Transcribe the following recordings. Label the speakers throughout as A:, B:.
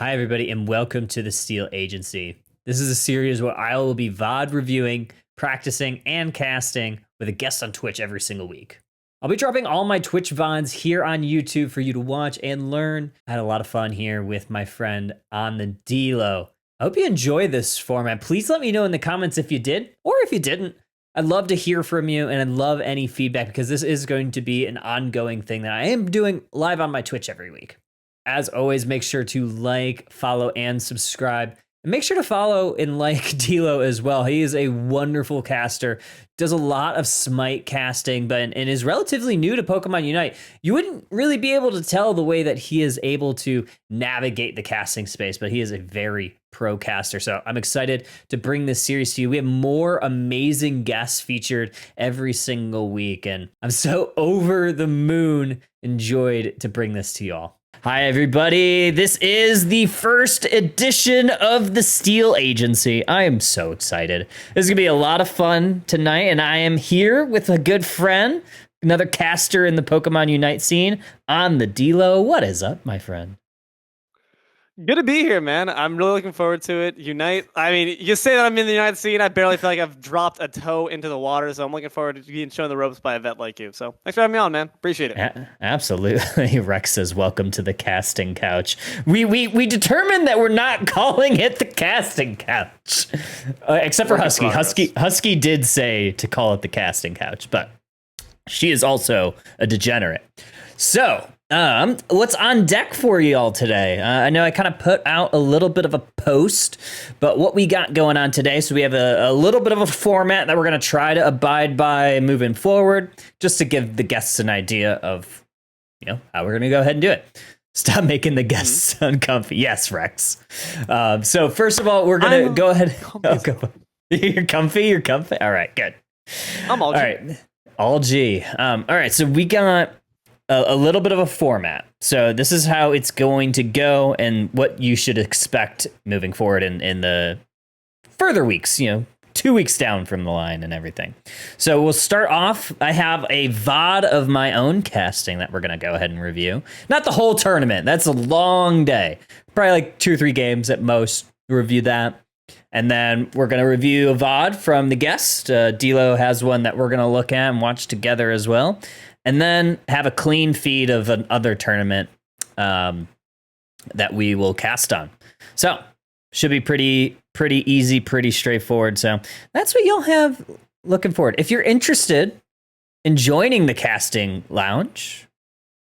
A: Hi, everybody, and welcome to the Steel Agency. This is a series where I will be VOD reviewing, practicing, and casting with a guest on Twitch every single week. I'll be dropping all my Twitch VODs here on YouTube for you to watch and learn. I had a lot of fun here with my friend on the D-Lo. I hope you enjoy this format. Please let me know in the comments if you did or if you didn't. I'd love to hear from you, and I'd love any feedback because this is going to be an ongoing thing that I am doing live on my Twitch every week. As always, make sure to like, follow, and subscribe. And make sure to follow and like D-Lo as well. He is a wonderful caster, does a lot of Smite casting, and is relatively new to Pokemon Unite. You wouldn't really be able to tell the way that he is able to navigate the casting space, but he is a very pro caster. So I'm excited to bring this series to you. We have more amazing guests featured every single week, and I'm so over the moon enjoyed to bring this to y'all. Hi, everybody. This is the first edition of the Steel Agency. I am so excited. This is going to be a lot of fun tonight, and I am here with a good friend, another caster in the Pokemon Unite scene, on the D-Lo. What is up, my friend?
B: Good to be here, man. I'm really looking forward to it. Unite. I mean, you say that I'm in the United scene. I barely feel like I've dropped a toe into the water, so I'm looking forward to being shown the ropes by a vet like you. So thanks for having me on, man. Appreciate it.
A: Absolutely. Rex says, welcome to the casting couch. We determined that we're not calling it the casting couch, except for Husky. Husky did say to call it the casting couch, but she is also a degenerate. So, what's on deck for y'all today? I know I kind of put out a little bit of a post, but what we got going on today, so we have a little bit of a format that we're going to try to abide by moving forward, just to give the guests an idea of, how we're going to go ahead and do it. Stop making the guests uncomfy. Yes, Rex. So first of all, we're going to go ahead. You're comfy? You're comfy? All right, good.
B: I'm all G.
A: All right, all G. All right, so we got a little bit of a format. So this is how it's going to go and what you should expect moving forward in the further weeks, 2 weeks down from the line and everything. So we'll start off. I have a VOD of my own casting that we're going to go ahead and review. Not the whole tournament. That's a long day. Probably like 2 or 3 games at most. Review that. And then we're going to review a VOD from the guest. D-Lo has one that we're going to look at and watch together as well. And then have a clean feed of another tournament that we will cast on. So should be pretty easy, pretty straightforward. So that's what you'll have looking forward. If you're interested in joining the casting lounge,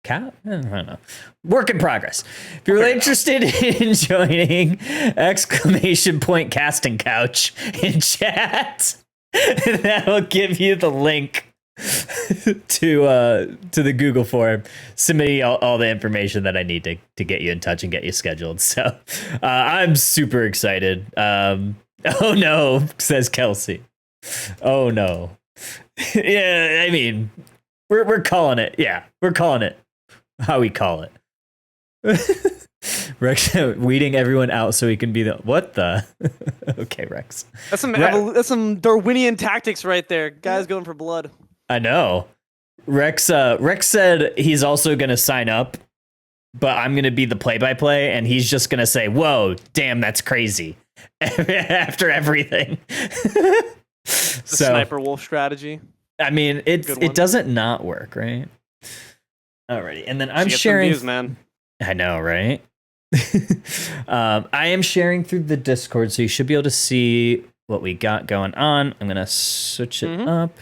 A: I don't know. Work in progress. If you're interested in joining !casting couch in chat, that will give you the link to the Google form. Submit me all the information that I need to get you in touch and get you scheduled. So I'm super excited. Oh no, says Kelsey. Oh no. Yeah, I mean, we're calling it. Yeah, we're calling it how we call it. Rex weeding everyone out so he can be the what the okay, Rex.
B: That's some Darwinian tactics right there. Guys going for blood.
A: I know. Rex said he's also going to sign up, but I'm going to be the play-by-play, and he's just going to say, whoa, damn, that's crazy, after everything.
B: Sniper wolf strategy.
A: I mean, it doesn't not work, right? Alrighty, and then I'm sharing...
B: Views, man.
A: I know, right? I am sharing through the Discord, so you should be able to see what we got going on. I'm going to switch it up.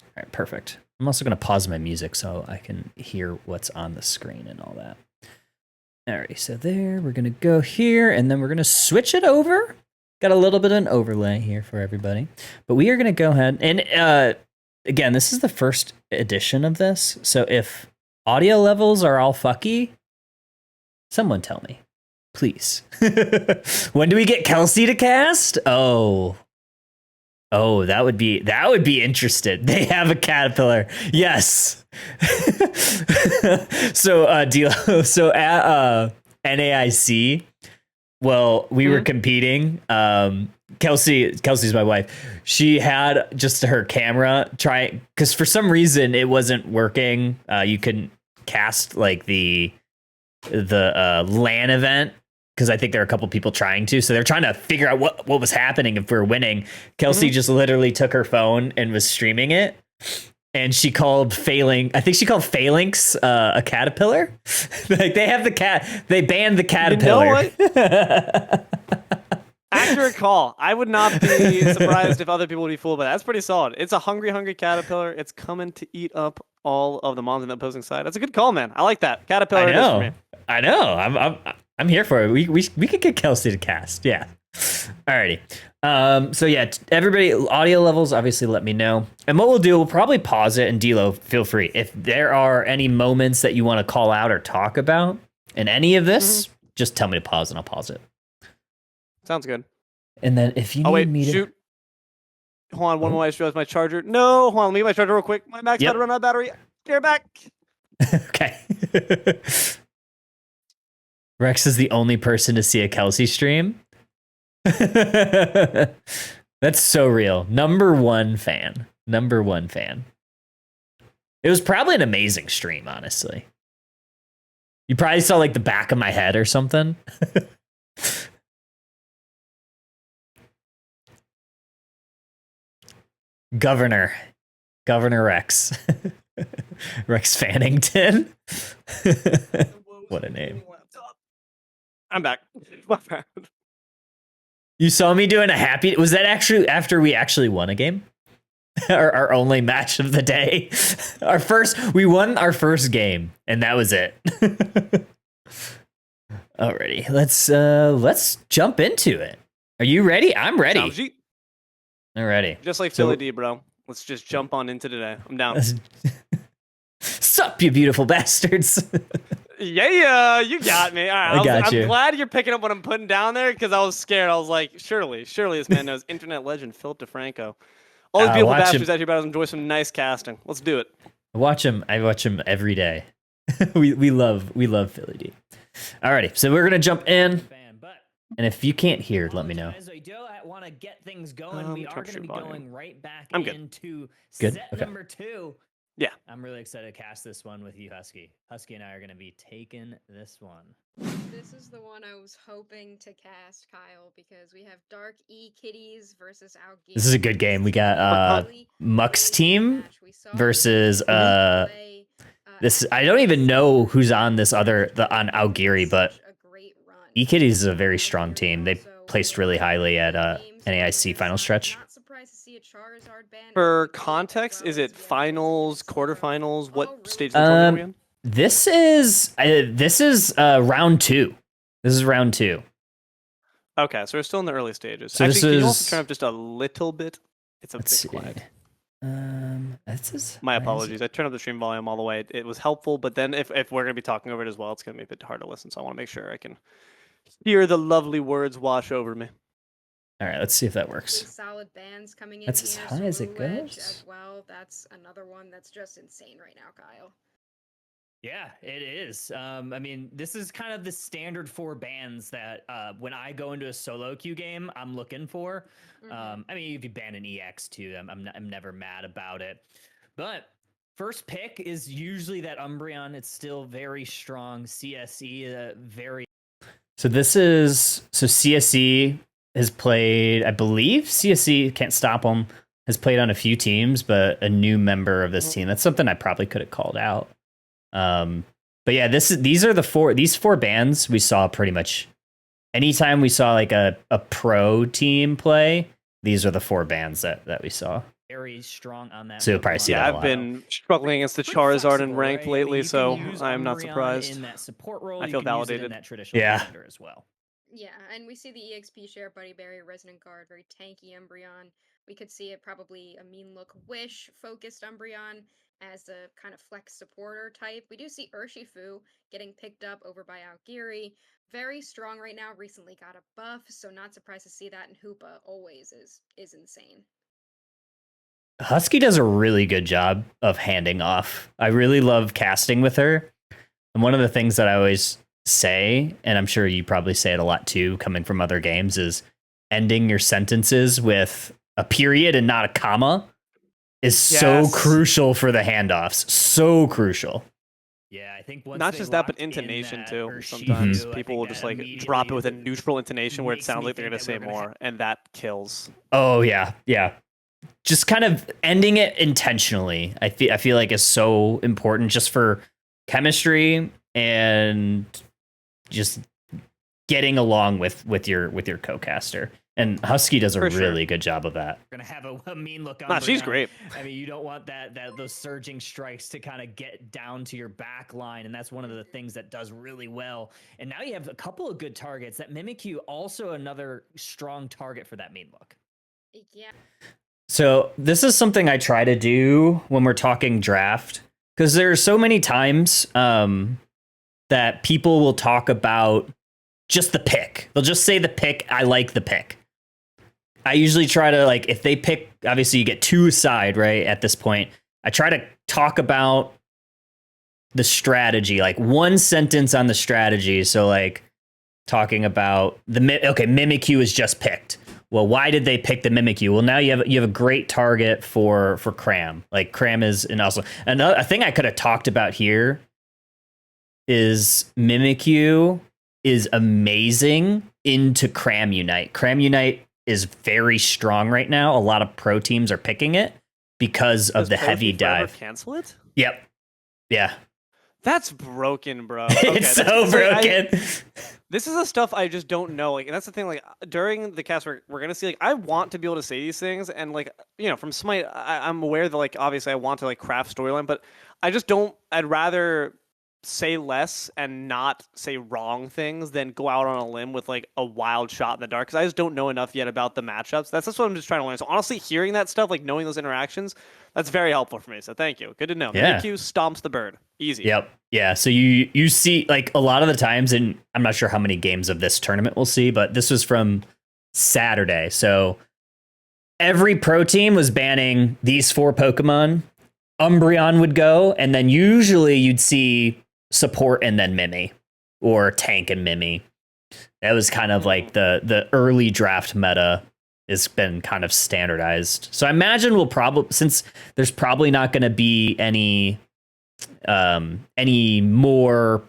A: All right, perfect. I'm also going to pause my music so I can hear what's on the screen and all that. All right, so there, we're going to go here, and then we're going to switch it over. Got a little bit of an overlay here for everybody. But we are going to go ahead, and again, this is the first edition of this, so if audio levels are all fucky, someone tell me, please. When do we get Kelsey to cast? Oh, that would be interesting. They have a caterpillar. Yes. So D-Lo, so at NAIC, well, we were competing. Kelsey's my wife. She had just her camera try, because for some reason it wasn't working. You couldn't cast like the LAN event because I think there are a couple people trying to. So they're trying to figure out what was happening if we're winning. Kelsey just literally took her phone and was streaming it. And she called I think she called Phalanx a caterpillar. Like they have the cat. They banned the caterpillar.
B: You know what? Accurate call. I would not be surprised if other people would be fooled by that. That's pretty solid. It's a hungry caterpillar. It's coming to eat up all of the moms on the opposing side. That's a good call, man. I like that. Caterpillar.
A: I know.
B: It is for me.
A: I know. I'm here for it. We could get Kelsey to cast. Yeah. Alrighty. So yeah, everybody, audio levels, obviously let me know. And what we'll do, we'll probably pause it, and D'Lo, feel free. If there are any moments that you want to call out or talk about in any of this, just tell me to pause and I'll pause it.
B: Sounds good.
A: And then if you need me to...
B: shoot. Hold on, one more. I just realized my charger. No, hold on, let me get my charger real quick. My Mac's about to run out of battery. Get back.
A: Okay. Rex is the only person to see a Kelsey stream. That's so real. Number one fan. It was probably an amazing stream, honestly. You probably saw like the back of my head or something. Governor Rex. Rex Fannington. What a name.
B: I'm back.
A: You saw me doing a happy... Was that actually after we actually won a game? our only match of the day. We won our first game, and that was it. Alrighty, let's jump into it. Are you ready? I'm ready. Alrighty.
B: Just like Philly D, bro. Let's just jump on into today. I'm down.
A: Sup, you beautiful bastards.
B: Yeah, you got me. All right,
A: I'm
B: glad you're picking up what I'm putting down there, because I was scared. I was like, surely this man knows internet legend Philip DeFranco. All these beautiful bastards out here about to enjoy some nice casting. Let's do it.
A: I watch him every day. we love Philly D. Alrighty, so we're gonna jump in. And if you can't hear, let me know.
C: As we do want to get things going, we are going to be going right back into
A: set
C: number 2.
B: Yeah.
C: I'm really excited to cast this one with you, Husky. Husky and I are going to be taking this one.
D: This is the one I was hoping to cast, Kyle, because we have Dark E Kitties versus Algae.
A: This is a good game. We got Muck's team versus this. I don't even know who's on this on Algiri, but eKitties is a very strong team. They placed really highly at NAIC final stretch.
B: For context, is it finals, quarterfinals? What stage of the tournament are we in?
A: This is round 2. This is round 2.
B: Okay, so we're still in the early stages.
A: So
B: actually, can you also turn up just a little bit? It's a bit quiet. My apologies. I turned up the stream volume all the way. It was helpful, but then if we're going to be talking over it as well, it's going to be a bit hard to listen. So I want to make sure I can hear the lovely words wash over me.
A: All right, let's see if that works.
D: Solid bands coming in.
A: That's as high as it goes.
D: As well, that's another one that's just insane right now, Kyle.
C: Yeah, it is. I mean, this is kind of the standard 4 bands that when I go into a solo queue game, I'm looking for. I mean, if you ban an EX too, I'm never mad about it. But first pick is usually that Umbreon. It's still very strong. CSE, very.
A: So CSE has played, I believe CSE, can't stop them, has played on a few teams, but a new member of this team. That's something I probably could have called out. But yeah, these are these 4 bands we saw pretty much anytime we saw like a pro team play. These are the 4 bands that we saw.
C: Very strong on that.
A: So you'll probably see that a lot.
B: I've been struggling against the Charizard in ranked lately, so I am not surprised.
C: In that support role,
B: I feel validated.
C: In that traditional as well.
D: Yeah, and we see the EXP share, Buddy Berry, Resonant Guard, very tanky Umbreon. We could see it probably a mean look Wish focused Umbreon as a kind of flex supporter type. We do see Urshifu getting picked up over by Algiri. Very strong right now, recently got a buff, so not surprised to see that, and Hoopa always is insane.
A: Husky does a really good job of handing off. I really love casting with her. And one of the things that I always say, and I'm sure you probably say it a lot too, coming from other games, is ending your sentences with a period and not a comma is so crucial for the handoffs. So crucial.
C: Yeah, I think once
B: Not
C: they
B: just that, but
C: locked in
B: intonation
C: that
B: too.
C: Urshifu,
B: Sometimes
C: I
B: people
C: think
B: will
C: that
B: just like drop it with a
C: immediately
B: neutral intonation where it
C: makes
B: sounds
C: me
B: like they're
C: think
B: gonna
C: that
B: say
C: we're gonna
B: more, and that kills.
A: Oh yeah, yeah. Just kind of ending it intentionally. I feel like is so important just for chemistry and just getting along with your co-caster. And Husky does a
B: For sure.
A: really good job of that.
C: gonna have a mean look on.
B: Nah, she's
C: Brianna.
B: great.
C: I mean, you don't want that those surging strikes to kind of get down to your back line, and that's one of the things that does really well. And now you have a couple of good targets. That Mimikyu also another strong target for that mean look.
D: Yeah.
A: So this is something I try to do when we're talking draft, because there are so many times that people will talk about just the pick. They'll just say the pick. I like the pick. I usually try to, like, if they pick, obviously you get two aside, right? At this point, I try to talk about the strategy, like one sentence on the strategy. So like talking about Mimikyu is just picked. Well, why did they pick the Mimikyu? Well, now you have a great target for Cram. Like Cram is, and also another thing I could have talked about here is Mimikyu is amazing into Cram Unite. Cram Unite is very strong right now. A lot of pro teams are picking it because of the heavy dive.
B: Cancel it?
A: Yep. Yeah.
B: That's broken, bro.
A: It's so broken.
B: This is the stuff I just don't know. Like, and that's the thing. Like, during the cast, we're gonna see. Like, I want to be able to say these things, and like, you know, from Smite, I'm aware that like, obviously, I want to like craft storyline, but I just don't. I'd rather say less and not say wrong things than go out on a limb with like a wild shot in the dark, because I just don't know enough yet about the matchups. That's just what I'm just trying to learn. So honestly, hearing that stuff, like knowing those interactions, that's very helpful for me. So thank you. Good to know.
A: Yeah.
B: Mimikyu stomps the bird. Easy.
A: Yep. Yeah. So you see, like, a lot of the times, and I'm not sure how many games of this tournament we'll see, but this was from Saturday. So every pro team was banning these 4 Pokemon. Umbreon would go, and then usually you'd see support and then Mimi, or tank and Mimi. That was kind of like the early draft meta has been kind of standardized. So I imagine we'll probably, since there's probably not going to be any more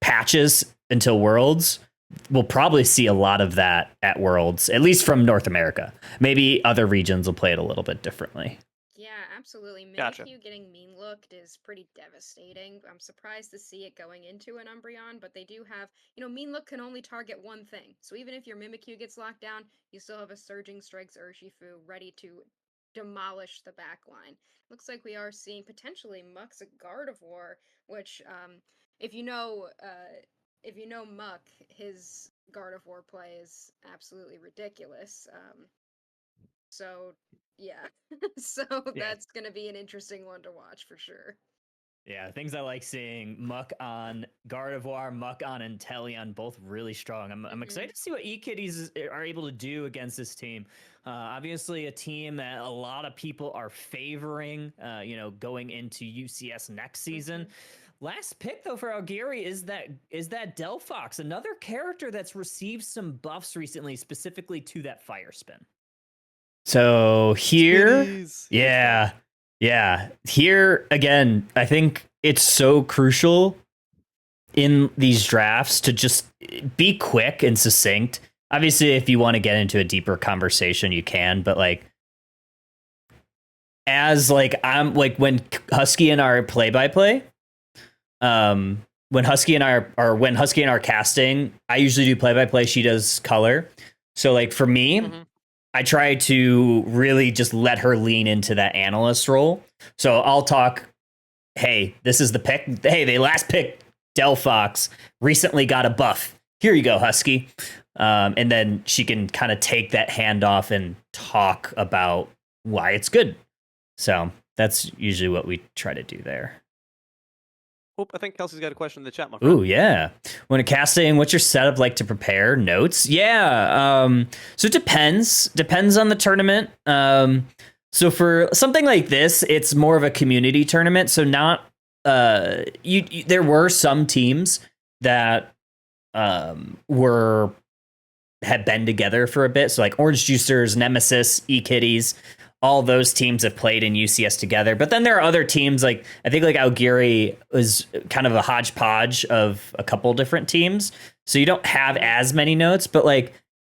A: patches until Worlds, we'll probably see a lot of that at Worlds, at least from North America. Maybe other regions will play it a little bit differently.
D: Yeah, absolutely. Mimikyu
B: Gotcha.
D: getting mean looked is pretty devastating. I'm surprised to see it going into an Umbreon, but they do have, mean look can only target one thing. So even if your Mimikyu gets locked down, you still have a Surging Strikes Urshifu ready to demolish the back line. Looks like we are seeing potentially Muck's Gardevoir, which if you know Muck, his Gardevoir play is absolutely ridiculous. So yeah. So that's going to be an interesting one to watch for sure.
C: Yeah, things I like seeing: Muck on Gardevoir, Muck on Inteleon, both really strong. I'm excited to see what E-Kitties are able to do against this team. Obviously, a team that a lot of people are favoring, going into UCS next season. Last pick, though, for Algiri is that Delphox, another character that's received some buffs recently, specifically to that Fire Spin.
A: So here,
B: Squiddies.
A: yeah. Here again, I think it's so crucial in these drafts to just be quick and succinct. Obviously, if you want to get into a deeper conversation, you can, but like, I'm like, when Husky and I play by play, when Husky and I are casting, I usually do play by play. She does color. So like for me, I try to really just let her lean into that analyst role. So I'll talk, hey, this is the pick. Hey, they last picked Delphox, recently got a buff. Here you go, Husky. And then she can kind of take that handoff and talk about why it's good. So that's usually what we try to do there.
B: Oh, I think Kelsey's got a question in the chat, my friend.
A: Ooh, yeah. When casting, what's your setup like to prepare notes? Yeah. So it depends on the tournament. So for something like this, it's more of a community tournament. So not, there were some teams that, had been together for a bit. So like Orange Juicers, Nemesis, E-Kitties, all those teams have played in UCS together. But then there are other teams, like I think like Algiri was kind of a hodgepodge of a couple different teams. So you don't have as many notes, but like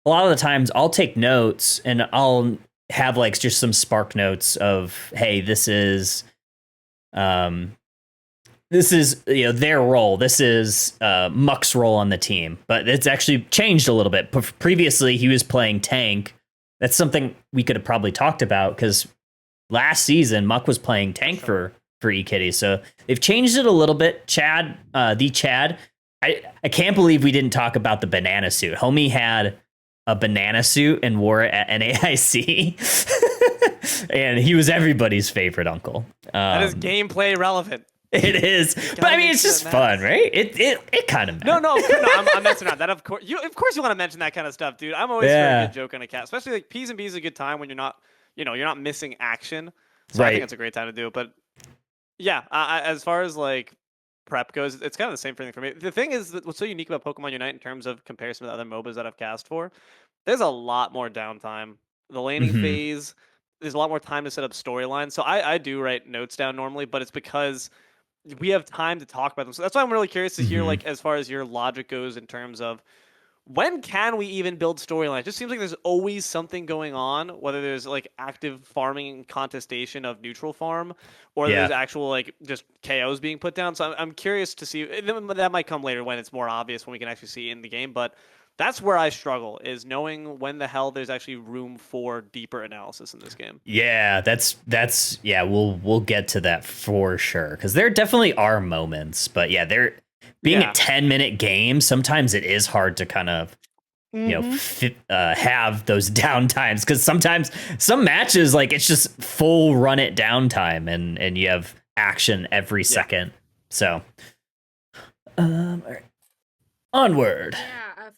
A: a lot of the times I'll take notes and I'll have like just some spark notes of, hey, this is their role. This is Muck's role on the team, but it's actually changed a little bit. Previously, he was playing tank. That's something we could have probably talked about because last season Muck was playing tank for eKitties. So they've changed it a little bit. Chad, I can't believe we didn't talk about the banana suit. Homie had a banana suit and wore it at NAIC. And he was everybody's favorite uncle.
B: That is gameplay relevant.
A: It is, but I mean, it's just fun, right? It kind of
B: no, I'm messing around. That of course you want to mention that kind of stuff, dude. I'm always for a good joke on a cat, especially like P's and B's is a good time when you're not missing action. So I think it's a great time to do it. But yeah, as far as like prep goes, it's kind of the same thing for me. The thing is that what's so unique about Pokemon Unite in terms of comparison to other MOBAs that I've cast for, there's a lot more downtime. The laning phase, there's a lot more time to set up storylines. So I do write notes down normally, but it's because we have time to talk about them. So that's why I'm really curious to hear, like, as far as your logic goes in terms of when can we even build storylines? It just seems like there's always something going on, whether there's like active farming and contestation of neutral farm, or there's actual like just KOs being put down. So I'm curious to see. That might come later when it's more obvious, when we can actually see in the game. But that's where I struggle, is knowing when the hell there's actually room for deeper analysis in this game.
A: Yeah, we'll get to that for sure, because there definitely are moments, but yeah, there being a 10-minute game, sometimes it is hard to kind of have those downtimes, because sometimes some matches, like, it's just full run it downtime and you have action every second. So all right, onward.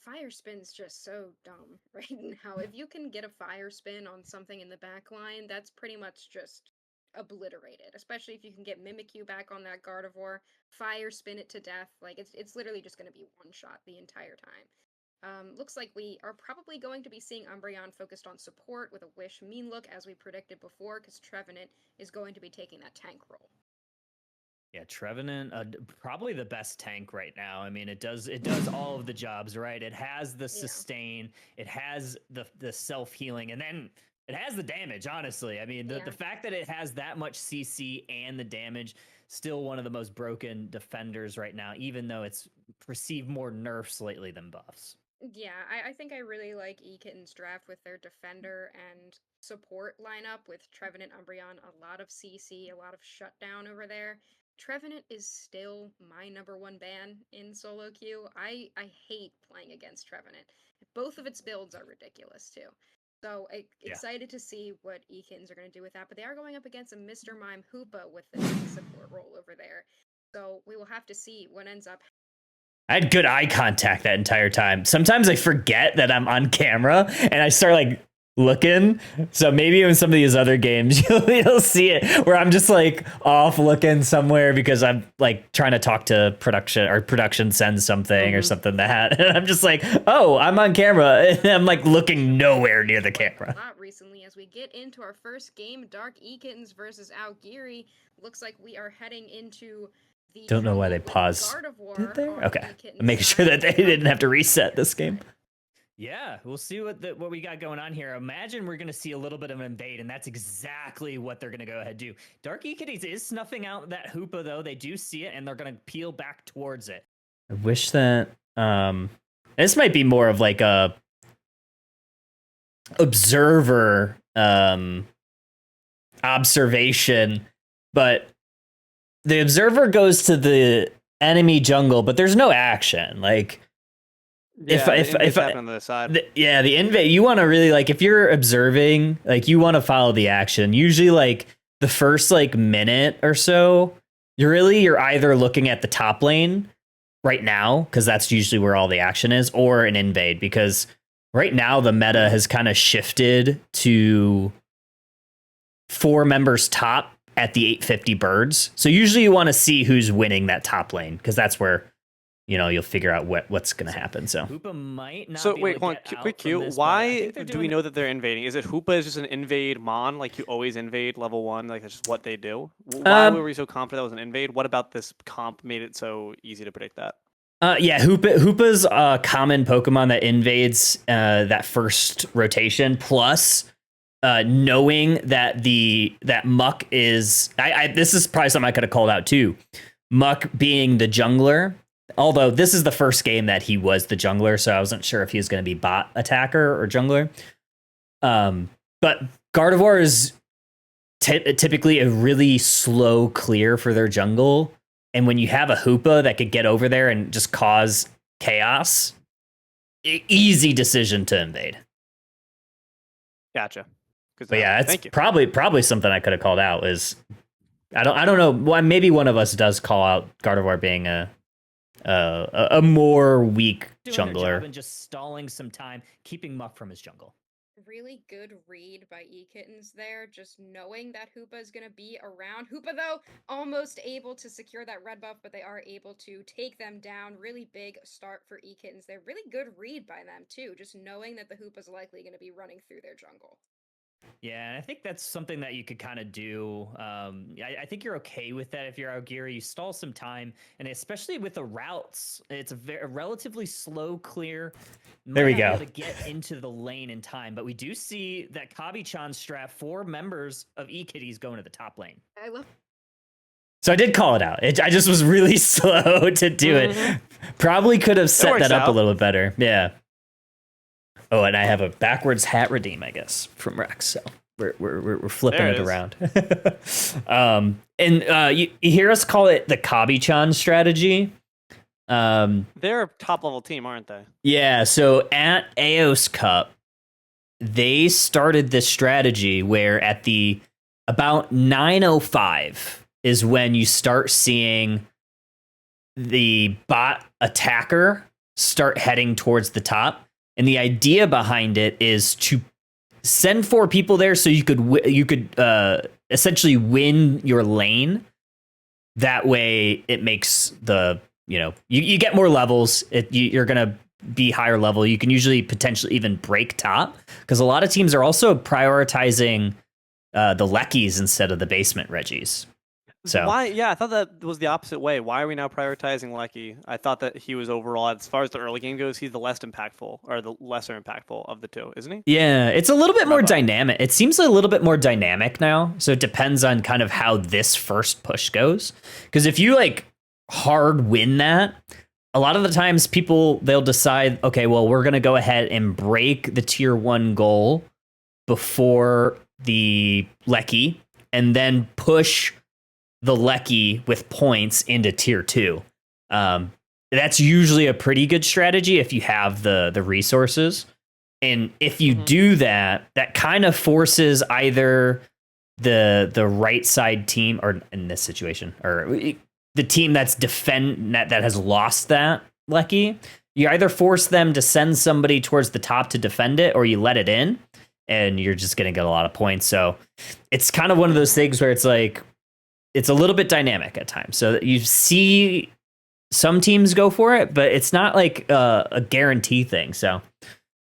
D: Fire spin's just so dumb right now. If you can get a fire spin on something in the back line, that's pretty much just obliterated. Especially if you can get Mimikyu back on that Gardevoir, fire spin it to death. Like, it's literally just going to be one shot the entire time. Looks like we are probably going to be seeing Umbreon focused on support with a Wish mean look, as we predicted before, because Trevenant is going to be taking that tank role.
C: Yeah, Trevenant, probably the best tank right now. I mean, it does all of the jobs, right? It has the sustain, it has the self-healing, and then it has the damage, honestly. I mean, the fact that it has that much CC and the damage, still one of the most broken defenders right now, even though it's received more nerfs lately than buffs.
D: Yeah, I think I really like eKitten's draft with their defender and support lineup with Trevenant, Umbreon, a lot of CC, a lot of shutdown over there. Trevenant is still my #1 ban in solo queue. I hate playing against Trevenant. Both of its builds are ridiculous too. So excited to see what eKittens are going to do with that. But they are going up against a Mr. Mime Hoopa with the support role over there. So we will have to see what ends up.
A: I had good eye contact that entire time. Sometimes I forget that I'm on camera and I start like looking. So maybe in some of these other games you'll see it where I'm just like off looking somewhere because I'm like trying to talk to production, or production sends something or something that, and I'm just like, oh, I'm on camera, and I'm like looking nowhere near the camera.
D: A lot recently, as we get into our first game, Dark eKittens versus Algiri. Looks like we are heading into the
A: Don't know why they paused. Did they? Okay, I'm making sure that they didn't have to reset this game.
C: Yeah, we'll see what we got going on here. Imagine we're going to see a little bit of an invade, and that's exactly what they're going to go ahead and do. Dark eKitties is snuffing out that Hoopa, though. They do see it, and they're going to peel back towards it.
A: I wish that this might be more of like a observer observation, but the observer goes to the enemy jungle, but there's no action. Like,
B: if on the side.
A: The invade, you want to really, like, if you're observing, like, you want to follow the action. Usually, like, the first like minute or so, you're either looking at the top lane right now, because that's usually where all the action is, or an invade, because right now the meta has kind of shifted to 4 members top at the 850 birds. So usually you want to see who's winning that top lane, because that's where you'll figure out what's going to happen. So
C: Hoopa might not
B: So
C: be
B: wait,
C: able
B: hold
C: to
B: on,
C: get
B: quick
C: out
B: cue.
C: from this, but I
B: Why
C: think they're
B: do we
C: doing
B: know that they're invading? Is it Hoopa is just an invade mon, like you always invade level 1, like that's just what they do? Why were we so confident that was an invade? What about this comp made it so easy to predict that?
A: yeah, Hoopa's a common Pokemon that invades that first rotation. Plus, knowing that that Muck is, this is probably something I could have called out too. Muck being the jungler, although this is the first game that he was the jungler, so I wasn't sure if he was going to be bot attacker or jungler. But Gardevoir is typically a really slow clear for their jungle. And when you have a Hoopa that could get over there and just cause chaos, easy decision to invade.
B: Gotcha.
A: But yeah, it's probably something I could have called out. Is I don't know. Well, maybe one of us does call out Gardevoir being a more weak
C: doing their
A: jungler
C: job and just stalling some time, keeping Muck from his jungle.
D: Really good read by eKittens there, just knowing that Hoopa is going to be around. Hoopa, though, almost able to secure that red buff, but they are able to take them down. Really big start for eKittens there. Really good read by them, too, just knowing that the Hoopa's likely going to be running through their jungle.
C: Yeah, and I think that's something that you could kind of do. I think you're okay with that if you're Algira. You stall some time, and especially with the routes, it's a relatively slow clear.
A: There we go.
C: To get into the lane in time, but we do see that Kabi-chan strat 4 members of eKitties going to the top lane.
D: I love.
A: So I did call it out. I just was really slow to do it. Probably could have set that up a little bit better. Yeah. Oh, and I have a backwards hat redeem, I guess, from Rex. So we're flipping it around. You hear us call it the Kabi-chan strategy.
B: They're a top level team, aren't they?
A: Yeah. So at AOS Cup, they started this strategy where at about 9:05 is when you start seeing the bot attacker start heading towards the top. And the idea behind it is to send 4 people there so you could essentially win your lane. That way it makes you get more levels. You're going to be higher level. You can usually potentially even break top because a lot of teams are also prioritizing the Leckies instead of the basement Reggies. So
B: why? Yeah, I thought that was the opposite way. Why are we now prioritizing Lecky? I thought that he was overall, as far as the early game goes, he's the less impactful or the lesser impactful of the two, isn't he?
A: Yeah, it's a little bit more dynamic. It seems a little bit more dynamic now. So it depends on kind of how this first push goes. Because if you hard win that, a lot of the times they'll decide, okay, well, we're going to go ahead and break the tier 1 goal before the Lecky and then push the Lecky with points into tier 2. That's usually a pretty good strategy if you have the resources. And if you do that, that kind of forces either the right side team, or in this situation, or the team that has lost that Lecky, you either force them to send somebody towards the top to defend it, or you let it in, and you're just going to get a lot of points. So it's kind of one of those things where it's it's a little bit dynamic at times. So you see some teams go for it, but it's not a guarantee thing. So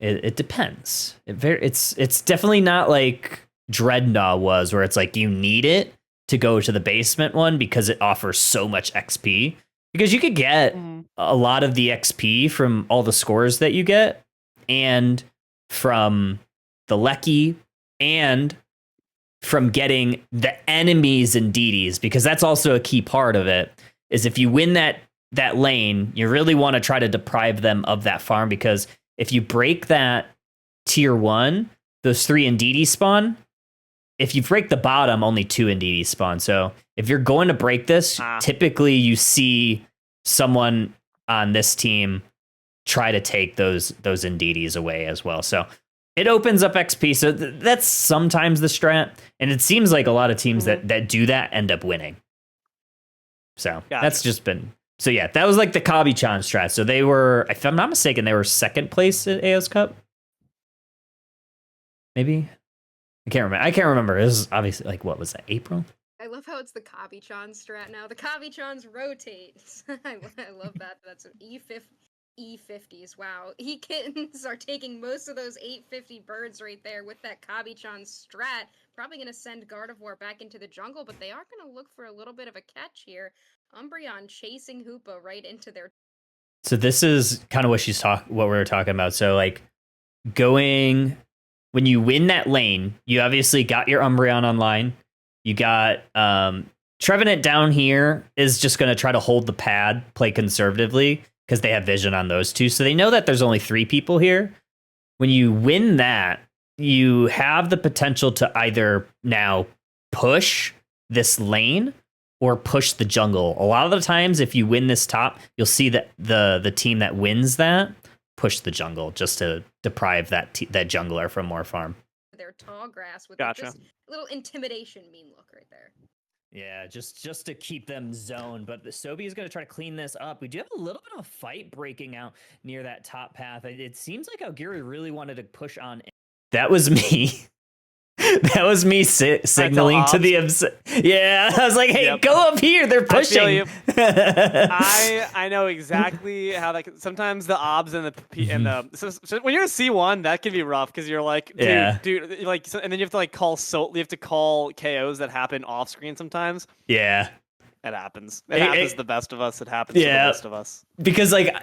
A: it depends. It's definitely not like Dreadnought was, where it's you need it to go to the basement one because it offers so much XP. Because you could get a lot of the XP from all the scores that you get, and from the Lecky, and from getting the enemies and DDs, because that's also a key part of it. Is if you win that lane, you really want to try to deprive them of that farm, because if you break that tier 1, those 3 Ndidi spawn. If you break the bottom, only 2 Ndidi spawn. So if you're going to break this, typically you see someone on this team try to take those Ndidis away as well. So it opens up XP. So that's sometimes the strat. And it seems like a lot of teams that do that end up winning. So that's just been... So yeah, that was the Kabi-chan strat. So they were, if I'm not mistaken, they were second place at AOS Cup. Maybe? I can't remember. It was obviously, what was that, April?
D: love how it's the Kabi-chan strat now. The Kabi-chans rotate. I love that. That's an E50s. Wow. E-kittens are taking most of those 850 birds right there with that Kabi-chan strat. Probably going to send Gardevoir back into the jungle, but they are going to look for a little bit of a catch here. Umbreon chasing Hoopa right into their...
A: So this is kind of what we were talking about. So like going, when you win that lane, you obviously got your Umbreon online. You got Trevenant down here is just going to try to hold the pad, play conservatively because they have vision on those two. So they know that there's only 3 people here. When you win that, you have the potential to either now push this lane or push the jungle. A lot of the times, if you win this top, you'll see that the team that wins that push the jungle just to deprive that jungler from more farm.
D: Their tall grass with
B: Gotcha.
D: just a little intimidation mean look right there.
C: Yeah, just to keep them zoned. But the Sobi is going to try to clean this up. We do have a little bit of a fight breaking out near that top path. It seems like Auguri really wanted to push on.
A: That was me. That was me signaling to the yeah. I was like, "Hey,
B: Yep.
A: go up here. They're pushing."
B: I feel you. I know exactly how that. Sometimes the obs and so when you're a C1, that can be rough because you're like, dude, like, and then you have to like you have to call KOs that happen off screen sometimes.
A: Yeah,
B: it happens. It happens to the best of us. It happens to the best of us.
A: Because like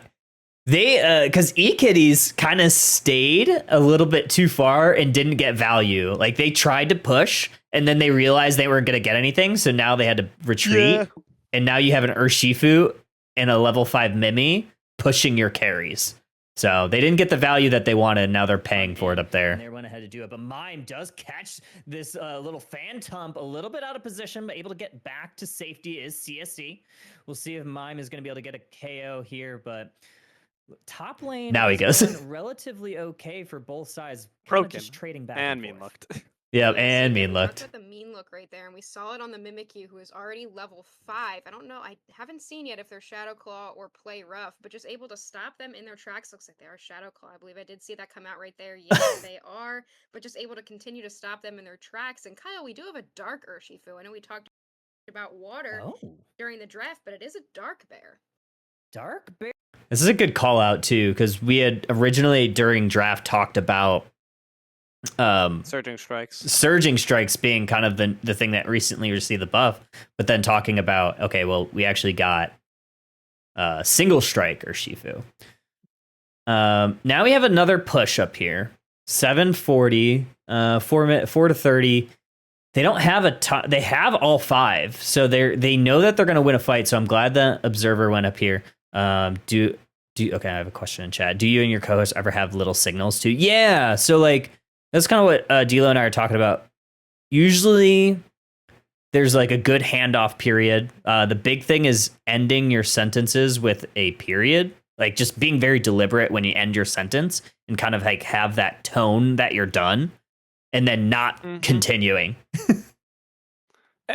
A: because E-Kitties kind of stayed a little bit too far and didn't get value. Like they tried to push and then they realized they weren't going to get anything. So now they had to retreat. Yeah. And now you have an Urshifu and a level 5 Mimi pushing your carries. So they didn't get the value that they wanted. Now they're paying for it up there.
C: And they went ahead to do it. But Mime does catch this little Phantump a little bit out of position, but able to get back to safety is CSC. We'll see if Mime is going to be able to get a KO here, but top lane
A: now he goes
C: relatively okay for both sides.
B: Broken,
C: just trading back
B: and
C: mean
B: looked.
A: Yeah, and mean looked.
D: With the mean look right there, and we saw it on the Mimikyu, who is already level 5. I don't know. I haven't seen yet if they're Shadow Claw or Play Rough, but just able to stop them in their tracks. Looks like they are Shadow Claw. I believe I did see that come out right there. Yes, they are, but just able to continue to stop them in their tracks. And Kyle, we do have a Dark Urshifu. I know we talked about water during the draft, but it is a Dark Bear.
C: Dark Bear.
A: This is a good call out too, because we had originally during draft talked about
B: surging strikes
A: being kind of the thing that recently received the buff, but then talking about, okay, well, we actually got single strike Urshifu. Now we have another push up here, 740, 4 to 30. They don't have a ton. They have all 5, so they know that they're going to win a fight. So I'm glad the observer went up here. Okay, I have a question in chat. Do you and your co-host ever have little signals too? Yeah, so like that's kind of what Dilo and I are talking about. Usually there's like a good handoff period. The big thing is ending your sentences with a period, like just being very deliberate when you end your sentence and kind of like have that tone that you're done and then not continuing.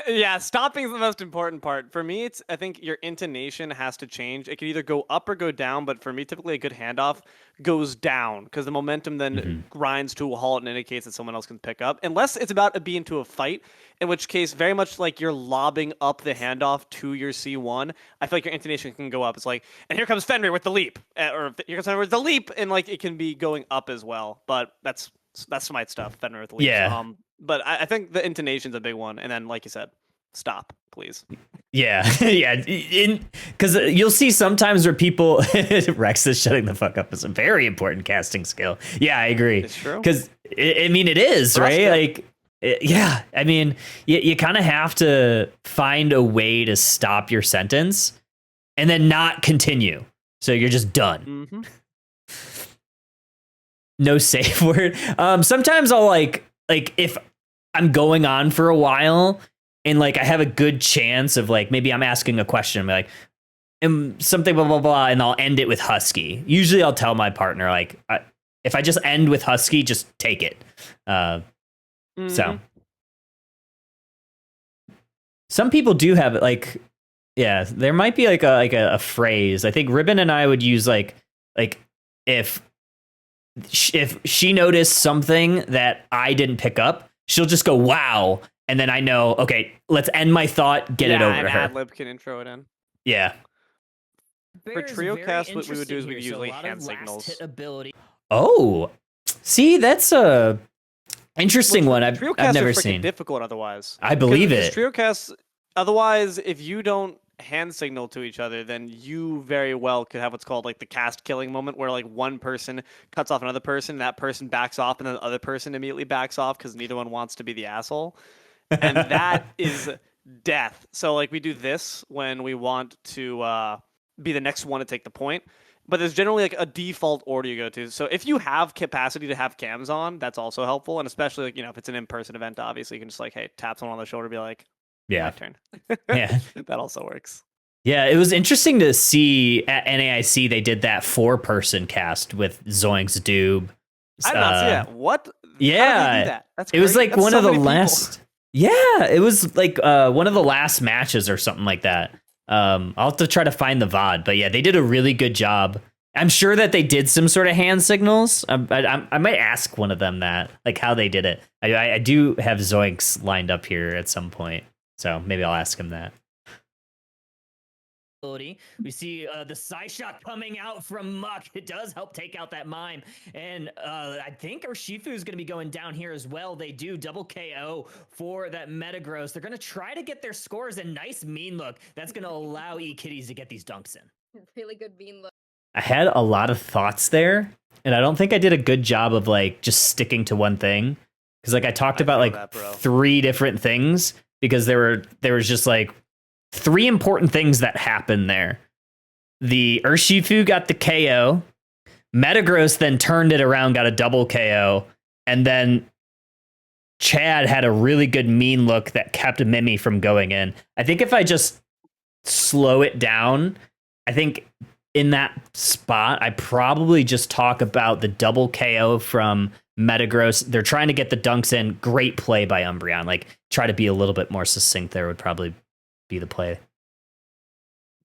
B: Yeah, stopping is the most important part. For me, I think your intonation has to change. It can either go up or go down, but for me, typically a good handoff goes down because the momentum then grinds to a halt and indicates that someone else can pick up. Unless it's about to be into a fight, in which case, very much like you're lobbing up the handoff to your C1, I feel like your intonation can go up. It's like, and here comes Fenrir with the leap, or here comes Fenrir with the leap, and like it can be going up as well. But that's Smite stuff, Fenrir with the leap.
A: Yeah.
B: But I think the intonation's a big one. And then, like you said, stop, please.
A: Yeah, yeah. Because you'll see sometimes where people... Rex is shutting the fuck up is a very important casting skill. Yeah, I agree.
B: It's true.
A: Because, I mean, it is, right? Like, yeah. I mean, you kind of have to find a way to stop your sentence and then not continue. So you're just done. No safe word. Sometimes I'll like if I'm going on for a while and like I have a good chance of like maybe I'm asking a question, I'm like something blah blah blah, and I'll end it with Husky. Usually I'll tell my partner like if I just end with Husky, just take it. So some people do have it. Like, yeah, there might be like a phrase. I think Ribbon and I would use like if she noticed something that I didn't pick up, she'll just go, wow. and then I know, okay, let's end my thought, get it over to her.
B: Ad-lib can intro it in.
A: Yeah.
B: For trio cast, what we would do is we'd usually hand signals.
C: Ability.
A: Oh, see, that's a interesting one. I've never seen.
B: Difficult otherwise.
A: I believe it.
B: Trio casts. Otherwise, if you don't hand signal to each other, then you very well could have what's called like the cast killing moment, where like one person cuts off another person, that person backs off, and then the other person immediately backs off because neither one wants to be the asshole, and that is death. So like we do this when we want to be the next one to take the point. But there's generally like a default order you go to. So if you have capacity to have cams on, that's also helpful. And especially like, if it's an in-person event, obviously you can just like, hey, tap someone on the shoulder, be like,
A: yeah,
B: my turn.
A: Yeah.
B: That also works.
A: Yeah, it was interesting to see at NAIC they did that 4-person cast with Zoinks, Doob.
B: I did not see that. What?
A: Yeah.
B: How did they do that? That's
A: it was
B: crazy.
A: like
B: That's
A: one
B: so
A: of the
B: many people.
A: last. Yeah, it was like one of the last matches or something like that. I'll have to try to find the VOD, but yeah, they did a really good job. I'm sure that they did some sort of hand signals. I might ask one of them that, like, how they did it. I do have Zoinks lined up here at some point, so maybe I'll ask him that.
C: We see the side shot coming out from Muck. It does help take out that mime. And I think Urshifu is going to be going down here as well. They do double KO for that Metagross. They're going to try to get their scores. A nice mean look. That's going to allow E-Kitties to get these dunks in.
D: Really good mean look.
A: I had a lot of thoughts there, and I don't think I did a good job of like just sticking to one thing. Because like I talked about like 3 different things because there was just like 3 important things that happened there. The Urshifu got the KO. Metagross then turned it around, got a double KO. And then Chad had a really good mean look that kept Mimi from going in. I think if I just slow it down, I think in that spot, I probably just talk about the double KO from Metagross. They're trying to get the dunks in. Great play by Umbreon. Like, try to be a little bit more succinct there would probably be the play.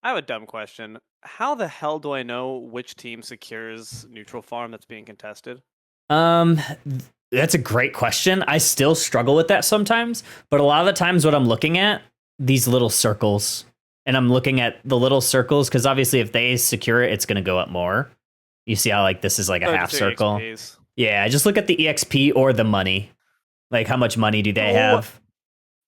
B: I have a dumb question. How the hell do I know which team secures neutral farm that's being contested?
A: That's a great question. I still struggle with that sometimes, but a lot of the times what I'm looking at, these little circles, and I'm looking at the little circles because obviously if they secure it, it's going to go up more. You see how like this is like a half circle?
B: EXPs.
A: Yeah, I just look at the EXP or the money. Like how much money do they have?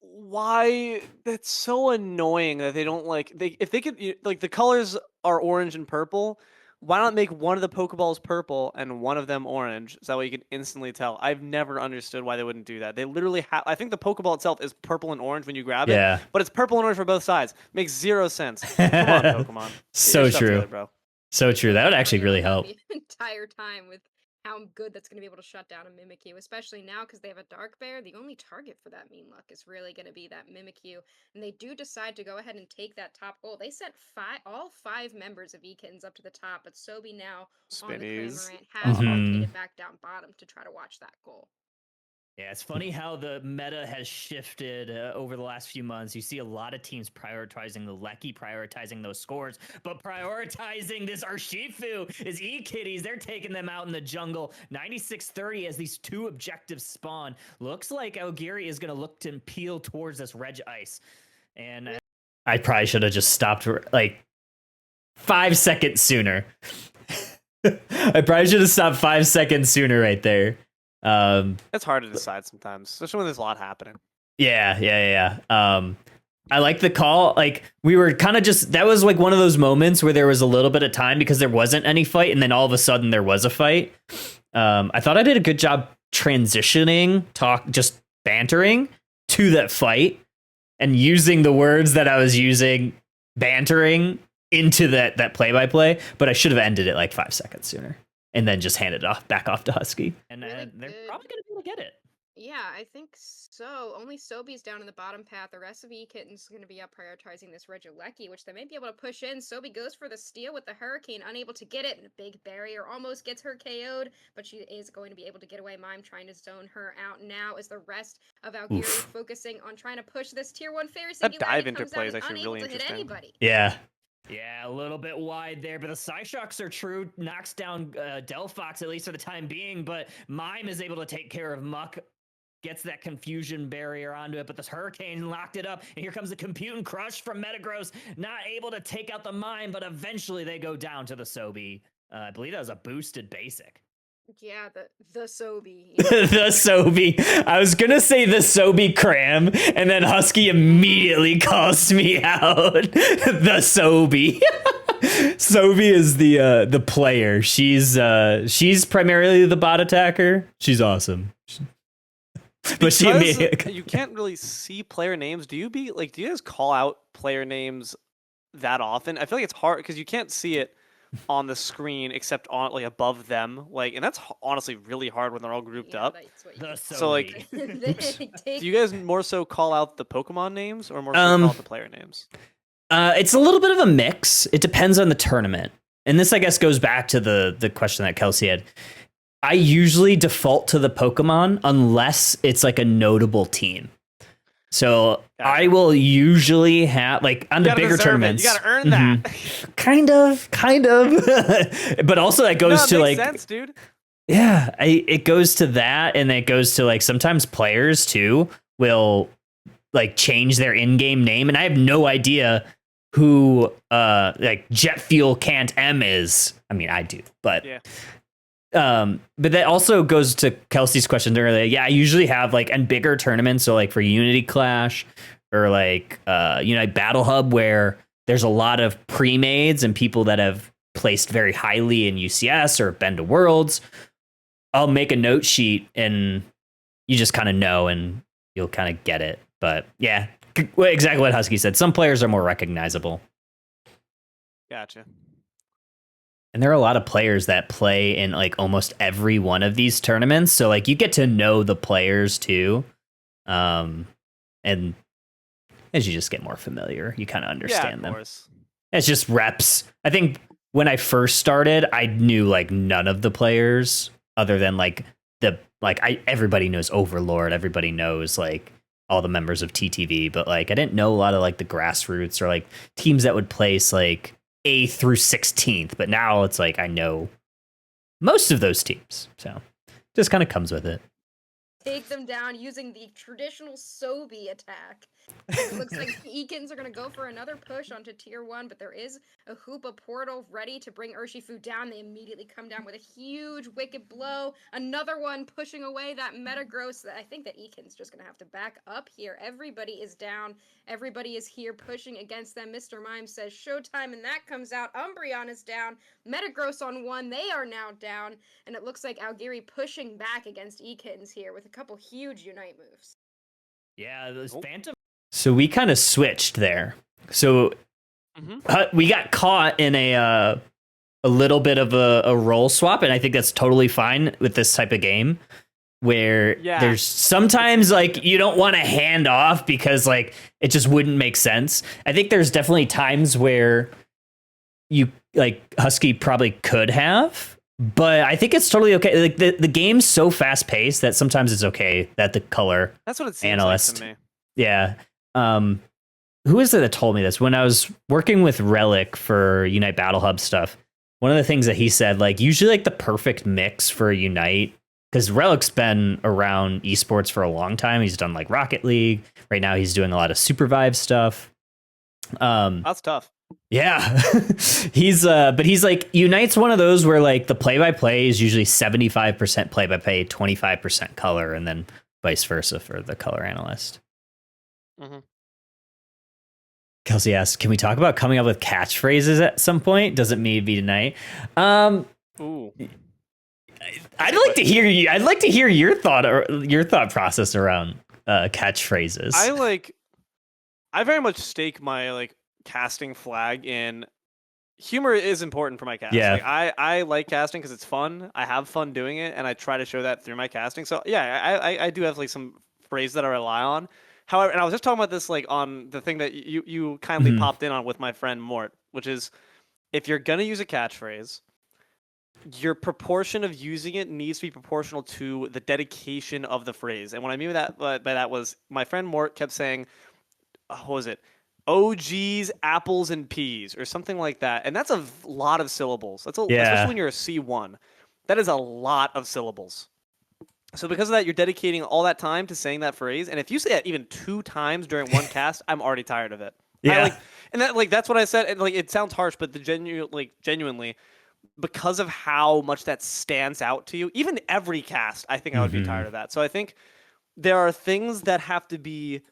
B: Why? That's so annoying that they don't if they could like the colors are orange and purple. Why not make one of the Pokeballs purple and one of them orange? So that way you can instantly tell. I've never understood why they wouldn't do that. They literally have. I think the Pokeball itself is purple and orange when you grab it. But it's purple and orange for both sides. Makes 0 sense. Come on, Pokemon.
A: So true.
B: Together, bro.
A: So true. That would actually really help.
D: The entire time with how good that's going to be able to shut down a Mimikyu, especially now because they have a Dark Bear. The only target for that mean look is really going to be that Mimikyu, and they do decide to go ahead and take that top goal. They sent all 5 members of E-Kittens up to the top, but Sobi now on the Cramorant has rotated back down bottom to try to watch that goal.
C: Yeah, it's funny how the meta has shifted over the last few months. You see a lot of teams prioritizing the Lecky, prioritizing those scores, but prioritizing this Urshifu is E-Kitties. They're taking them out in the jungle. 96-30 as these 2 objectives spawn. Looks like Ogiri is going to look to peel towards this Reg Ice. And
A: I probably should have just stopped like 5 seconds sooner. I probably should have stopped 5 seconds sooner right there.
B: It's hard to decide sometimes, especially when there's a lot happening.
A: Yeah. I like the call. Like we were kind of just, that was like one of those moments where there was a little bit of time because there wasn't any fight. And then all of a sudden there was a fight. I thought I did a good job transitioning, just bantering to that fight and using the words that I was using, bantering into that play-by-play, but I should have ended it like 5 seconds sooner. And then just hand it back off to Husky.
C: And they're probably going to be able to get it.
D: Yeah, I think so. Only Sobi's down in the bottom path. The rest of E-Kitten's going to be up prioritizing this Regieleki, which they may be able to push in. Sobi goes for the steal with the Hurricane, unable to get it. And a big barrier almost gets her KO'd, but she is going to be able to get away. Mime trying to zone her out now as the rest of Algiri focusing on trying to push this Tier 1 Fairy Singularity.
B: That dive interplay is actually really interesting.
A: Yeah.
C: Yeah, a little bit wide there, but the Psyshocks are true. Knocks down Delphox, at least for the time being, but Mime is able to take care of Muck. gets that confusion barrier onto it, but this Hurricane locked it up, and here comes the Compute and Crush from Metagross, not able to take out the mine, but eventually they go down to the Sobi. I believe that was a boosted basic.
D: Yeah, the Sobi.
A: The Sobi. I was gonna say the Sobi cram, and then Husky immediately calls me out. The Sobi. Sobi is the player. She's primarily the bot attacker. She's awesome. But she
B: you can't really see player names. Do you guys call out player names that often? I feel like it's hard because you can't see it on the screen except on like above them, and that's honestly really hard when they're all grouped up. So like, do you guys more so call out the Pokemon names or more so call out the player names?
A: It's a little bit of a mix. It depends on the tournament, and this I guess goes back to the question that Kelsey had. I usually default to the Pokemon unless it's like a notable team. So gotcha. I will usually have like on the bigger tournaments.
B: You gotta earn that.
A: Kind of. But also that goes to
B: makes
A: like
B: sense, dude.
A: Yeah, it goes to that, and it goes to like sometimes players too will like change their in-game name, and I have no idea who like Jet Fuel Can't M is. I mean, I do, but
B: yeah.
A: But that also goes to Kelsey's question earlier. Yeah, I usually have like in bigger tournaments, so like for Unity Clash or like Unite Battle Hub, where there's a lot of pre-mades and people that have placed very highly in UCS or been to Worlds. I'll make a note sheet and you just kind of know and you'll kind of get it. But yeah, exactly what Husky said. Some players are more recognizable.
B: Gotcha.
A: And there are a lot of players that play in like almost every one of these tournaments. So like you get to know the players too. And as you just get more familiar, you kind of understand them.
B: Course.
A: It's just reps. I think when I first started, I knew like none of the players other than like everybody knows Overlord. Everybody knows like all the members of TTV, but like I didn't know a lot of like the grassroots or like teams that would place like A through 16th, but now it's like I know most of those teams, so just kind of comes with it.
D: Take them down using the traditional Sobi attack. It looks like the Ekans are going to go for another push onto Tier 1, but there is a Hoopa portal ready to bring Urshifu down. They immediately come down with a huge Wicked Blow. Another one pushing away that Metagross. I think that Ekan's just going to have to back up here. Everybody is down. Everybody is here pushing against them. Mr. Mime says showtime, and that comes out. Umbreon is down. Metagross on one. They are now down. And it looks like Algiri pushing back against Ekans here with a couple huge Unite moves.
C: Yeah, those Phantom.
A: So we kind of switched there. So we got caught in a little bit of a role swap, and I think that's totally fine with this type of game where there's sometimes like you don't want to hand off because like it just wouldn't make sense. I think there's definitely times where you like Husky probably could have, but I think it's totally okay. Like the game's so fast paced that sometimes it's okay that the color
B: that's what it seems
A: analyst.
B: Like to me.
A: Yeah. Who is it that told me this? When I was working with Relic for Unite Battle Hub stuff, one of the things that he said, like usually like the perfect mix for Unite, because Relic's been around esports for a long time. He's done like Rocket League. Right now he's doing a lot of Supervive stuff.
B: That's tough.
A: Yeah. But he's like, Unite's one of those where like the play-by-play is usually 75% play-by-play, 25% color, and then vice versa for the color analyst.
B: Mm-hmm.
A: Kelsey asks, can we talk about coming up with catchphrases at some point? Doesn't need to be tonight.
B: Ooh.
A: I'd like to hear you. I'd like to hear your thought process around catchphrases.
B: I very much stake my like casting flag in humor is important for my casting.
A: Yeah.
B: Like, I like casting because it's fun. I have fun doing it, and I try to show that through my casting. So yeah, I do have like some phrases that I rely on. However, and I was just talking about this like on the thing that you kindly popped in on with my friend Mort, which is if you're gonna use a catchphrase, your proportion of using it needs to be proportional to the dedication of the phrase. And what I mean by that was my friend Mort kept saying, what was it? OGs, apples, and peas, or something like that. And that's a lot of syllables. Especially when you're a C1. That is a lot of syllables. So because of that, you're dedicating all that time to saying that phrase. And if you say it even 2 times during one cast, I'm already tired of it.
A: Yeah.
B: And that's what I said. And like, it sounds harsh, but genuinely, because of how much that stands out to you, even every cast, I think I would be tired of that. So I think there are things that have to be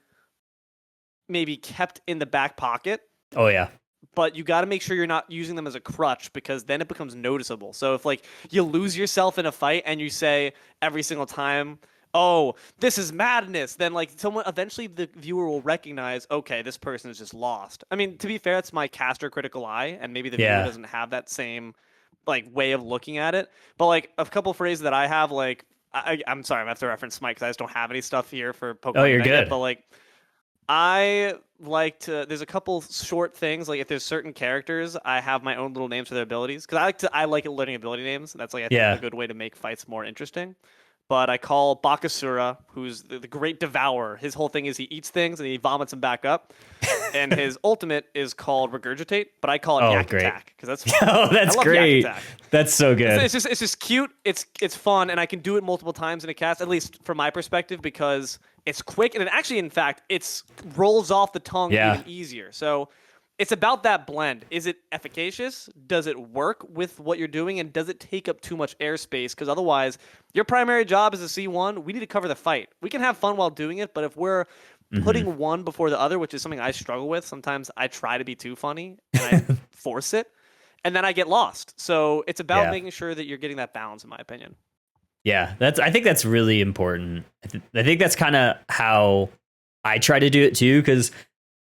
B: maybe kept in the back pocket,
A: Oh yeah.
B: but you got to make sure you're not using them as a crutch, because then it becomes noticeable. So if like you lose yourself in a fight and you say every single time, "Oh, this is madness," then like someone eventually the viewer will recognize, okay, this person is just lost. I mean, to be fair, it's my caster critical eye, and maybe the viewer
A: Yeah.
B: doesn't have that same like way of looking at it. But like a couple phrases that I have, like I'm sorry, I'm gonna have to reference Smite because I just don't have any stuff here for Pokemon.
A: Oh, you're
B: Unite yet,
A: good.
B: but like I like to. There's a couple short things. Like if there's certain characters, I have my own little names for their abilities because I like learning ability names. That's like I think
A: Yeah.
B: a good way to make fights more interesting. But I call Bakasura, who's the great devourer. His whole thing is he eats things and he vomits them back up. And his ultimate is called Regurgitate, but I call it
A: Oh,
B: Yak
A: great.
B: Attack because that's fun.
A: Oh, that's
B: I love
A: great.
B: Yak Attack.
A: That's so good.
B: It's just cute. It's fun, and I can do it multiple times in a cast, at least from my perspective, because it's quick and it actually, in fact, it's rolls off the tongue
A: Yeah.
B: even easier. So it's about that blend. Is it efficacious? Does it work with what you're doing, and does it take up too much airspace? Because otherwise, your primary job as a C1, we need to cover the fight. We can have fun while doing it, but if we're putting one before the other, which is something I struggle with, sometimes I try to be too funny and I force it, and then I get lost. So it's about
A: Yeah.
B: making sure that you're getting that balance, in my opinion.
A: Yeah, I think that's really important. I think that's kind of how I try to do it too, because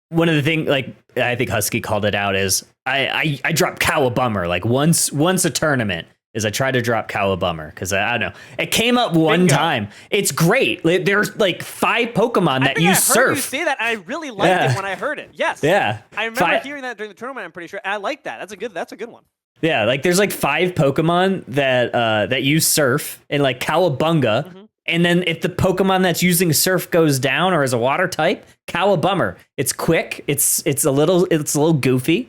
A: one of the things, like I think Husky called it out, is I drop Cowabummer like once a tournament. Is I try to drop Cowabummer because I don't know, it came up one
B: Bingo.
A: time. It's great. There's like 5 Pokemon that
B: I think
A: you
B: I heard
A: surf.
B: you say that. I really liked
A: Yeah.
B: it when I heard it. Yes.
A: Yeah,
B: I remember hearing that during the tournament. I'm pretty sure. And I like that. That's a good one.
A: Yeah, like there's like 5 Pokemon that use Surf, and like Cowabunga. And then if the Pokemon that's using Surf goes down or is a water type, Cowabummer. It's quick. It's a little goofy.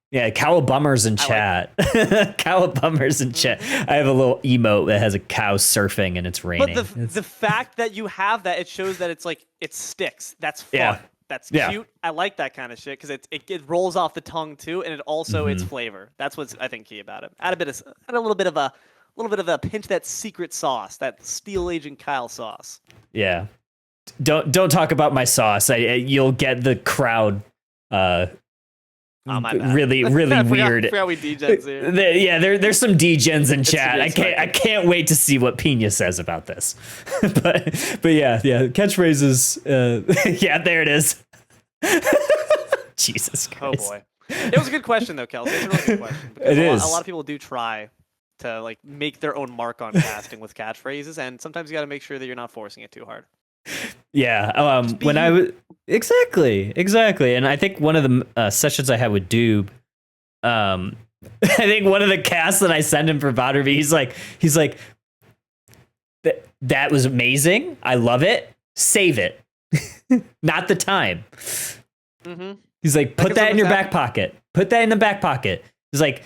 A: Yeah, Cowabummer's in chat. Cowabummer's in chat. I have a little emote that has a cow surfing and it's raining.
B: But the fact that you have that, it shows that it's like it sticks. That's fun.
A: Yeah.
B: That's
A: Yeah.
B: cute. I like that kind of shit because it rolls off the tongue too, and it also its flavor. That's what's I think key about it. Add a little bit of a pinch of that secret sauce, that SteelAgentKyle sauce.
A: Yeah. Don't talk about my sauce. You'll get the crowd
B: Oh, my bad.
A: really
B: I
A: weird.
B: forgot we degens here.
A: There's some degens in chat.
B: It's
A: I can't wait to see what Pina says about this. but yeah, catchphrases. Yeah, there it is. Jesus
B: Oh
A: Christ.
B: boy, it was a good question though, Kelsey. It's a really good question. Because
A: It
B: a
A: is.
B: lot of people do try to like make their own mark on casting with catchphrases, and sometimes you got to make sure that you're not forcing it too hard.
A: Yeah.
B: be
A: When I
B: human.
A: was exactly, and I think one of the sessions I had with Doob, I think one of the casts that I sent him for Vodrv, he's like, that was amazing. I love it. Save it. Not the time.
B: Mm-hmm.
A: He's like, put
B: Because
A: that
B: of
A: in your
B: what's
A: back pocket. Put that in the back pocket. He's like,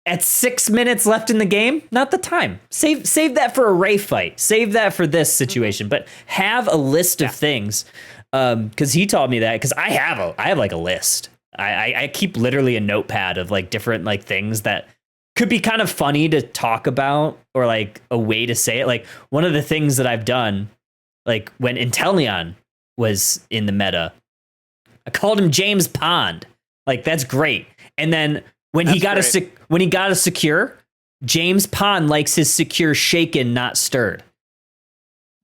A: at 6 minutes left in the game, not the time. Save that for a Ray fight. Save that for this situation. But have a list of things. Because he told me that. Because I have like a list. I keep literally a notepad of like different like things that could be kind of funny to talk about, or like a way to say it. Like one of the things that I've done, like when Inteleon was in the meta, I called him James Pond. Like that's great. And then when he got a secure, James Pond likes his secure shaken, not stirred.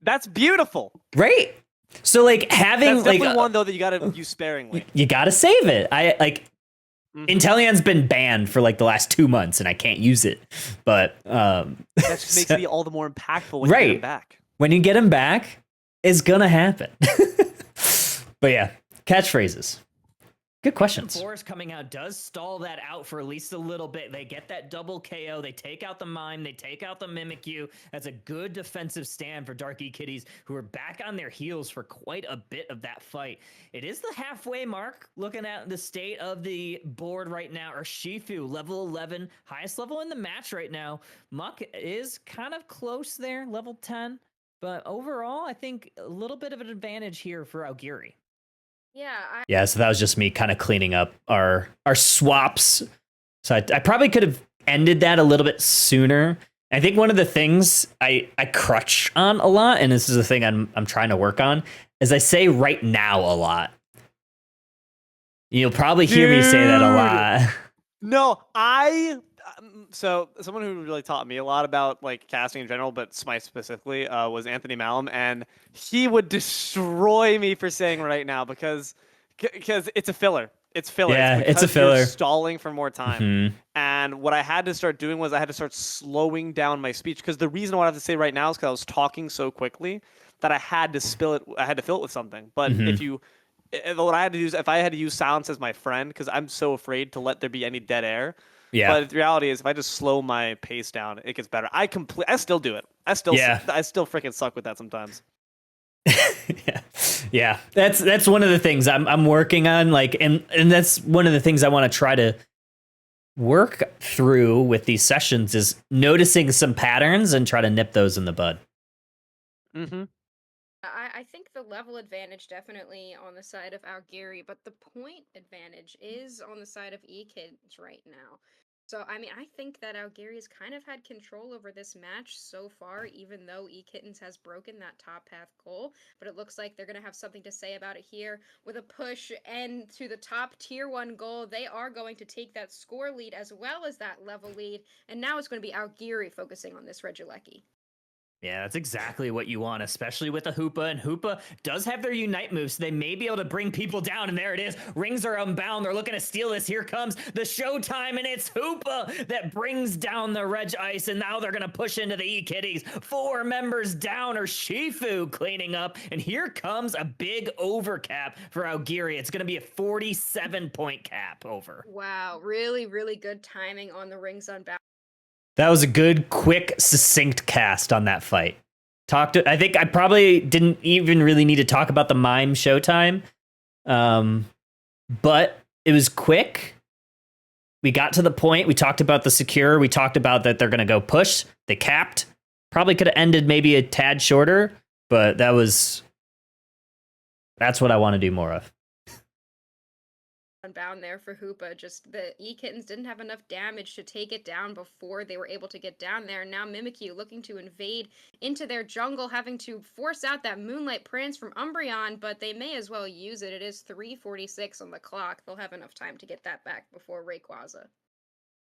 B: That's beautiful.
A: Right? So like having
B: That's
A: like
B: definitely one though that you got to use sparingly.
A: you got to save it. Inteleon's been banned for like the last 2 months and I can't use it. But
B: That just makes it all the more impactful when you get
A: Right.
B: it back.
A: when you get him back, it's gonna happen. But yeah, catchphrases. Good questions.
C: Forest coming out does stall that out for at least a little bit. They get that double KO. They take out the Mime. They take out the Mimikyu. That's a good defensive stand for Darky Kitties, who are back on their heels for quite a bit of that fight. It is the halfway mark, looking at the state of the board right now. Urshifu, level 11, highest level in the match right now. Muck is kind of close there, level 10. But overall, I think a little bit of an advantage here for Augiri.
A: Yeah, so that was just me kind of cleaning up our swaps. So I probably could have ended that a little bit sooner. I think one of the things I crutch on a lot, and this is the thing I'm trying to work on, is I say right now a lot. You'll probably hear me say that a lot.
B: No, so someone who really taught me a lot about like casting in general, but Smite specifically, was Anthony Malum, and he would destroy me for saying right now because it's a filler. It's filler.
A: Yeah,
B: because
A: it's a filler.
B: You're stalling for more time.
A: Mm-hmm.
B: And what I had to start doing was I had to start slowing down my speech because the reason why I have to say right now is because I was talking so quickly that I had to fill it with something. But what I had to do is if I had to use silence as my friend because I'm so afraid to let there be any dead air.
A: Yeah.
B: But the reality is, if I just slow my pace down, it gets better. I still do it. I still freaking suck with that sometimes.
A: Yeah. That's one of the things I'm working on. Like, and that's one of the things I want to try to work through with these sessions is noticing some patterns and try to nip those in the bud.
B: Mm-hmm.
D: I think the level advantage definitely on the side of Augiri, but the point advantage is on the side of eKittens right now. So, I mean, I think that Augiri has kind of had control over this match so far, even though eKittens has broken that top path goal. But it looks like they're going to have something to say about it here with a push and to the top tier 1 goal. They are going to take that score lead as well as that level lead. And now it's going to be Augiri focusing on this Regieleki.
C: Yeah, that's exactly what you want, especially with a Hoopa. And Hoopa does have their Unite move, so they may be able to bring people down. And there it is. Rings are unbound. They're looking to steal this. Here comes the showtime, and it's Hoopa that brings down the Reg Ice. And now they're going to push into the E-Kitties. 4 members down, or Shifu cleaning up. And here comes a big overcap for Augiri. It's going to be a 47-point cap over.
D: Wow, really, really good timing on the Rings Unbound.
A: That was a good, quick, succinct cast on that fight. I think I probably didn't even really need to talk about the mime showtime, but it was quick. We got to the point. We talked about the secure. We talked about that they're going to go push. They capped. Probably could have ended maybe a tad shorter, but that's what I want to do more of.
D: Unbound there for Hoopa. Just the eKittens didn't have enough damage to take it down before they were able to get down there. Now Mimikyu looking to invade into their jungle, having to force out that Moonlight Prance from Umbreon, but they may as well use it. It is 3:46 on the clock. They'll have enough time to get that back before Rayquaza.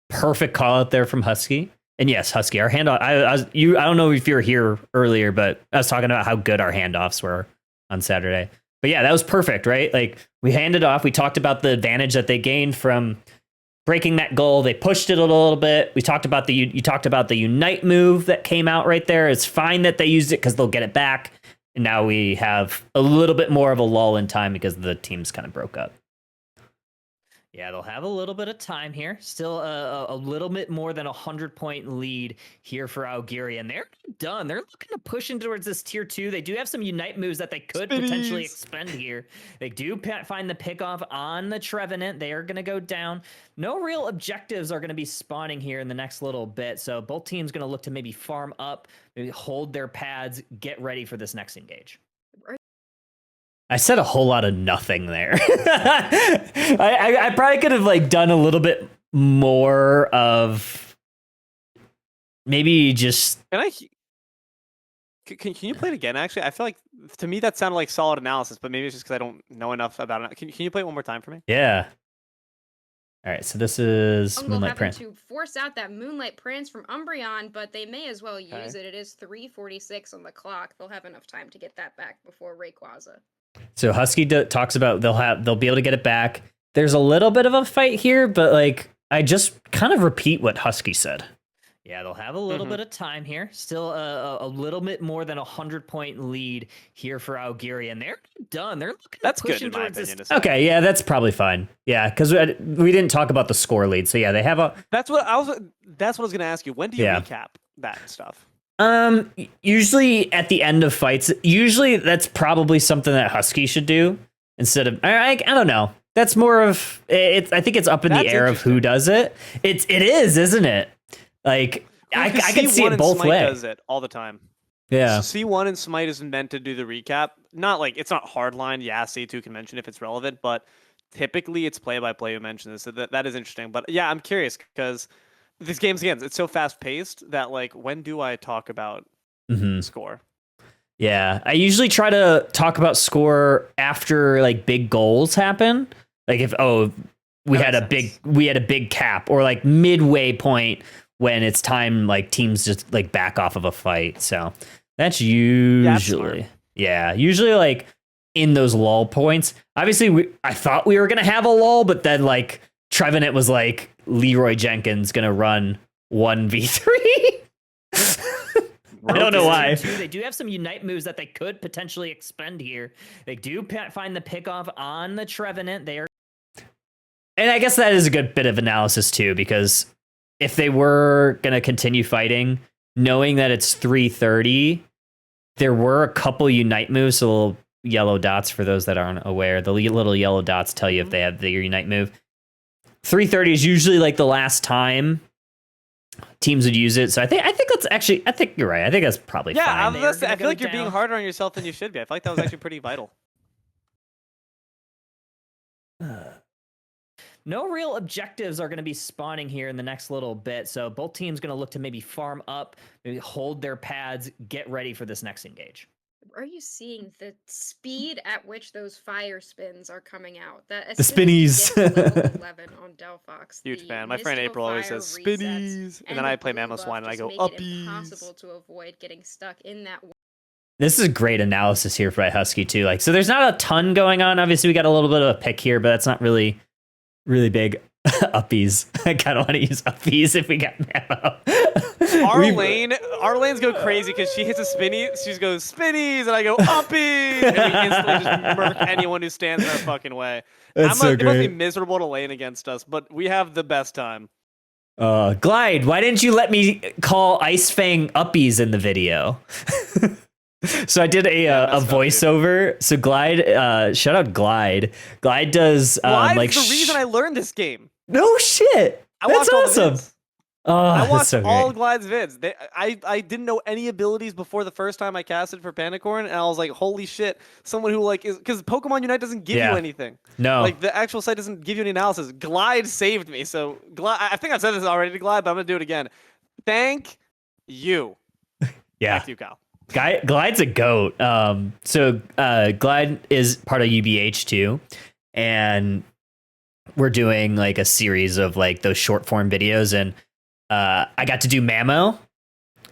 A: Perfect call out there from Husky. And yes, Husky, our handoff. I don't know if you were here earlier, but I was talking about how good our handoffs were on Saturday. But yeah, that was perfect, right? Like we handed off. We talked about the advantage that they gained from breaking that goal. They pushed it a little bit. You talked about the Unite move that came out right there. It's fine that they used it because they'll get it back. And now we have a little bit more of a lull in time because the teams kind of broke up.
C: Yeah, they'll have a little bit of time here. Still a little bit more than 100-point lead here for Augiri. And they're done. They're looking to push in towards this tier 2. They do have some Unite moves that they could potentially expend here. They do find the pickoff on the Trevenant. They are going to go down. No real objectives are going to be spawning here in the next little bit. So both teams going to look to maybe farm up, maybe hold their pads, get ready for this next engage.
A: I said a whole lot of nothing there. I probably could have done a little bit more of maybe just.
B: Can you play it again? Actually, I feel like to me that sounded like solid analysis, but maybe it's just because I don't know enough about it. Can you play it one more time for me?
A: Yeah. All right, so this is
D: Jungle
A: Moonlight Prance.
D: To force out that Moonlight Prance from Umbreon, but they may as well use it. It is 3:46 on the clock. They'll have enough time to get that back before Rayquaza.
A: So Husky talks about they'll be able to get it back. There's a little bit of a fight here, but I just kind of repeat what Husky said.
C: Yeah, they'll have a little bit of time here. Still a little bit more than 100-point lead here for Augiri, and they're done. They're looking
B: that's
C: to push
B: good in my opinion.
A: Okay, yeah, that's probably fine. Yeah, because we didn't talk about the score lead, so yeah, they have a.
B: That's what I was going to ask you. When do you recap that stuff?
A: Usually at the end of fights. Usually that's probably something that Husky should do instead of. I don't know. That's more of it. I think it's up in the air of who does it. It is, isn't it? I can see it both ways.
B: Does it all the time.
A: Yeah.
B: C1 and Smite is meant to do the recap. Not like it's not hardline. Yeah, C2 can mention if it's relevant, but typically it's play by play who mentions this. So that is interesting. But yeah, I'm curious because these games again, it's so fast paced that like when do I talk about score?
A: Yeah, I usually try to talk about score after like big goals happen. Like if we had a big cap, or like midway point when it's time like teams just like back off of a fight. So that's usually usually like in those lull points. Obviously, I thought we were gonna have a lull, but then like Trevenant was like Leroy Jenkins gonna run 1v3. I don't know why.
C: They do have some Unite moves that they could potentially expend here. They do find the pickoff on the Trevenant. They are,
A: and I guess that is a good bit of analysis too, because if they were gonna continue fighting, knowing that it's 3:30, there were a couple Unite moves. So little yellow dots for those that aren't aware. The little yellow dots tell you if they have the Unite move. 3:30 is usually like the last time teams would use it. So I think you're right. I think that's probably fine.
B: I feel like you're being harder on yourself than you should be. I feel like that was actually pretty vital.
C: No real objectives are going to be spawning here in the next little bit. So both teams going to look to maybe farm up, maybe hold their pads, get ready for this next engage.
D: Are you seeing the speed at which those fire spins are coming out? That
A: the spinnies.
D: Level 11 on Delphox.
B: Huge fan. My friend April always says spinnies, and then I play Mammoth Swine and I go uppies.
D: Impossible to avoid getting stuck in that.
A: This is great analysis here by Husky too. Like, so there's not a ton going on. Obviously, we got a little bit of a pick here, but that's not really big. Uppies. I kind of want to use uppies if we got Mammo.
B: Our lanes go crazy because she hits a spinny. She goes spinnies, and I go uppies, and we instantly just murk anyone who stands in our fucking way.
A: That's so great.
B: It must be miserable to lane against us, but we have the best time.
A: Glide, why didn't you let me call Ice Fang uppies in the video? So I did a voiceover. So Glide, shout out Glide. Glide does
B: Glide's
A: like
B: the reason I learned this game.
A: No shit. That's awesome.
B: I watched
A: so
B: all Glide's vids. I didn't know any abilities before the first time I casted for Pandicorn, and I was like, holy shit, someone who like is because Pokemon Unite doesn't give you anything.
A: No.
B: Like the actual site doesn't give you any analysis. Glide saved me. So Glide, I think I've said this already to Glide, but I'm gonna do it again. Thank you.
A: Yeah.
B: Thank you, Kyle.
A: Glide's a goat. So Glide is part of UBH too, and we're doing like a series of like those short form videos, and I got to do Mammo,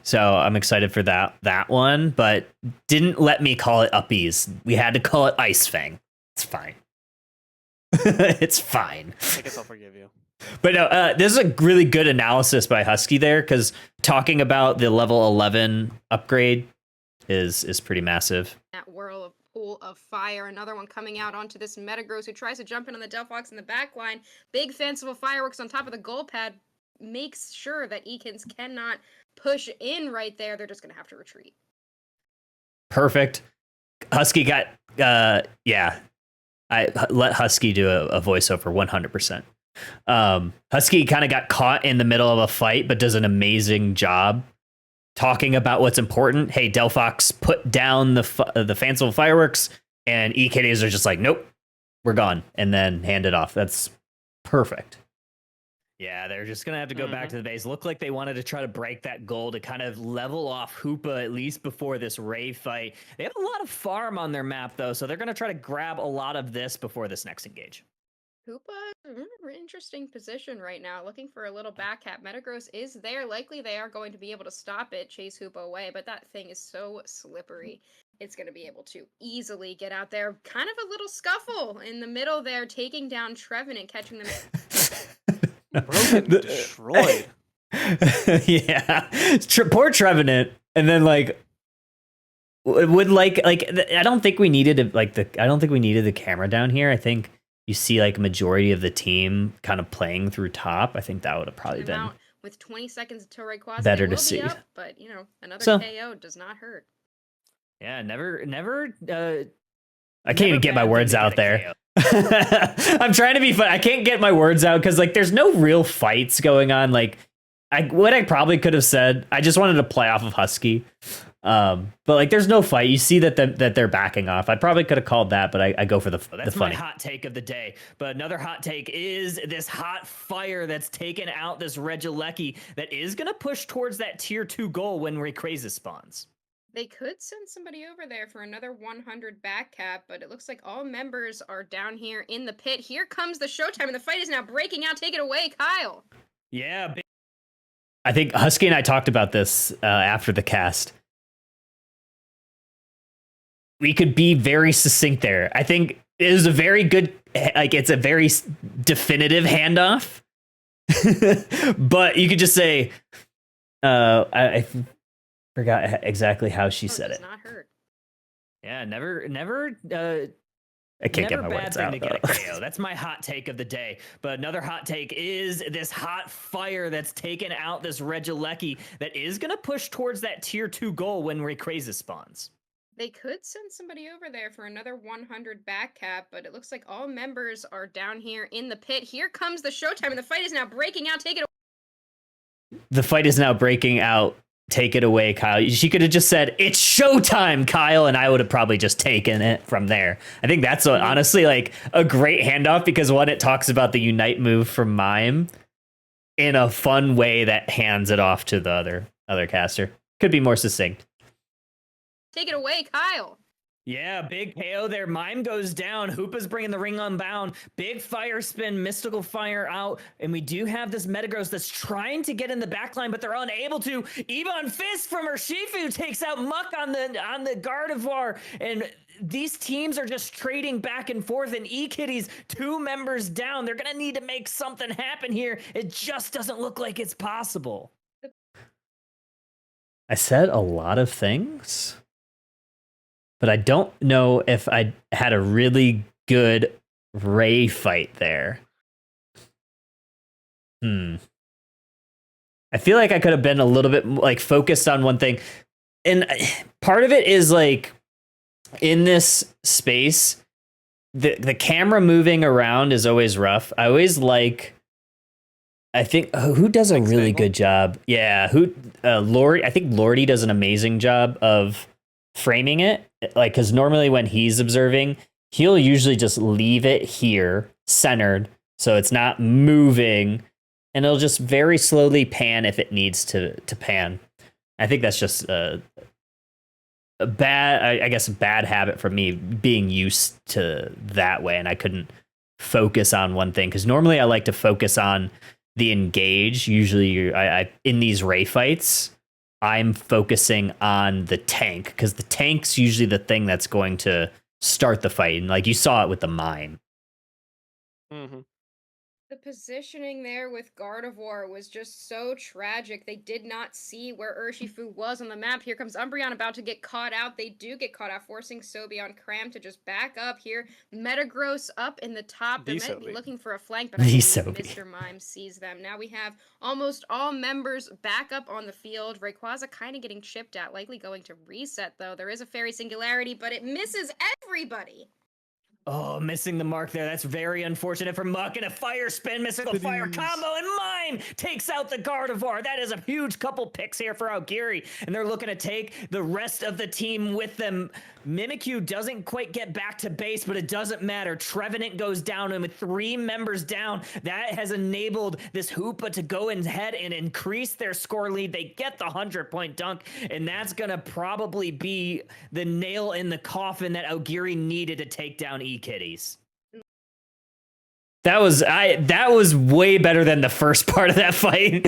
A: so I'm excited for that one. But didn't let me call it uppies. We had to call it Ice Fang. It's fine. It's fine.
B: I guess I'll forgive you.
A: But no, this is a really good analysis by Husky there, because talking about the level 11 upgrade is pretty massive.
D: That pool of fire. Another one coming out onto this Metagross who tries to jump in on the Delphox in the back line. Big fanciful fireworks on top of the goal pad makes sure that Ekins cannot push in right there. They're just going to have to retreat.
A: Perfect. Husky got, I let Husky do a voiceover 100%. Husky kind of got caught in the middle of a fight, but does an amazing job talking about what's important. Hey, Delphox put down the fanciful fireworks, and EKDs are just like, nope, we're gone, and then hand it off. That's perfect.
C: Yeah, they're just going to have to go back to the base. Look like they wanted to try to break that goal to kind of level off Hoopa at least before this Ray fight. They have a lot of farm on their map, though, so they're going to try to grab a lot of this before this next engage.
D: Hoopa, interesting position right now, looking for a little back cap. Metagross is there. Likely they are going to be able to stop it, chase Hoopa away, but that thing is so slippery. It's going to be able to easily get out there. Kind of a little scuffle in the middle there, taking down Treven and catching them.
B: Bro, destroyed.
A: Yeah, poor Trevenant, and then like would like I don't think we needed the camera down here. I think you see like majority of the team kind of playing through top. I think that would have probably been
D: with 20 seconds until Rayquaza.
A: Better to see,
D: up, but another KO does not hurt.
C: Yeah, never.
A: I can't even get my words out there. I'm trying to be fun. I can't get my words out because like there's no real fights going on. Like what I probably could have said, I just wanted to play off of Husky. But like, there's no fight. You see that they're backing off. I probably could have called that, but I go for the
C: That's
A: funny.
C: my hot take of the day. But another hot take is this hot fire that's taken out this Regieleki that is going to push towards that tier 2 goal when Rayquaza spawns.
D: They could send somebody over there for another 100 back cap, but it looks like all members are down here in the pit. Here comes the showtime, and the fight is now breaking out. Take it away, Kyle.
C: Yeah.
A: I think Husky and I talked about this after the cast. We could be very succinct there. I think it was a very good, like, it's a very definitive handoff. But you could just say, I forgot exactly how she said it.
D: Not hurt.
C: Yeah, never
A: I can't get
C: never
A: my
C: bad
A: words
C: thing
A: out.
C: to get a KO. That's my hot take of the day. But another hot take is this hot fire that's taken out this Regieleki that is going to push towards that tier 2 goal when Rayquaza spawns.
D: They could send somebody over there for another 100 back cap, but it looks like all members are down here in the pit. Here comes the showtime, and the fight is now breaking out. Take it away.
A: The fight is now breaking out. Take it away, Kyle. She could have just said, "It's showtime, Kyle," and I would have probably just taken it from there. I think that's honestly like a great handoff, because one, it talks about the Unite move from Mime in a fun way that hands it off to the other caster. Could be more succinct.
D: Take it away, Kyle.
C: Yeah, big KO there. Mime goes down. Hoopa's bringing the ring unbound. Big fire spin, mystical fire out. And we do have this Metagross that's trying to get in the backline, but they're unable to. Ebon Fist from Urshifu takes out Muck on the Gardevoir. And these teams are just trading back and forth. And E-Kitty's 2 members down. They're going to need to make something happen here. It just doesn't look like it's possible.
A: I said a lot of things, but I don't know if I had a really good Ray fight there. I feel like I could have been a little bit like focused on one thing. And part of it is like, in this space, the camera moving around is always rough. I always like, I think, who does a really good job? Yeah, Lordy, I think Lordy does an amazing job of framing it, like, because normally when he's observing, he'll usually just leave it here centered so it's not moving, and it'll just very slowly pan if it needs to pan. I think that's just a bad, I guess, a bad habit for me, being used to that way, and I couldn't focus on one thing, because normally I like to focus on the engage. Usually I in these Ray fights, I'm focusing on the tank, because the tank's usually the thing that's going to start the fight. And like you saw it with the Mime.
B: Mm-hmm.
D: The positioning there with Gardevoir was just so tragic. They did not see where Urshifu was on the map. Here comes Umbreon about to get caught out. They do get caught out, forcing Sobion Cram to just back up here. Metagross up in the top. They might be looking for a flank, but I believe Mr. Mime sees them. Now we have almost all members back up on the field. Rayquaza kind of getting chipped at, likely going to reset, though. There is a Fairy Singularity, but it misses everybody.
C: Oh, missing the mark there. That's very unfortunate for Muck. And a fire spin, mystical fire combo, and Mime takes out the Gardevoir. That is a huge couple picks here for Augiri, and they're looking to take the rest of the team with them. Mimikyu doesn't quite get back to base, but it doesn't matter. Trevenant goes down, and with 3 members down, that has enabled this Hoopa to go ahead and increase their score lead. They get the 100-point dunk, and that's going to probably be the nail in the coffin that Augiri needed to take down E-Kitties.
A: That was way better than the first part of that fight.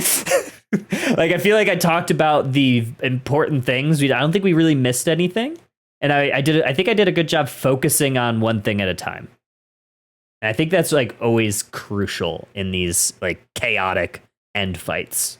A: Like, I feel like I talked about the important things. I don't think we really missed anything. And I think I did a good job focusing on one thing at a time. And I think that's like always crucial in these like chaotic end fights.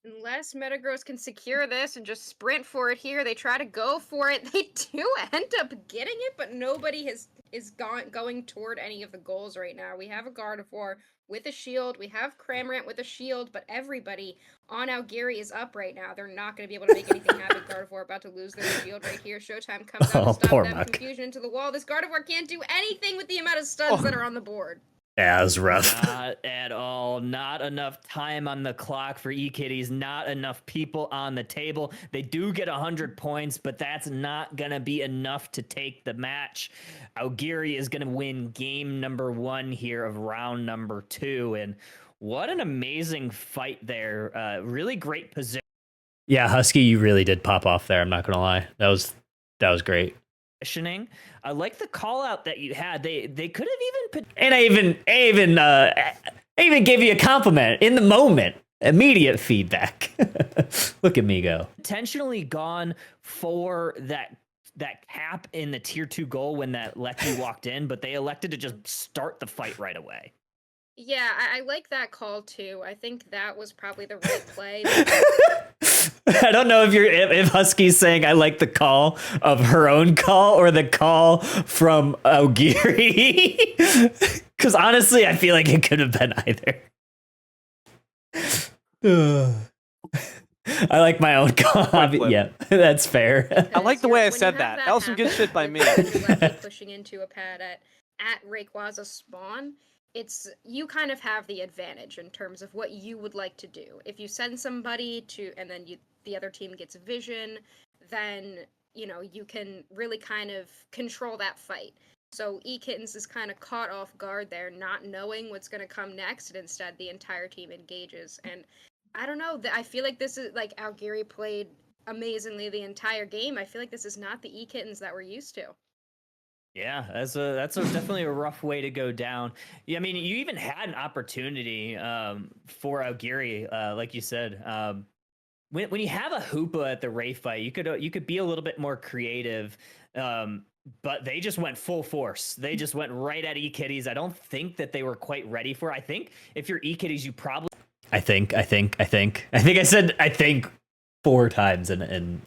D: Unless Metagross can secure this and just sprint for it here, they try to go for it. They do end up getting it, but nobody is going toward any of the goals right now. We have a Gardevoir with a shield. We have Cramorant with a shield, but everybody on Augiri is up right now. They're not going to be able to make anything happen. Gardevoir about to lose their shield right here. Showtime comes out to stop them.
A: Muck.
D: Confusion into the wall. This Gardevoir can't do anything with the amount of stuns that are on the board.
A: Yeah, it was rough.
C: Not at all. Not enough time on the clock for eKitties. Not enough people on the table. They do get 100 points, but that's not going to be enough to take the match. Augiri is going to win game number 1 here of round number 2. And what an amazing fight there. Really great position.
A: Yeah, Husky, you really did pop off there. I'm not gonna lie. That was great.
C: I like the call out that you had. They could have even
A: And I even gave you a compliment in the moment. Immediate feedback. Look at me go.
C: intentionally gone for that cap in the tier 2 goal when that Lecky walked in, but they elected to just start the fight right away.
D: Yeah, I like that call too. I think that was probably the right play.
A: I don't know if Husky's saying I like the call of her own call or the call from Augiri. Because honestly, I feel like it could have been either. I like my own call. Yeah, that's fair.
B: I like the way I
D: When you
B: said
D: have
B: that. That was some good
D: happen
B: shit by me.
D: with Lecky pushing into a pad at Rayquaza's spawn, you kind of have the advantage in terms of what you would like to do. If you send somebody to, and then the other team gets vision, then you can really kind of control that fight. So eKittens is kind of caught off guard there, not knowing what's going to come next, and instead the entire team engages. And I don't know, I feel like this is like Augiri played amazingly the entire game. I feel like this is not the eKittens that we're used to.
C: Yeah, that's definitely a rough way to go down. Yeah, I mean, you even had an opportunity for Augiri, like you said. When you have a Hoopa at the Ray fight, you could be a little bit more creative. But they just went full force. They just went right at eKitties. I don't think that they were quite ready for it. I think if you're eKitties, you probably.
A: I think I said I think 4 times in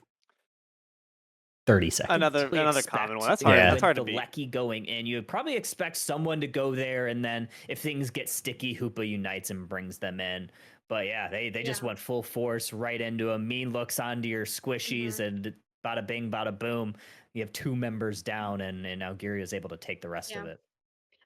A: 30 seconds.
B: Another common one. That's
C: expect,
B: hard.
A: Yeah.
B: That's hard to
C: with the
B: beat.
C: Lecky going in, you would probably expect someone to go there, and then if things get sticky, Hoopa unites and brings them in. But yeah, they just
D: Yeah.
C: went full force right into them. Mean looks onto your squishies, and bada bing, bada boom. You have 2 members down, and Augiri is able to take the rest of
D: Yeah.
C: it.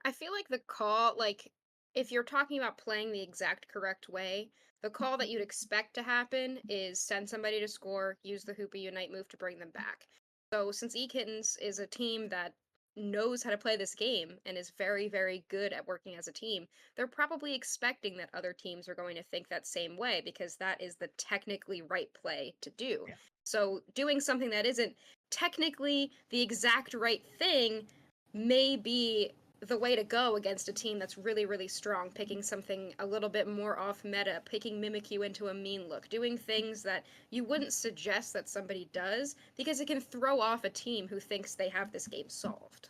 D: I feel like the call, like, if you're talking about playing the exact correct way, the call that you'd expect to happen is send somebody to score, use the Hoopa Unite move to bring them back. So since eKittens is a team that knows how to play this game and is very, very good at working as a team, they're probably expecting that other teams are going to think that same way because that is the technically right play to do.
C: Yeah.
D: So doing something that isn't technically the exact right thing may be the way to go against a team that's really, really strong, picking something a little bit more off meta, picking Mimikyu into a mean look, doing things that you wouldn't suggest that somebody does because it can throw off a team who thinks they have this game solved.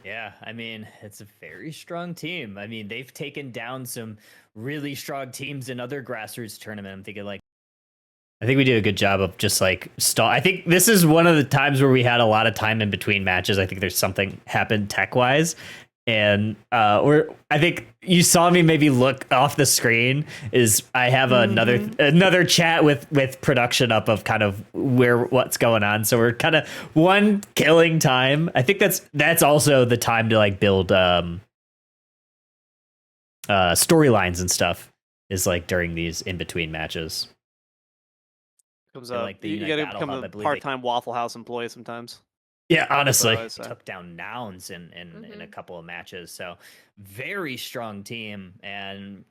C: Yeah, I mean, it's a very strong team. I mean, they've taken down some really strong teams in other grassroots tournaments. I'm thinking like
A: I think we did a good job of just like stall. I think this is one of the times where we had a lot of time in between matches. I think there's something happened tech wise. And I think you saw me maybe look off the screen is I have another chat with production up of kind of what's going on. So we're kind of one killing time. I think that's also the time to like build storylines and stuff is like during these in between matches.
B: Comes
C: Yeah,
B: up.
C: like the
B: You
C: Unite
B: gotta
C: Battle
B: become
C: Hub, I
B: a
C: believe
B: part-time Waffle House employee sometimes.
A: Yeah, honestly.
B: That's what I always say.
C: took down Nouns in a couple of matches. So very strong team, and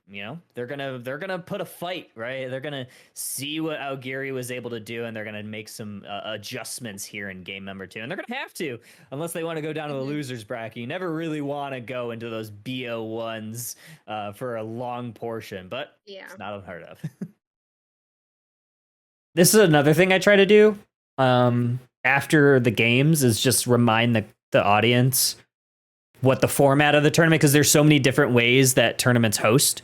C: they're gonna put a fight, right? They're gonna see what Augiri was able to do, and they're gonna make some adjustments here in game number 2, and they're gonna have to unless they want to go down to the losers bracket. You never really want to go into those BO1s for a long portion, but
D: Yeah.
C: it's not unheard of.
A: This is another thing I try to do after the games is just remind the audience what the format of the tournament, because there's so many different ways that tournaments host.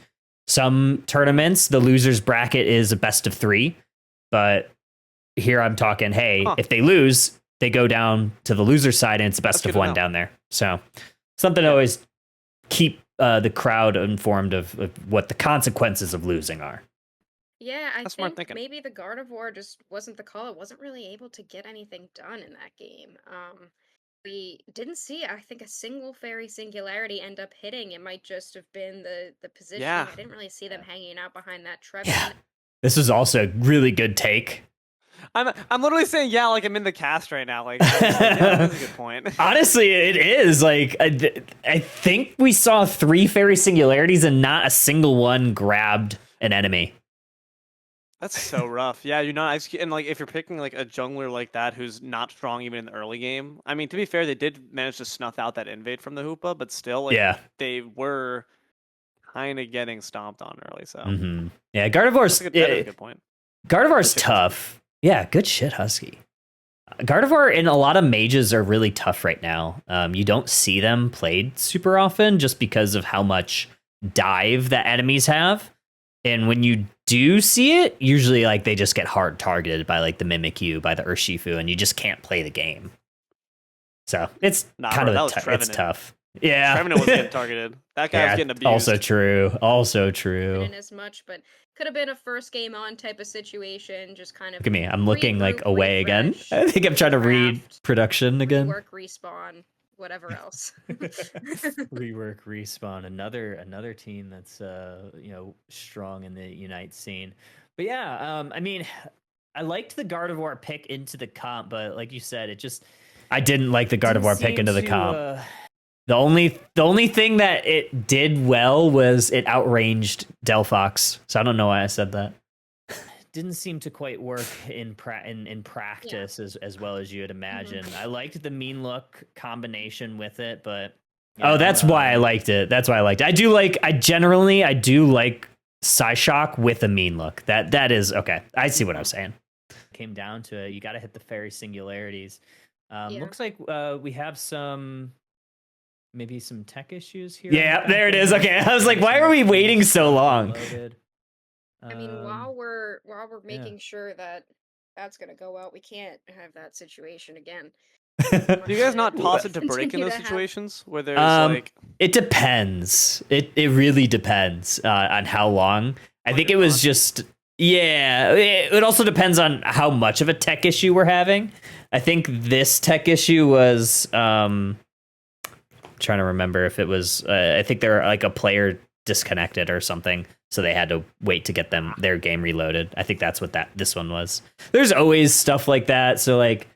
A: Some tournaments, the losers bracket is a best of 3, but here I'm talking, hey, if they lose, they go down to the loser side and it's a best of 1 down there. So something to always keep the crowd informed of what the consequences of losing are.
D: Yeah, I
B: That's smart
D: think
B: thinking.
D: maybe the Gardevoir just wasn't the call. It wasn't really able to get anything done in that game. We didn't see, I think, a single fairy singularity end up hitting. It might just have been the positioning.
B: Yeah.
D: I didn't really see them hanging out behind that Treven.
A: Yeah. This was also a really good take.
B: I'm literally saying yeah, like I'm in the cast right now. Like, yeah, that's a good point.
A: Honestly, it is. Like, I think we saw 3 fairy singularities and not a single one grabbed an enemy.
B: That's so rough. Yeah, you're not and like if you're picking like a jungler like that who's not strong even in the early game. I mean, to be fair, they did manage to snuff out that invade from the Hoopa, but still, like,
A: Yeah.
B: they were kind of getting stomped on early. So
A: Yeah, Gardevoir's
B: that's a good point.
A: Gardevoir's tough. Yeah, good shit, Husky. Gardevoir and a lot of mages are really tough right now. You don't see them played super often just because of how much dive that enemies have. And when you do see it, usually like they just get hard targeted by like the Mimikyu, by the Urshifu, and you just can't play the game. So it's kind of it's tough. Yeah,
B: Trevenant was getting targeted. That guy was getting abused.
A: Also true. Also true.
D: In as much, but could have been a first game on type of situation. Just kind of.
A: Look at me. I'm looking like away
D: refresh,
A: again. I think I'm trying to read production again.
D: Work respawn. Whatever else.
C: Rework, respawn, another team that's strong in the Unite scene. But yeah, I mean, I liked the Gardevoir pick into the comp, but like you said,
A: I didn't like the Gardevoir pick into the comp. The only thing that it did well was it outranged Delphox. So I don't know why I said that.
C: Didn't seem to quite work in practice as well as you would imagine. I liked the mean look combination with it, but
A: that's why I liked it. That's why I liked it. I do like Psyshock with a mean look. That is okay. I see what I'm saying.
C: Came down to it. You got to hit the fairy singularities. Looks like we have maybe some tech issues here.
A: Yeah, there it is. Okay, I was like, why are we waiting so long?
D: I mean, while we're making sure that that's gonna go out, we can't have that situation again.
B: Do you guys not pause it to break in those situations where there's like?
A: It depends. It really depends on how long. I think it was just it also depends on how much of a tech issue we're having. I think this tech issue was trying to remember if it was. I think there like a player disconnected or something. So they had to wait to get their game reloaded. I think that's what this one was. There's always stuff like that. So like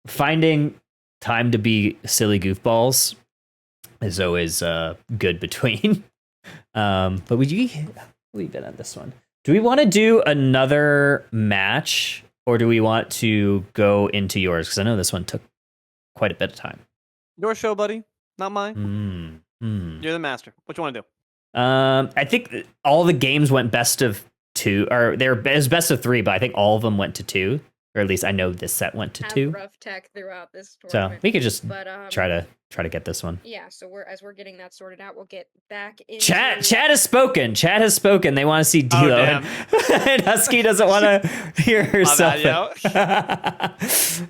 A: finding time to be silly goofballs is always good between. But we've been on this one. Do we want to do another match or do we want to go into yours? Because I know this one took quite a bit of time.
B: Your show, buddy, not mine. You're the master. What you want to do?
A: I think all the games went best of 2, or it was best of 3, but I think all of them went to 2, or at least I know this set went to 2.
D: Rough tech throughout this
A: So
D: tournament.
A: we could just try to get this one.
D: Yeah, so as we're getting that sorted out, we'll get back into
A: Chat has spoken. Chat has spoken. They want to see D'Lo, and Husky doesn't want to hear herself.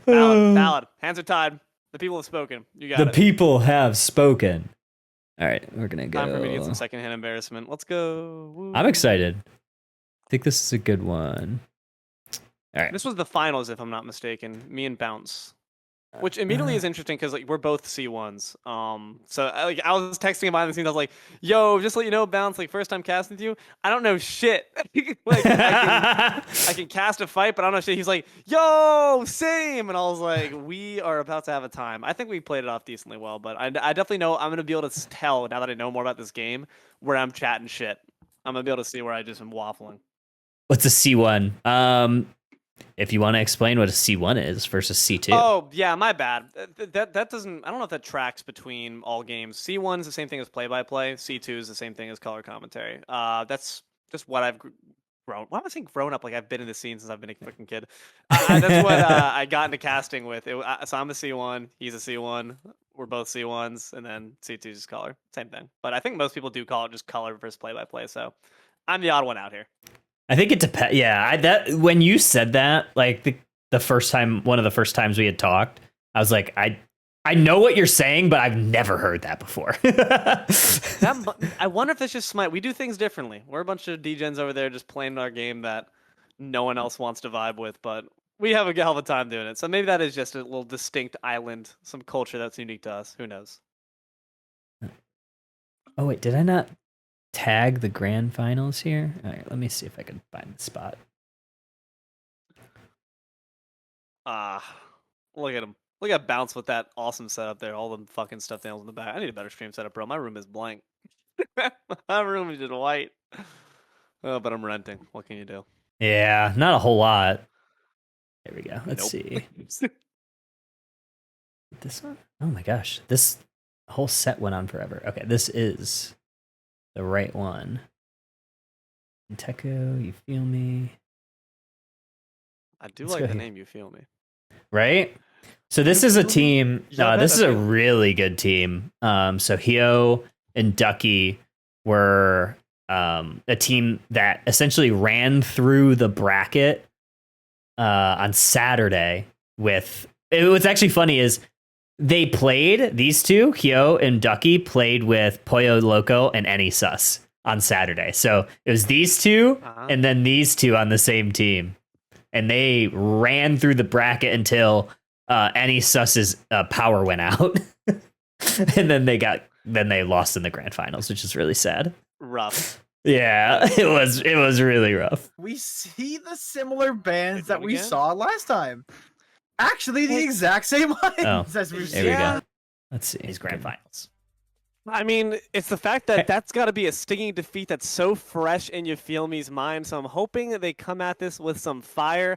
B: Valid. Hands are tied. The people have spoken. You got it.
A: The people have spoken. All right, we're gonna go.
B: Time for me to get some secondhand embarrassment. Let's go. Woo.
A: I'm excited. I think this is a good one. All right.
B: This was the finals, if I'm not mistaken. Me and Bounce, which immediately is interesting because like we're both C1s. So I was texting him behind the scenes. I was like, "Yo, just to let you know, Bounce. Like first time casting with you, I don't know shit. Like I can cast a fight, but I don't know shit." He's like, "Yo, same," and I was like, "We are about to have a time." I think we played it off decently well, but I definitely know I'm gonna be able to tell now that I know more about this game where I'm chatting shit. I'm gonna be able to see where I just am waffling.
A: What's a C1? If you want to explain what a C1 is versus C2.
B: Oh, yeah, my bad. That doesn't... I don't know if that tracks between all games. C1 is the same thing as play-by-play. C2 is the same thing as color commentary. That's just what I've grown... Why am I saying grown up like I've been in the scene since I've been a freaking kid? That's what I got into casting with. So I'm a C1, he's a C1. We're both C1s, and then C2 is just color. Same thing. But I think most people do call it just color versus play-by-play, so I'm the odd one out here.
A: I think it depends. Yeah, when you said that, like the first time, one of the first times we had talked, I was like, I know what you're saying, but I've never heard that before.
B: I wonder if it's just smite. We do things differently. We're a bunch of degens over there just playing our game that no one else wants to vibe with, but we have a hell of a time doing it. So maybe that is just a little distinct island, some culture that's unique to us. Who knows?
A: Oh wait, did I not tag the grand finals here? All right, let me see if I can find the spot.
B: Look at him. Look at Bounce with that awesome setup there. All the fucking stuffed animals in the back. I need a better stream setup, bro. My room is blank. My room is just white. Oh, but I'm renting. What can you do?
A: Yeah, not a whole lot. There we go. Let's see. This one? Oh my gosh. This whole set went on forever. Okay, this is the right one. Teku, you feel me?
B: I do
A: Let's
B: like
A: go
B: the
A: here.
B: name. You feel me?
A: Right? So this is a team.
B: Yeah,
A: This is a
B: that's
A: really good team. So Hio and Ducky were a team that essentially ran through the bracket on Saturday with. What's actually funny is they played, these two, Hio and Ducky, played with Pollo Loco and Any Sus on Saturday. So it was these two and then these two on the same team. And they ran through the bracket until Any Sus's power went out. And then they lost in the grand finals, which is really sad.
B: Rough.
A: Yeah, it was really rough.
E: We see the similar bands
B: Wait,
E: that
B: what
E: we
B: again?
E: saw last time. Actually, the exact same lines as we've
A: There
E: seen.
A: we go. Let's see.
C: These grand finals.
B: I mean, it's the fact that that's got to be a stinging defeat that's so fresh in You Feel Me's mind. So I'm hoping that they come at this with some fire.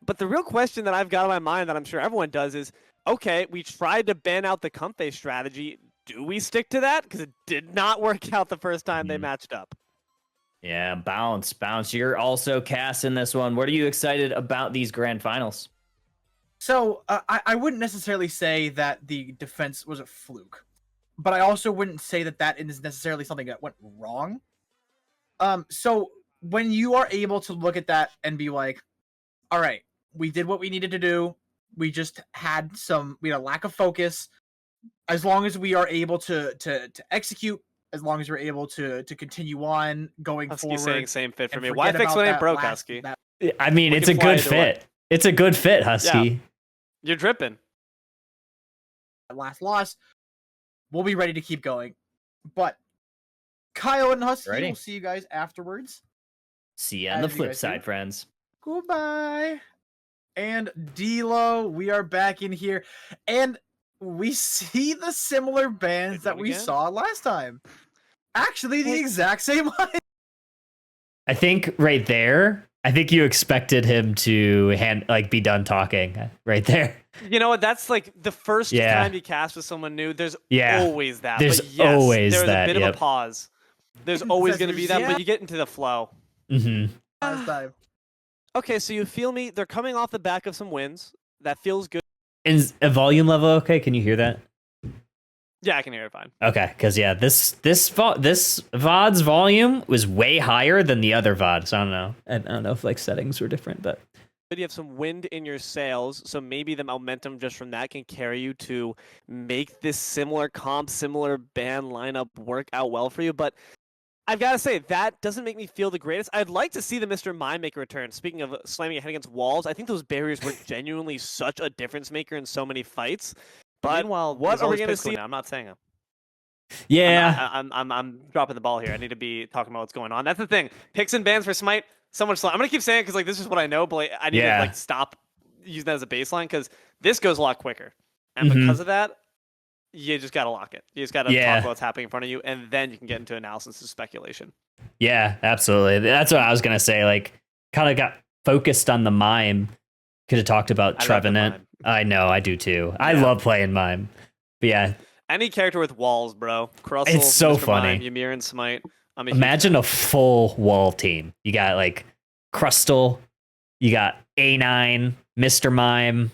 B: But the real question that I've got in my mind that I'm sure everyone does is, okay, we tried to ban out the Comfey strategy. Do we stick to that? Because it did not work out the first time they matched up.
C: Yeah, bounce. You're also casting this one. What are you excited about these grand finals?
E: So I wouldn't necessarily say that the defense was a fluke, but I also wouldn't say that that is necessarily something that went wrong. So when you are able to look at that and be like, all right, we did what we needed to do. We just had we had a lack of focus. As long as we are able to execute, as long as we're able to continue on going
B: Husky
E: forward.
B: saying same fit for
E: and
B: me. Why
E: forget
B: fix
E: about
B: what ain't
E: that
B: broke,
E: last-
B: Husky?
E: that-
A: I mean,
B: We
A: it's a
B: can fly
A: good
B: either way.
A: fit. It's a good fit, Husky.
B: Yeah. You're dripping.
E: last loss, we'll be ready to keep going. But Kyle and Husky,
C: Ready.
E: we'll see you guys afterwards.
C: See you on the
E: As you
C: flip
E: guys do.
C: side, friends.
E: Goodbye. And D-Lo, we are back in here. And we see the similar bands
B: Wait,
E: that
B: what
E: we
B: again?
E: saw last time. Actually, the exact same line.
A: I think right there, I think you expected him to be done talking right there.
B: You know what? That's like the first
A: Yeah.
B: time you cast with someone new. There's
A: Yeah.
B: always that.
A: There's
B: but yes,
A: always
B: there's
A: that,
B: a bit of
A: yep.
B: a pause. There's always
E: Says
B: going to be
E: there's-
B: that,
E: yeah.
B: but you get into the flow.
A: Mm-hmm.
E: Last time.
B: Okay, so You Feel Me. They're coming off the back of some wins. That feels good.
A: Is a volume level okay? Can you hear that?
B: Yeah, I can hear it fine.
A: Okay, because yeah, this VOD's volume was way higher than the other VODs. I don't know. I don't know if like settings were different, but
B: You have some wind in your sails, so maybe the momentum just from that can carry you to make this similar comp, similar band lineup work out well for you. But I've got to say, that doesn't make me feel the greatest. I'd like to see the Mr. Mind Maker return. Speaking of slamming your head against walls, I think those barriers were genuinely such a difference maker in so many fights. But meanwhile, what there's are we always going to Pixel see? now. I'm not saying it.
A: yeah,
B: I'm dropping the ball here. I need to be talking about what's going on. That's the thing. Picks and bans for Smite, so much slow. I'm gonna keep saying it because like this is what I know, but like, I need
A: Yeah.
B: to like stop using that as a baseline because this goes a lot quicker. And
A: Mhm.
B: because of that, you just gotta lock it. You just gotta
A: Yeah.
B: talk about what's happening in front of you, and then you can get into analysis and speculation.
A: yeah, absolutely. That's what I was gonna say. Like, kind of got focused on the mime. Could have talked about
B: I love the
A: Trevenant.
B: mime.
A: I know, I do too. I
B: Yeah.
A: love playing mime. But yeah,
B: Any character with walls, bro. Crustle,
A: It's so
B: Mr. Mime,
A: funny.
B: Ymir, and Smite. I'm a huge
A: imagine
B: fan.
A: a full wall team. You got like Crustle, you got A9, Mr. Mime,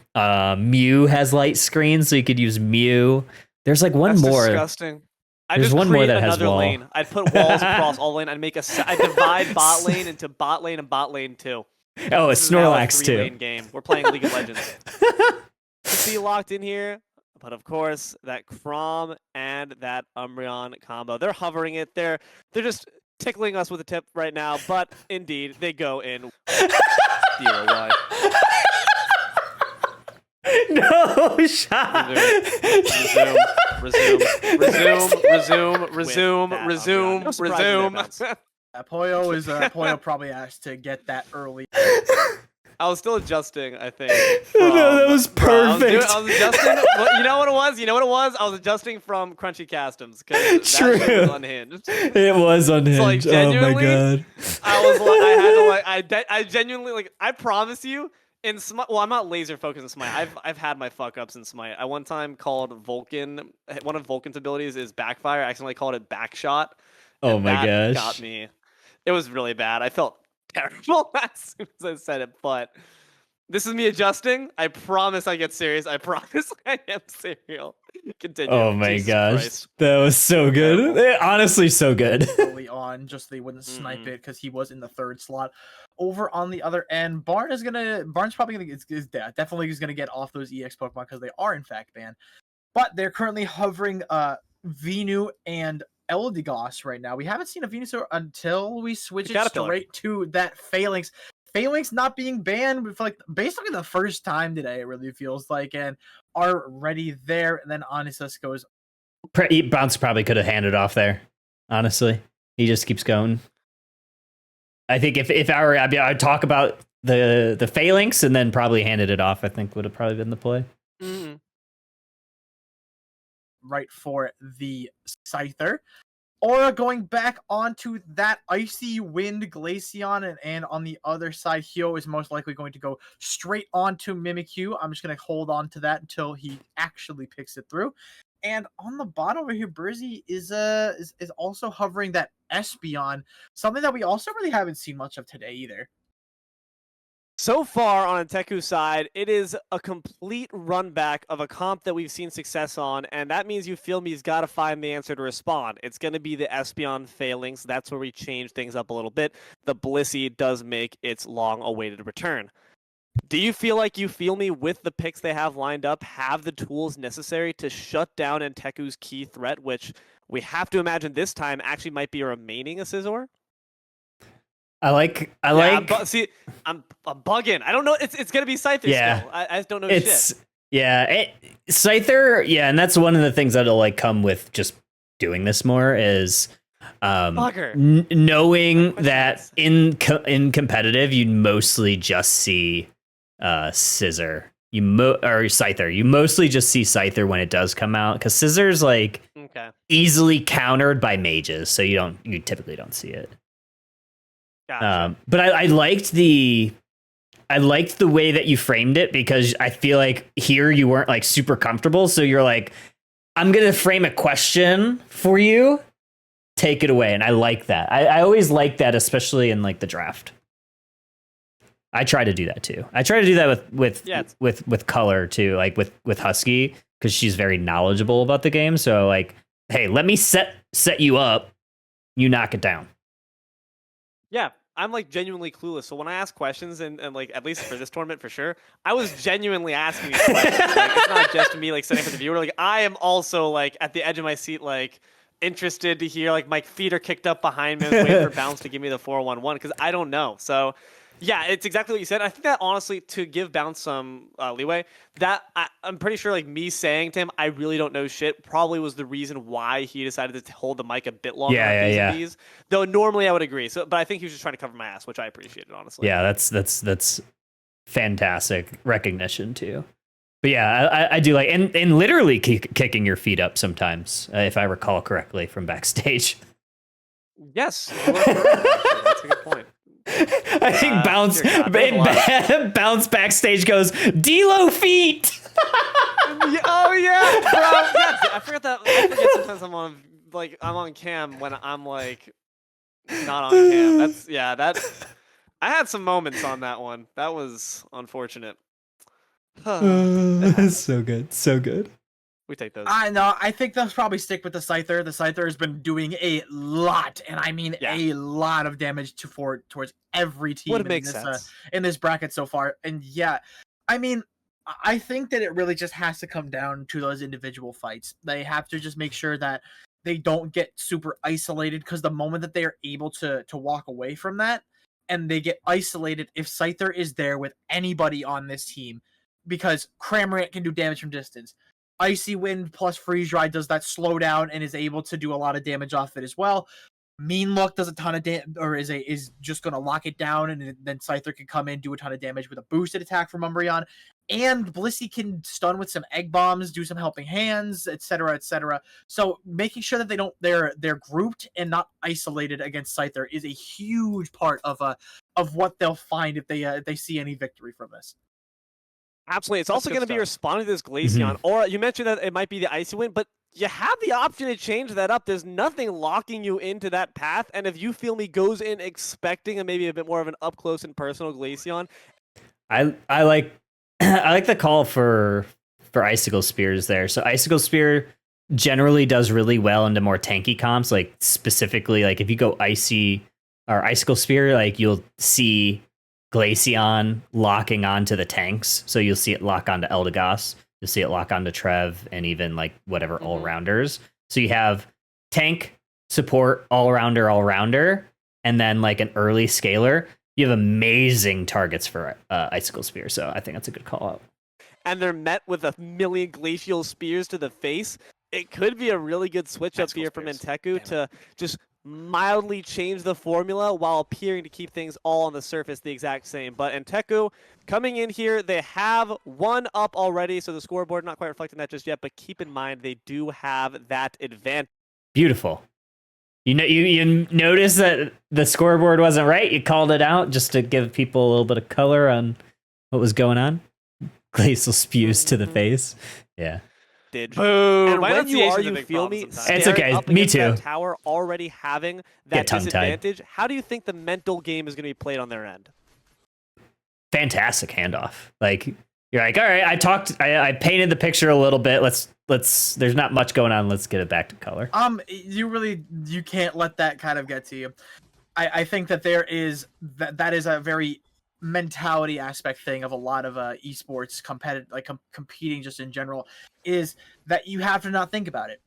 A: Mew has light screens, so you could use Mew. There's like one
B: That's
A: more.
B: disgusting. I
A: There's
B: just
A: one more
B: create
A: that has
B: another
A: wall.
B: lane. I'd put walls across all lane. I'd make I divide bot lane into bot lane and bot lane too.
A: Oh,
B: This
A: it's
B: is now a
A: Snorlax
B: three-lane
A: too.
B: game. We're playing League of Legends. To be locked in here, but of course that Chrom and that Umbreon combo. They're hovering it. They're just tickling us with a tip right now. But indeed, they go in. DOY.
A: no shot.
B: Resume.
E: Poyo probably asked to get that early.
B: I was still adjusting, I think.
A: No, that was perfect.
B: I was adjusting. You know what it was? I was adjusting from Crunchy Customs because
A: True.
B: that shit was unhinged.
A: It was unhinged.
B: So, like,
A: oh my
B: genuinely,
A: god.
B: I genuinely, like, I promise you, in Smite, well, I'm not laser focused in Smite. I've had my fuck ups in Smite. I one time called Vulcan, one of Vulcan's abilities is backfire. I accidentally called it backshot.
A: Oh
B: and
A: my
B: that
A: gosh.
B: got me. It was really bad. I felt terrible as soon as I said it, but this is me adjusting. I promise I get serious. I promise I am serial. Continue.
A: Oh my
B: Jesus
A: gosh.
B: Christ.
A: That was so good. Honestly, so good.
E: Early on, just so they wouldn't snipe it because he was in the third slot. Over on the other end, Barnes probably definitely is gonna get off those EX Pokemon because they are in fact banned. But they're currently hovering Venu and Eldegoss right now. We haven't seen a Venusaur until we switch it straight to that Phalanx. Phalanx not being banned for like basically the first time today, it really feels like, and are ready there. And then Onisus goes.
A: Bounce probably could have handed off there. Honestly, he just keeps going. I think if I were, I'd talk about the Phalanx and then probably handed it off. I think would have probably been the play.
B: Mm-hmm.
E: Right for the Scyther. Aura going back onto that Icy Wind Glaceon, and on the other side, Hyo is most likely going to go straight onto Mimikyu. I'm just going to hold on to that until he actually picks it through. And on the bottom over here, Burzy is also hovering that Espeon, something that we also really haven't seen much of today either.
B: So far on Teku's side, it is a complete run back of a comp that we've seen success on, and that means you feel me's got to find the answer to respond. It's going to be the Espeon Phalanx. That's where we change things up a little bit. The Blissey does make its long-awaited return. Do you feel like you feel me with the picks they have lined up have the tools necessary to shut down Teku's key threat, which we have to imagine this time actually might be remaining a Scizor?
A: I'm
B: bugging. I don't know. It's gonna be Scyther still. I just don't know shit.
A: Yeah, Scyther. Yeah, and that's one of the things that'll like come with just doing this more is knowing that in competitive you mostly just see Scissor. Or Scyther. You mostly just see Scyther when it does come out because Scissor's like easily countered by mages, so you typically don't see it.
B: Gotcha.
A: But I liked the way that you framed it because I feel like here you weren't like super comfortable. So you're like, I'm going to frame a question for you. Take it away. And I like that. I always like that, especially in like the draft. I try to do that too. I try to do that with Color too, like with Husky, because she's very knowledgeable about the game. So like, hey, let me set you up. You knock it down.
B: Yeah, I'm like genuinely clueless. So when I ask questions and like at least for this tournament for sure, I was genuinely asking these questions. Like, it's not just me like setting for the viewer. Like I am also like at the edge of my seat, like interested to hear like my feet are kicked up behind me, waiting for Bounce to give me the 4-1-1 because I don't know. So yeah, it's exactly what you said. I think that honestly, to give Bounce some leeway, that I'm pretty sure like me saying to him, I really don't know shit, probably was the reason why he decided to hold the mic a bit longer. Yeah. Though normally I would agree. So, but I think he was just trying to cover my ass, which I appreciated, honestly.
A: Yeah, that's fantastic recognition too. But yeah, I do like and literally kicking your feet up sometimes, if I recall correctly from backstage.
B: Yes, that's a good point.
A: I think Bounce backstage goes D'Lo feet.
B: Oh yeah, bro. Yeah, I forget that. I forget sometimes I'm on cam when I'm like not on cam. That. I had some moments on that one. That was unfortunate.
A: So good.
B: We take those.
E: I know. I think they'll probably stick with the Scyther. The Scyther has been doing a lot, and I mean a lot of damage towards every team in this bracket so far. And yeah, I mean, I think that it really just has to come down to those individual fights. They have to just make sure that they don't get super isolated, because the moment that they are able to walk away from that and they get isolated, if Scyther is there with anybody on this team, because Cramorant can do damage from distance. Icy Wind plus Freeze Dry does that slowdown and is able to do a lot of damage off it as well. Mean Look does a ton of damage, or is just going to lock it down, and then Scyther can come in, do a ton of damage with a boosted attack from Umbreon. And Blissey can stun with some Egg Bombs, do some Helping Hands, etc., etc. So making sure that they're grouped and not isolated against Scyther is a huge part of what they'll find if they see any victory from this.
B: Absolutely. It's
E: That's
B: also
E: good
B: going to be
E: stuff.
B: responding to this Glaceon. Or you mentioned that it might be the Icy Wind, but you have the option to change that up. There's nothing locking you into that path. And if you feel me goes in expecting maybe a bit more of an up close and personal Glaceon.
A: I like I like the call for Icicle Spears there. So Icicle Spear generally does really well into more tanky comps, like specifically like if you go Icy or Icicle Spear, like you'll see Glaceon locking onto the tanks. So you'll see it lock onto Eldegoss, you'll see it lock onto Trev, and even like whatever all-rounders. So you have tank, support, all-rounder, and then like an early scaler. You have amazing targets for Icicle Spear, so I think that's a good call out.
B: And they're met with a million Glacial Spears to the face. It could be a really good switch up here from Inteku to just mildly change the formula while appearing to keep things all on the surface the exact same. But Inteku coming in here, they have one up already, so the scoreboard not quite reflecting that just yet, but keep in mind they do have that advantage.
A: Beautiful. You know, you noticed that the scoreboard wasn't right. You called it out just to give people a little bit of color on what was going on. Glacial Spews to the face. Yeah.
B: Boom. And when you feel me,
A: it's okay.
B: Up
A: Me too.
B: That tower already having that disadvantage. How do you think the mental game is going to be played on their end?
A: Fantastic handoff. Like you're like, all right, I painted the picture a little bit. Let's there's not much going on. Let's get it back to color.
E: You can't let that kind of get to you. I think that there is that is a very mentality aspect thing of a lot of esports competitive, like competing just in general, is that you have to not think about it.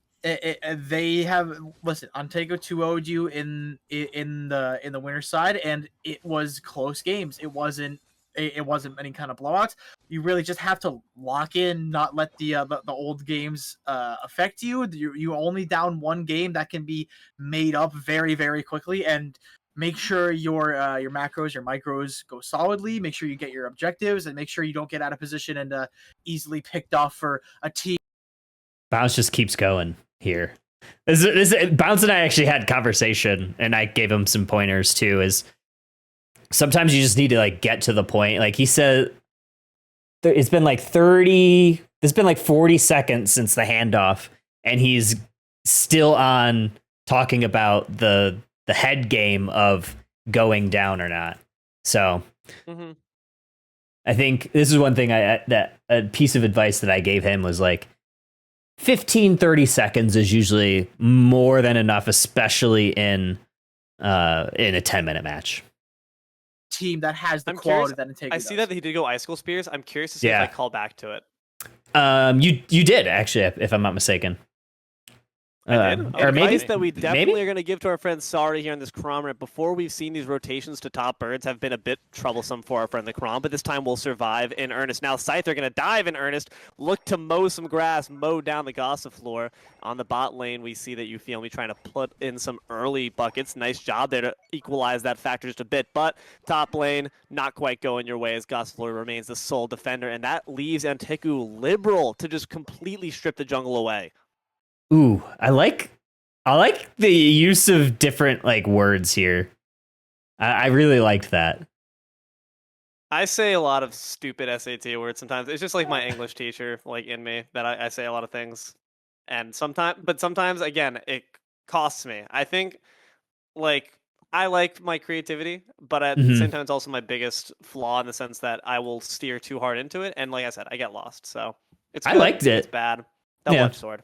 E: They have Ontego 2-0'd you in the winner's side, and it was close games. It wasn't any kind of blowouts. You really just have to lock in, not let the old games affect you. You only down one game that can be made up very, very quickly, and make sure your macros, your micros go solidly. Make sure you get your objectives, and make sure you don't get out of position and easily picked off for a team.
A: Bounce just keeps going here. Bounce and I actually had conversation, and I gave him some pointers too. Is sometimes you just need to like get to the point. Like he said, it's been like 40 seconds since the handoff, and he's still on talking about the head game of going down or not. So I think this is one thing that a piece of advice that I gave him was like 15-30 seconds is usually more than enough, especially in a 10-minute match.
E: Team that has the quality that Integrity
B: I see that he did go Icicle Spears. I'm curious to see if I call back to it.
A: You did actually, if I'm not mistaken.
B: I did.
A: Or maybe
B: that we definitely are going to give to our friend Sari here in this Crom before we've seen these rotations to top birds have been a bit troublesome for our friend the Crom, but this time we'll survive in earnest. Now Scyther going to dive in earnest, look to mow some grass, mow down the Gossifleur. On the bot lane, we see that you feel me trying to put in some early buckets. Nice job there to equalize that factor just a bit, but top lane not quite going your way as Gossifleur remains the sole defender, and that leaves Antiku liberal to just completely strip the jungle away.
A: Ooh, I like the use of different like words here. I really liked that.
B: I say a lot of stupid SAT words sometimes. It's just like my English teacher, like in me, that I say a lot of things, and sometimes again it costs me. I think like I like my creativity, but at the same time it's also my biggest flaw in the sense that I will steer too hard into it, and like I said, I get lost. So it's good,
A: I liked it.
B: It's bad. Double-edged sword.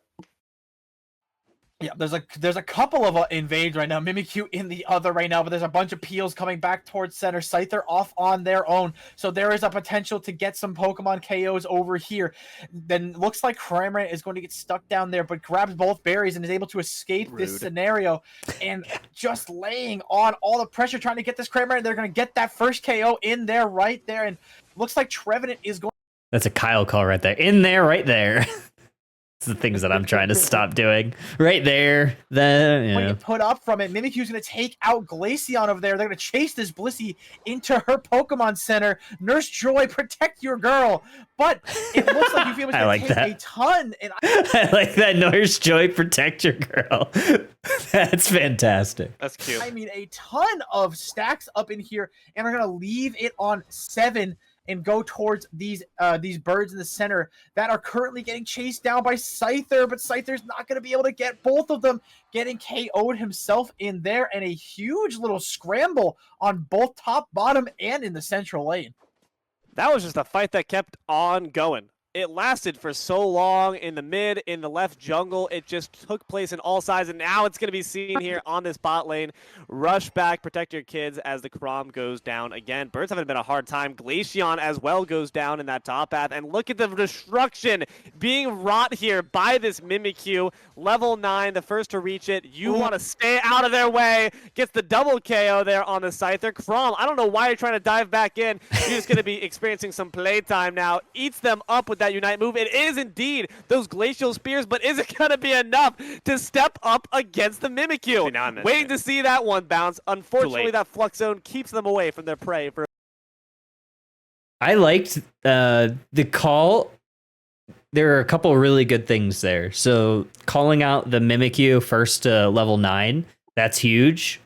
E: Yeah, there's a couple of invades right now. Mimikyu in the other right now, but there's a bunch of peels coming back towards center. Scyther off on their own, so there is a potential to get some Pokemon KOs over here. Then looks like Cramorant is going to get stuck down there, but grabs both berries and is able to escape this scenario. And just laying on all the pressure, trying to get this Cramorant. They're going to get that first KO in there right there, and looks like Trevenant is going.
A: That's a Kyle call right there. In there, right there. It's the things that I'm trying to stop doing. Right there. Then
E: When you put up from it, Mimikyu's going to take out Glaceon over there. They're going to chase this Blissey into her Pokemon Center. Nurse Joy, protect your girl. But it looks like Euphomia's going to take a ton. And
A: I like that. Nurse Joy, protect your girl. That's fantastic.
B: That's cute.
E: I mean, a ton of stacks up in here, and are going to leave it on 7 and go towards these birds in the center that are currently getting chased down by Scyther, but Scyther's not going to be able to get both of them, getting KO'd himself in there, and a huge little scramble on both top, bottom, and in the central lane.
B: That was just a fight that kept on going. It lasted for so long in the mid, in the left jungle. It just took place in all sides, and now it's going to be seen here on this bot lane. Rush back, protect your kids as the Chrom goes down again. Birds haven't been a hard time. Glaceon as well goes down in that top path, and look at the destruction being wrought here by this Mimikyu. Level 9, the first to reach it. You want to stay out of their way. Gets the double KO there on the Scyther. Chrom, I don't know why you're trying to dive back in. You're just going to be experiencing some playtime now. Eats them up with that Unite move. It is indeed those Glacial Spears, but is it going to be enough to step up against the Mimikyu? Waiting to see that one bounce. Unfortunately, that Flux Zone keeps them away from their prey.
A: I liked the call. There are a couple really good things there. So calling out the Mimikyu first to level 9, that's huge.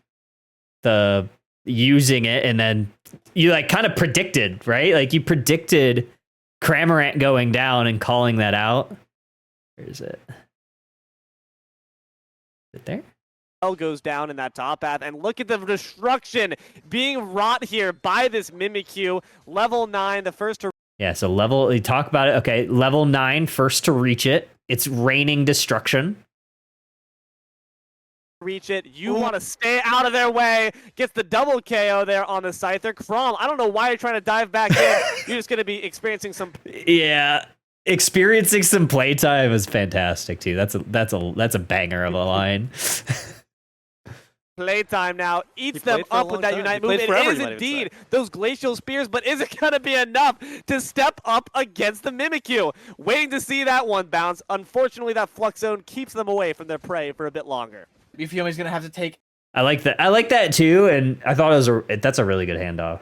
A: The using it, and then you like kind of predicted, right? Like you predicted Cramorant going down and calling that out. Where is it? Is it there?
B: Goes down in that top path, and look at the destruction being wrought here by this Mimikyu. Level 9, the first to...
A: Yeah, so level, we talk about it. Okay, level 9, first to reach it. It's raining destruction.
B: Reach it. You want to stay out of their way. Gets the double KO there on the Scyther. Chrom, I don't know why you're trying to dive back in. You're just going to be experiencing some...
A: Yeah, experiencing some playtime is fantastic too. That's a banger of a line.
B: Playtime now. Eats them up with that Unite move. It is indeed those Glacial Spears, but is it going to be enough to step up against the Mimikyu? Waiting to see that one bounce. Unfortunately, that Flux Zone keeps them away from their prey for a bit longer.
E: Euphomia's going to have to take...
A: I like that too, and I thought that's a really good handoff.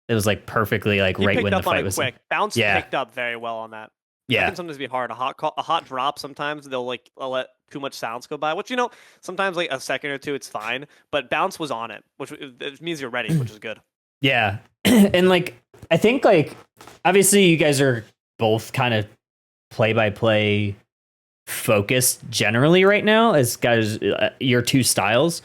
A: It was like perfectly like right when the fight was
B: quick. Bounce picked up very well on that.
A: Yeah,
B: that can sometimes be hard. A hot drop. Sometimes they'll let too much sounds go by. Which sometimes like a second or two it's fine. But bounce was on it, which it means you're ready, which is good.
A: Yeah, and like I think like obviously you guys are both kind of play-by-play focused generally right now as guys your two styles.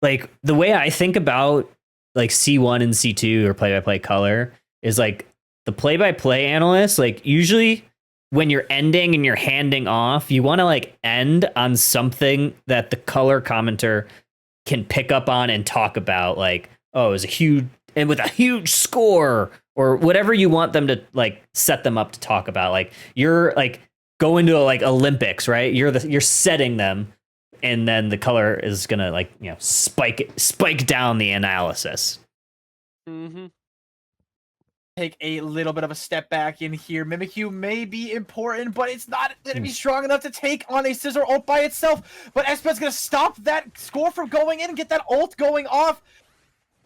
A: Like the way I think about like C1 and C2 or play-by-play color is like the play-by-play analyst, like usually when you're ending and you're handing off, you want to like end on something that the color commenter can pick up on and talk about, like, oh, it was a huge, and with a huge score, or whatever you want them to like set them up to talk about. Like you're like going to like Olympics, right? You're setting them, and then the color is gonna like, spike down the analysis.
B: Mm-hmm.
E: Take a little bit of a step back in here. Mimikyu may be important, but it's not going to be strong enough to take on a Scissor ult by itself. But Espet's going to stop that score from going in and get that ult going off.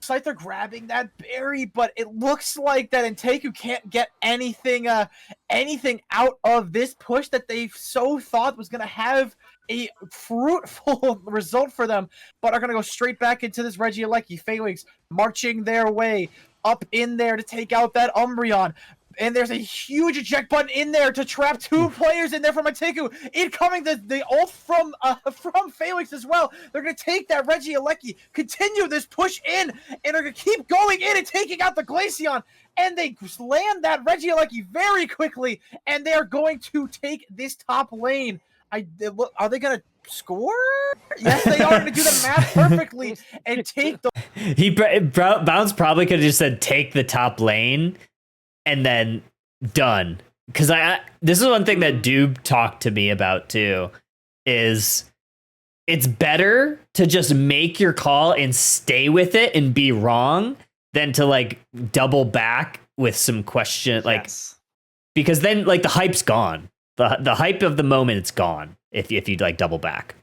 E: Scyther grabbing that berry, but it looks like that Inteku can't get anything out of this push that they so thought was going to have a fruitful result for them, but are going to go straight back into this Regieleki. Phalanx marching their way up in there to take out that Umbreon. And there's a huge eject button in there to trap two players in there from Inteku. Incoming the ult from Phalanx as well. They're going to take that Regieleki, continue this push in, and are going to keep going in and taking out the Glaceon. And they land that Regieleki very quickly, and they are going to take this top lane. Are they going to score? Yes, they are going to do the math perfectly and take the...
A: Bounce probably could have just said take the top lane and then done. Because this is one thing that Doob talked to me about too, is it's better to just make your call and stay with it and be wrong than to like double back with some question. Like, because then like the hype's gone. The hype of the moment, it's gone if you like double back.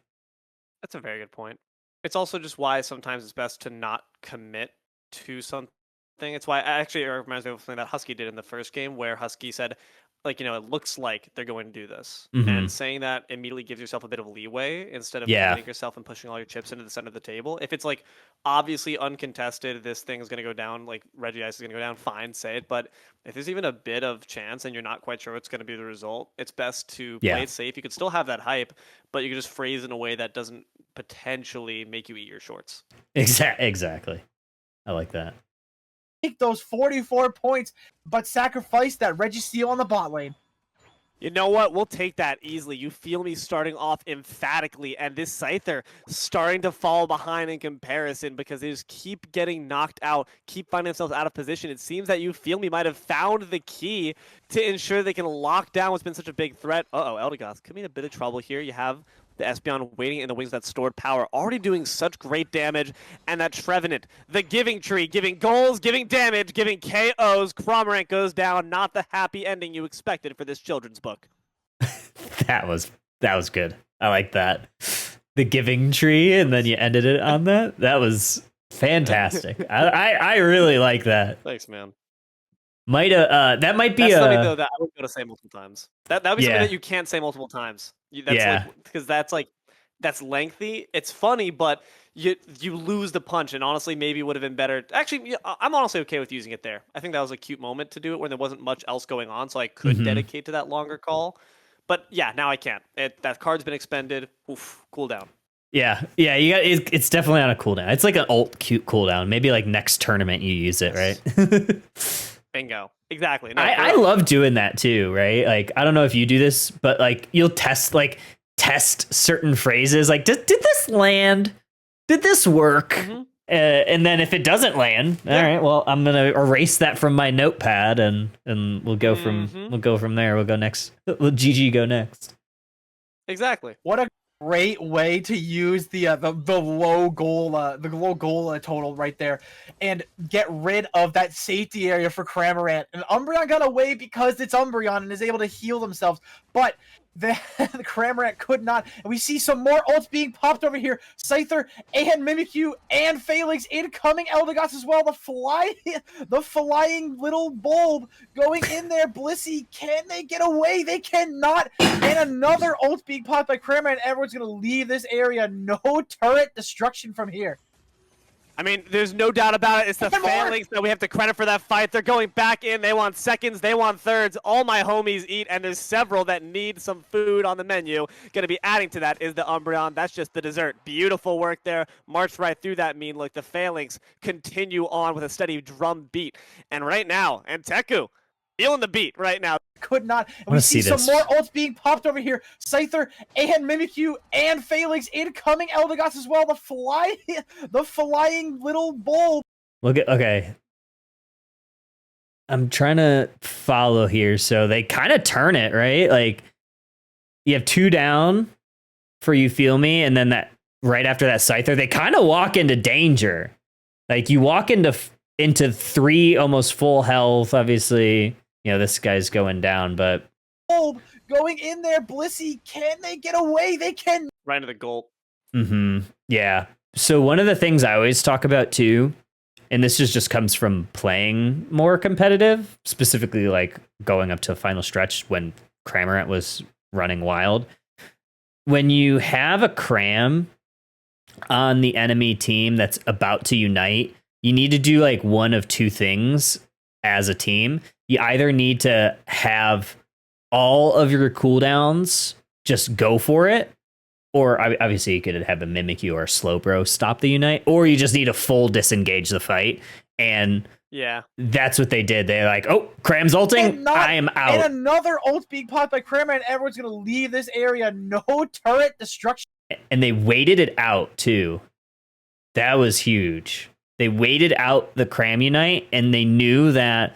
B: That's a very good point. It's also just why sometimes it's best to not commit to something. It's why actually it reminds me of something that Husky did in the first game, where Husky said, like, it looks like they're going to do this. And saying that immediately gives yourself a bit of leeway instead of committing yourself and pushing all your chips into the center of the table. If it's like obviously uncontested, this thing is going to go down, like Reggie Ice is going to go down, fine, say it. But if there's even a bit of chance and you're not quite sure what's going to be the result, it's best to play it safe. You could still have that hype, but you can just phrase it in a way that doesn't potentially make you eat your shorts.
A: Exactly. I like that.
E: Take those 44 points, but sacrifice that Registeel on the bot lane.
B: You know what? We'll take that easily. You feel me starting off emphatically, and this Scyther starting to fall behind in comparison because they just keep getting knocked out, keep finding themselves out of position. It seems that you feel me might have found the key to ensure they can lock down what's been such a big threat. Uh-oh, Eldegoss could be in a bit of trouble here. You have the Espeon waiting in the wings, that stored power, already doing such great damage, and that Trevenant, the giving tree, giving goals, giving damage, giving KOs. Cramorant goes down, not the happy ending you expected for this children's book.
A: That was good. I like that. The giving tree, and then you ended it on that. That was fantastic. I really like that.
B: Thanks, man.
A: That might be
B: That's something though that I would go to say multiple times. That would be something
A: Yeah.
B: that you can't say multiple times. Because that's lengthy. It's funny, but you lose the punch. And honestly, maybe would have been better. Actually, I'm honestly okay with using it there. I think that was a cute moment to do it when there wasn't much else going on, so I could dedicate to that longer call. But yeah, now I can't. That card's been expended. Oof, cooldown.
A: Yeah. You got it's definitely on a cooldown. It's like an ult cute cooldown. Maybe like next tournament you use it, right?
B: Bingo. Exactly. No,
A: I love doing that too, right? Like, I don't know if you do this, but like you'll test certain phrases. Like, did this land? Did this work? And then if it doesn't land, all right, well, I'm gonna erase that from my notepad, and we'll go from there. We'll go next. We'll GG go next.
B: Exactly.
E: What a great way to use the low goal total right there, and get rid of that safety area for Cramorant. And Umbreon got away because it's Umbreon and is able to heal themselves, but the Cramorant could not. And we see some more ults being popped over here. Scyther and Mimikyu and Phalanx incoming. Eldegoss as well. The flying little bulb going in there. Blissey, can they get away? They cannot. And another ult being popped by Cramorant. Everyone's going to leave this area. No turret destruction from here.
B: I mean, there's no doubt about it. It's the Phalanx that we have to credit for that fight. They're going back in. They want seconds. They want thirds. All my homies eat, and there's several that need some food on the menu. Going to be adding to that is the Umbreon. That's just the dessert. Beautiful work there. March right through that mean look. The Phalanx continue on with a steady drum beat. And right now, Anteku feeling the beat right now.
E: Could not. And we see some more ults being popped over here. Scyther and Mimikyu and Phalanx incoming. Eldegoss as well. The flying little bulb.
A: Okay. I'm trying to follow here. So they kind of turn it, right? Like you have 2 down for You Feel Me, and then that right after that Scyther, they kind of walk into danger. Like you walk into 3 almost full health, obviously. This guy's going down, but
E: going in there. Blissey, can they get away? They can.
B: Right into the goal.
A: Yeah. So one of the things I always talk about too, and this just comes from playing more competitive, specifically like going up to a final stretch when Cramorant was running wild. When you have a Cram on the enemy team that's about to unite, you need to do like one of 2 things as a team. You either need to have all of your cooldowns just go for it, or obviously you could have a Mimikyu or a Slowbro stop the unite, or you just need to full disengage the fight. And
B: yeah,
A: that's what they did. They're like, oh, Cram's ulting, I am out.
E: And another ult being popped by Cramorant, and everyone's going to leave this area. No turret destruction.
A: And they waited it out too. That was huge. They waited out the Cram unite, and they knew that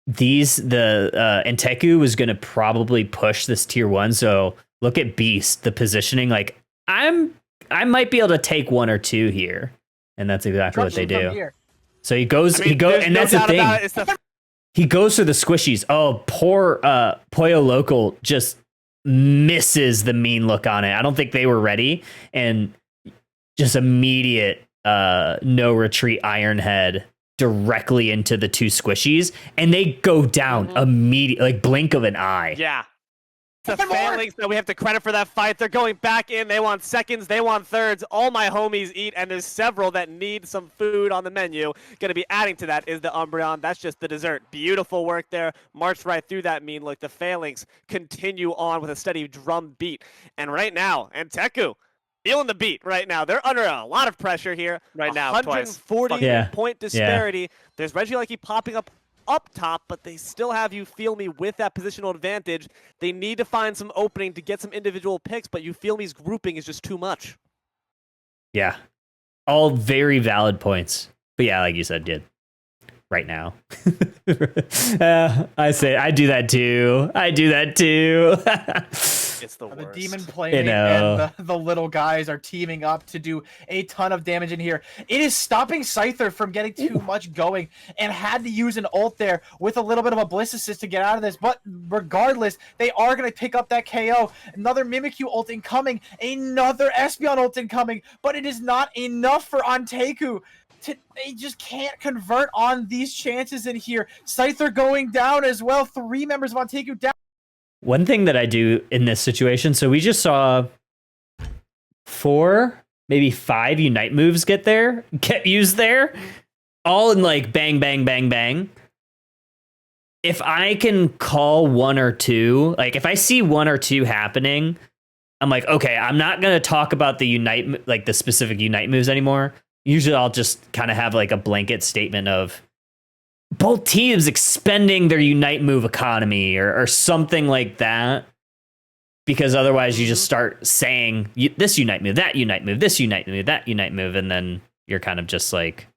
A: Anteku was going to probably push this tier 1. So look at Beast, the positioning. Like I might be able to take 1 or 2 here, and that's exactly what they do. So he goes, and that's the thing. he goes for the squishies. Oh, poor Pollo Local just misses the mean look on it. I don't think they were ready, and just immediate no retreat Iron Head directly into the two squishies, and they go down immediately, like blink of an eye.
B: Yeah. The Phalanx that we have to credit for that fight. They're going back in. They want seconds. They want thirds. All my homies eat, and there's several that need some food on the menu. Going to be adding to that is the Umbreon. That's just the dessert. Beautiful work there. Marched right through that mean look. The Phalanx continue on with a steady drum beat. And right now, Anteku feeling the beat right now. They're under a lot of pressure here.
F: Right now,
B: 140 point disparity. There's Regieleki popping up top, but they still have you feel me with that positional advantage. They need to find some opening to get some individual picks, but you feel me's grouping is just too much.
A: Yeah. All very valid points. But yeah, like you said, did right now. I do that too.
B: It's the worst.
E: The demon playing and the little guys are teaming up to do a ton of damage in here. It is stopping Scyther from getting too much going, and had to use an ult there with a little bit of a Bliss assist to get out of this. But regardless, they are going to pick up that KO. Another Mimikyu ult incoming, another Espeon ult incoming, but it is not enough for Anteku. They just can't convert on these chances in here. Scyther going down as well. 3 members of Anteku down.
A: One thing that I do in this situation, so we just saw 4, maybe 5 Unite moves get used there, all in like bang, bang, bang, bang. If I can call 1 or 2, like if I see 1 or 2 happening, I'm like, okay, I'm not going to talk about the Unite, like the specific Unite moves anymore. Usually I'll just kind of have like a blanket statement of both teams expending their Unite move economy or something like that. Because otherwise you just start saying this Unite move, that Unite move, this Unite move, that Unite move, and then you're kind of just like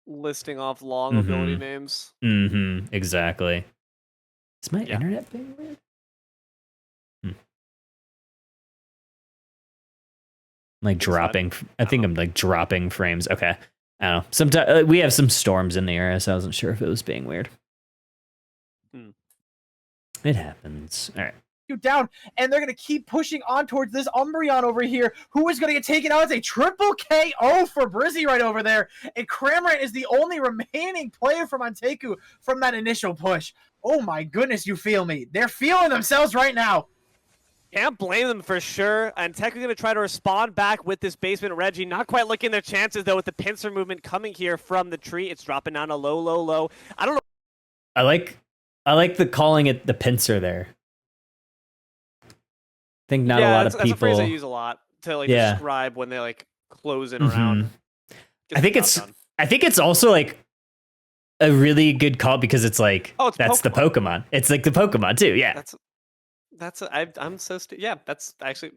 B: listing off long ability names.
A: Exactly. Is my internet being weird? Like dropping. I think I'm like dropping frames. Okay. I don't know. Sometimes we have some storms in the area, so I wasn't sure if it was being weird. It happens. All right.
E: You down, and they're going to keep pushing on towards this Umbreon over here, who is going to get taken out as a triple KO for Brizzy right over there. And Cramorant is the only remaining player from Anteku from that initial push. Oh my goodness, you feel me. They're feeling themselves right now.
B: Can't blame them for sure. And Tech are going to try to respond back with this basement Reggie. Not quite looking their chances, though, with the pincer movement coming here from the tree. It's dropping down a low, low, low. I don't know.
A: I like the calling it the pincer there. I think not a lot of people.
B: That's a phrase I use a lot to like describe when they like closing around.
A: I think it's also like a really good call because it's like that's Pokemon. The Pokemon. It's like the Pokemon too. Yeah.
B: I'm so yeah. That's actually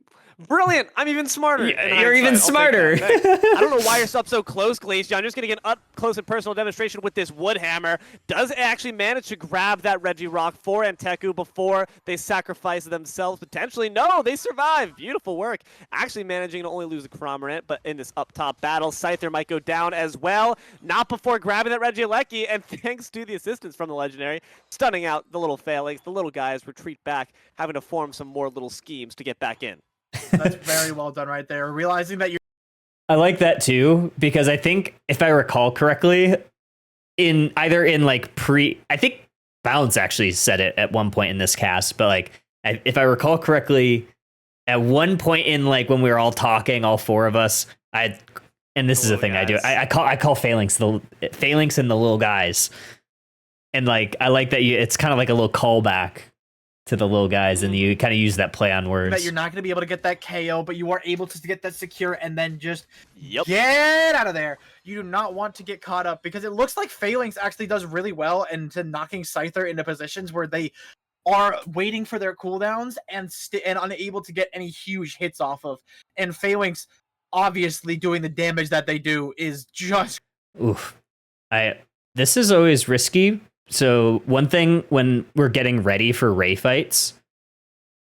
B: brilliant. I'm even smarter.
A: You're even smarter.
B: I don't know why you're up so close, Glacier. I'm just gonna get an up close and personal demonstration with this wood hammer. Does actually manage to grab that Regirock for Anteku before they sacrifice themselves potentially? No, they survive. Beautiful work. Actually managing to only lose the Cramorant, but in this up top battle, Scyther might go down as well. Not before grabbing that Regieleki, and thanks to the assistance from the legendary, stunning out the little Phalanx. The little guys retreat back, having to form some more little schemes to get back in.
E: That's very well done right there. Realizing that you're...
A: I like that too, because I think if I recall correctly, I think Bounce actually said it at one point in this cast, but like if I recall correctly, at one point in like when we were all talking, all 4 of us, and this is a thing guys. I do. I call Phalanx and the little guys, and like I like that it's kind of like a little callback to the little guys, and you kind of use that play on words.
E: That you're not going to be able to get that KO, but you are able to get that secure and then just get out of there. You do not want to get caught up, because it looks like Phalanx actually does really well into knocking Scyther into positions where they are waiting for their cooldowns and unable to get any huge hits off of. And Phalanx, obviously doing the damage that they do, is just...
A: Oof. This is always risky. So one thing when we're getting ready for Ray fights,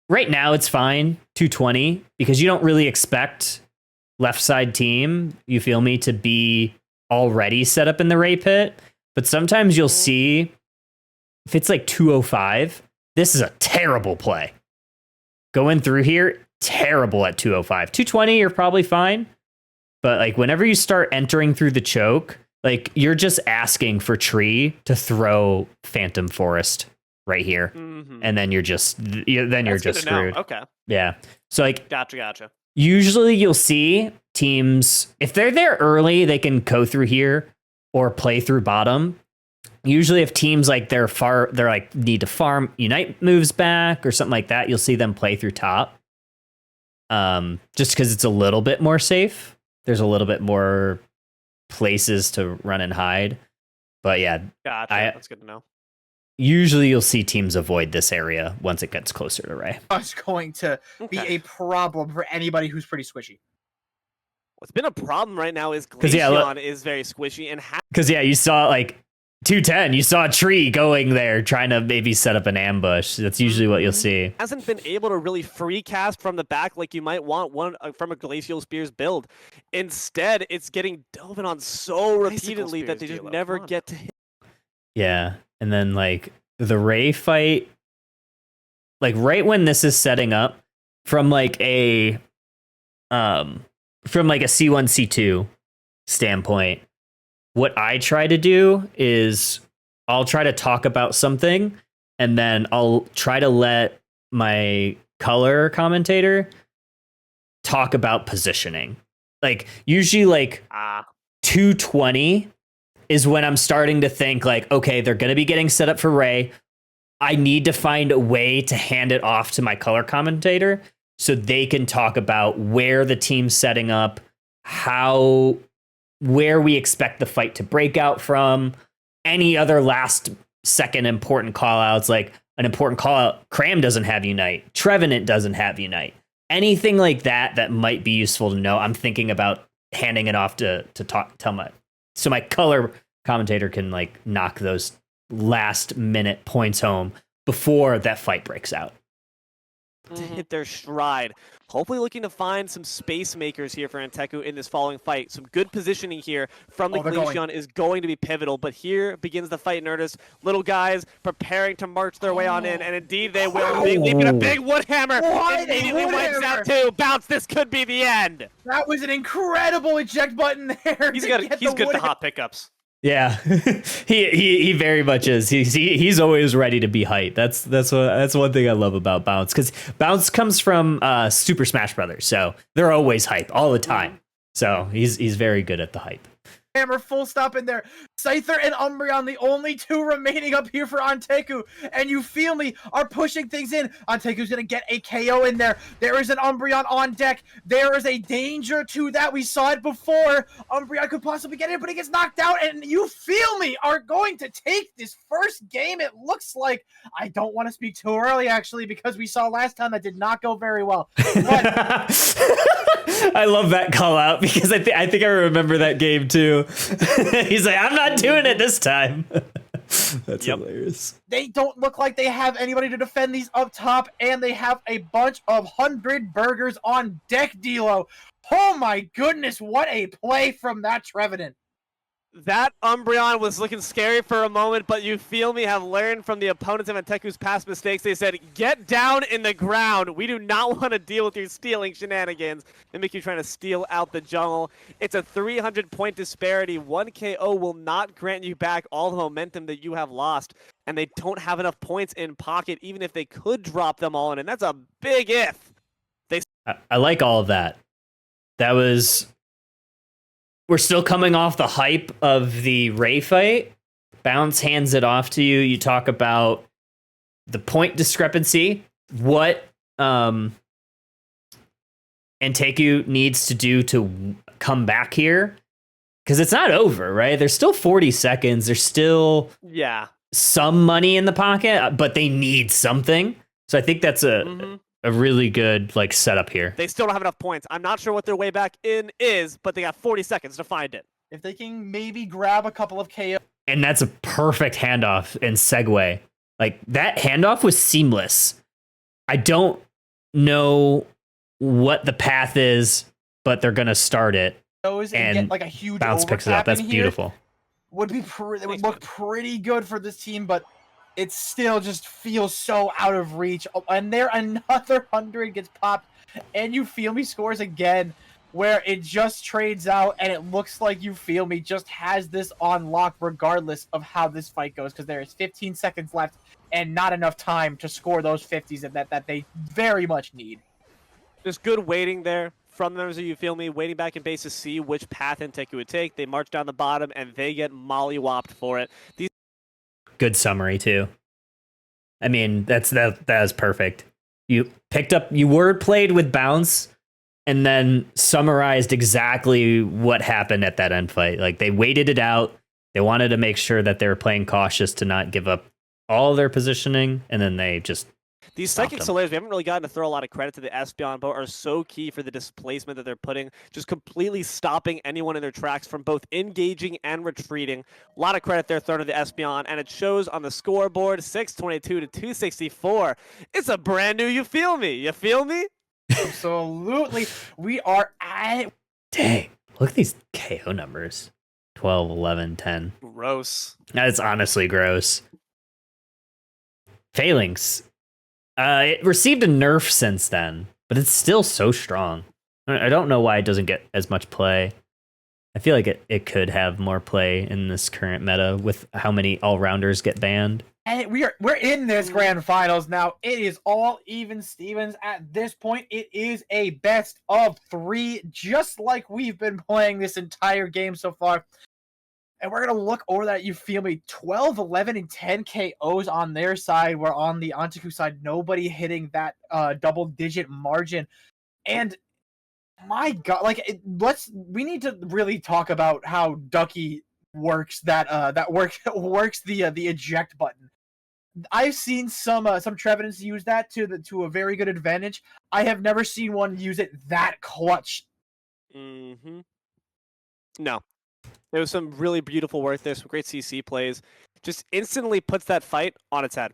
A: right now it's fine, 220, because you don't really expect left side team, you feel me, to be already set up in the Ray pit. But sometimes you'll see if it's like 205, this is a terrible play. Going through here, terrible at 205. 220, you're probably fine. But like whenever you start entering through the choke, like you're just asking for tree to throw Phantom Forest right here. And then you're just screwed.
B: Okay.
A: Yeah. So like
B: Gotcha.
A: usually you'll see teams, if they're there early, they can go through here or play through bottom. Usually if teams like they're like need to farm Unite moves back or something like that, you'll see them play through top. Just because it's a little bit more safe. There's a little bit more places to run and hide. But yeah,
B: Gotcha. That's good to know.
A: Usually you'll see teams avoid this area once it gets closer to Ray.
E: It's going to be a problem for anybody who's pretty squishy.
B: What's been a problem right now is Glaceon is very squishy and
A: because you saw like 210, you saw a tree going there trying to maybe set up an ambush. That's usually what you'll see.
B: Hasn't been able to really free cast from the back like you might want one from a Glacial Spears build. Instead, it's getting dove on so repeatedly that they just never get to hit.
A: Yeah, and then like the Ray fight, like right when this is setting up from like a C1 C2 standpoint, what I try to do is I'll try to talk about something and then I'll try to let my color commentator talk about positioning. Like usually like 220 is when I'm starting to think like, okay, they're going to be getting set up for Ray. I need to find a way to hand it off to my color commentator so they can talk about where the team's setting up, where we expect the fight to break out from, any other last second important call outs, like an important call out, Cram doesn't have Unite, Trevenant doesn't have Unite, anything like that might be useful to know. I'm thinking about handing it off to so my color commentator can like knock those last minute points home before that fight breaks out.
B: To hit their stride. Hopefully looking to find some space makers here for Anteku in this following fight. Some good positioning here from the Glaceon is going to be pivotal, but here begins the fight in earnest. Little guys preparing to march their way on in, and indeed they will. Leaping a big wood hammer. Immediately wipes out two. Bounce, this could be the end.
E: That was an incredible eject button there.
B: He's good at the hot pickups.
A: Yeah, he very much is. He's always ready to be hyped. That's one thing I love about Bounce, because Bounce comes from Super Smash Brothers, so they're always hype all the time. So he's very good at the hype.
E: Hammer full stop in there. Scyther and Umbreon, the only two remaining up here for Anteku. And you feel me, are pushing things in. Anteku's going to get a KO in there. There is an Umbreon on deck. There is a danger to that. We saw it before. Umbreon could possibly get it, but he gets knocked out. And you feel me, are going to take this first game. It looks like, I don't want to speak too early, actually, because we saw last time that did not go very well. But
A: I love that call out because I think I remember that game too. He's like, I'm not doing it this time. That's hilarious.
E: They don't look like they have anybody to defend these up top, and they have a bunch of 100 burgers on deck, Dilo. Oh my goodness, what a play from that Trevenant.
B: That Umbreon was looking scary for a moment, but you feel me, have learned from the opponents of Anteku's past mistakes. They said, get down in the ground. We do not want to deal with your stealing shenanigans and make you trying to steal out the jungle. It's a 300-point disparity. 1 KO will not grant you back all the momentum that you have lost, and they don't have enough points in pocket, even if they could drop them all in, and that's a big if.
A: I like all of that. We're still coming off the hype of the Ray fight. Bounce hands it off to you. You talk about the point discrepancy, what Anteku needs to do to come back here. Because it's not over, right? There's still 40 seconds. There's still some money in the pocket, but they need something. So I think that's a really good like setup here.
B: They still don't have enough points. I'm not sure what their way back in is, but they got 40 seconds to find it.
E: If they can maybe grab a couple of KO.
A: And that's a perfect handoff and segue. Like that handoff was seamless. I don't know what the path is, but they're going to start it.
E: And get like a huge
A: Bounce picks it up. That's beautiful.
E: It would look pretty good for this team, but it still just feels so out of reach. Oh, and there another 100 gets popped, and You Feel Me scores again, where it just trades out, and it looks like You Feel Me just has this on lock regardless of how this fight goes, because there is 15 seconds left and not enough time to score those 50s that they very much need.
B: Just good waiting there from the members of You Feel Me, waiting back in base to see which path Inteku would take. They march down the bottom, and they get mollywopped for it. These
A: Good summary too. I mean, that is perfect. You word played with bounce, and then summarized exactly what happened at that end fight. Like, they waited it out. They wanted to make sure that they were playing cautious to not give up all their positioning, and then they just
B: These psychic solaires, we haven't really gotten to throw a lot of credit to the Espeon, but are so key for the displacement that they're putting, just completely stopping anyone in their tracks from both engaging and retreating. A lot of credit there thrown to the Espeon, and it shows on the scoreboard, 622 to 264. It's a brand new You Feel Me. You feel me?
E: Absolutely. We are at...
A: Dang. Look at these KO numbers. 12, 11, 10.
B: Gross.
A: That's honestly gross. Phalanx. It received a nerf since then, but it's still so strong. I don't know why it doesn't get as much play. I feel like it could have more play in this current meta with how many all-rounders get banned.
E: And we're in this grand finals now. It is all even Stevens at this point. It is a best of 3, just like we've been playing this entire game so far. And we're going to look over that You Feel Me. 12, 11, and 10 KOs on their side. Where on the Antaku side, nobody hitting that double-digit margin. And my God, like, we need to really talk about how Ducky works works the eject button. I've seen some Trevenants use that to a very good advantage. I have never seen one use it that clutch.
B: Mm-hmm. No. There was some really beautiful work there, some great CC plays. Just instantly puts that fight on its head.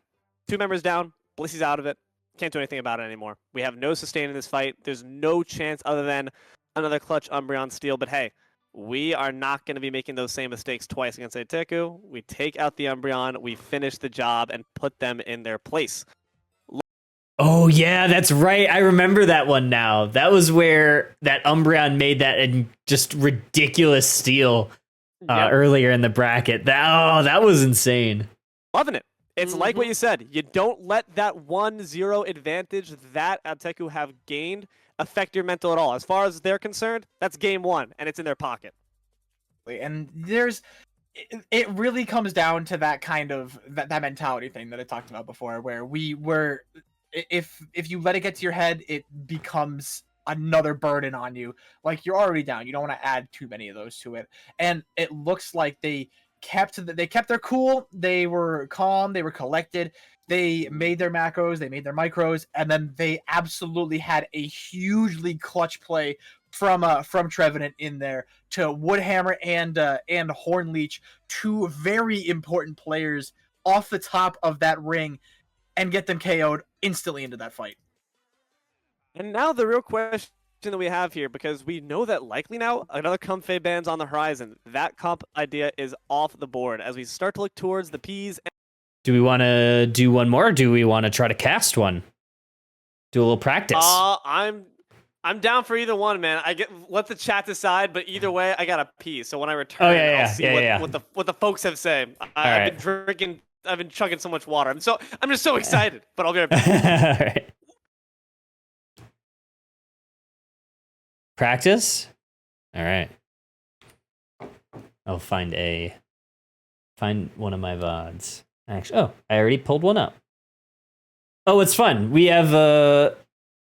B: 2 members down, Blissy's out of it. Can't do anything about it anymore. We have no sustain in this fight. There's no chance other than another clutch Umbreon steal. But hey, we are not going to be making those same mistakes twice against Aiteku. We take out the Umbreon, we finish the job, and put them in their place.
A: Oh, yeah, that's right. I remember that one now. That was where that Umbreon made that just ridiculous steal earlier in the bracket. That was insane.
B: Loving it. It's like what you said. You don't let that 1-0 advantage that Aiteku have gained affect your mental at all. As far as they're concerned, that's game 1, and it's in their pocket.
E: And it really comes down to that kind of that mentality thing that I talked about before, where if you let it get to your head, it becomes another burden on you. Like, you're already down. You don't want to add too many of those to it. And it looks like they kept their cool. They were calm. They were collected. They made their macros. They made their micros, and then they absolutely had a hugely clutch play from Trevenant in there to Woodhammer and Hornleech, 2 very important players off the top of that ring, and get them KO'd instantly into that fight.
B: And now the real question that we have here, because we know that likely now another Comfey ban's on the horizon. That comp idea is off the board as we start to look towards the P's.
A: Do we want to do one more, or do we want to try to cast one? Do a little practice.
B: I'm down for either one, man. Let the chat decide, but either way, I got a pee. So when I return, I'll see what the folks have said. I've been drinking. I've been chugging so much water. I'm just so excited. But I'll be right back.
A: All right. Practice. All right. I'll find one of my VODs. Actually, I already pulled one up. Oh, it's fun. We have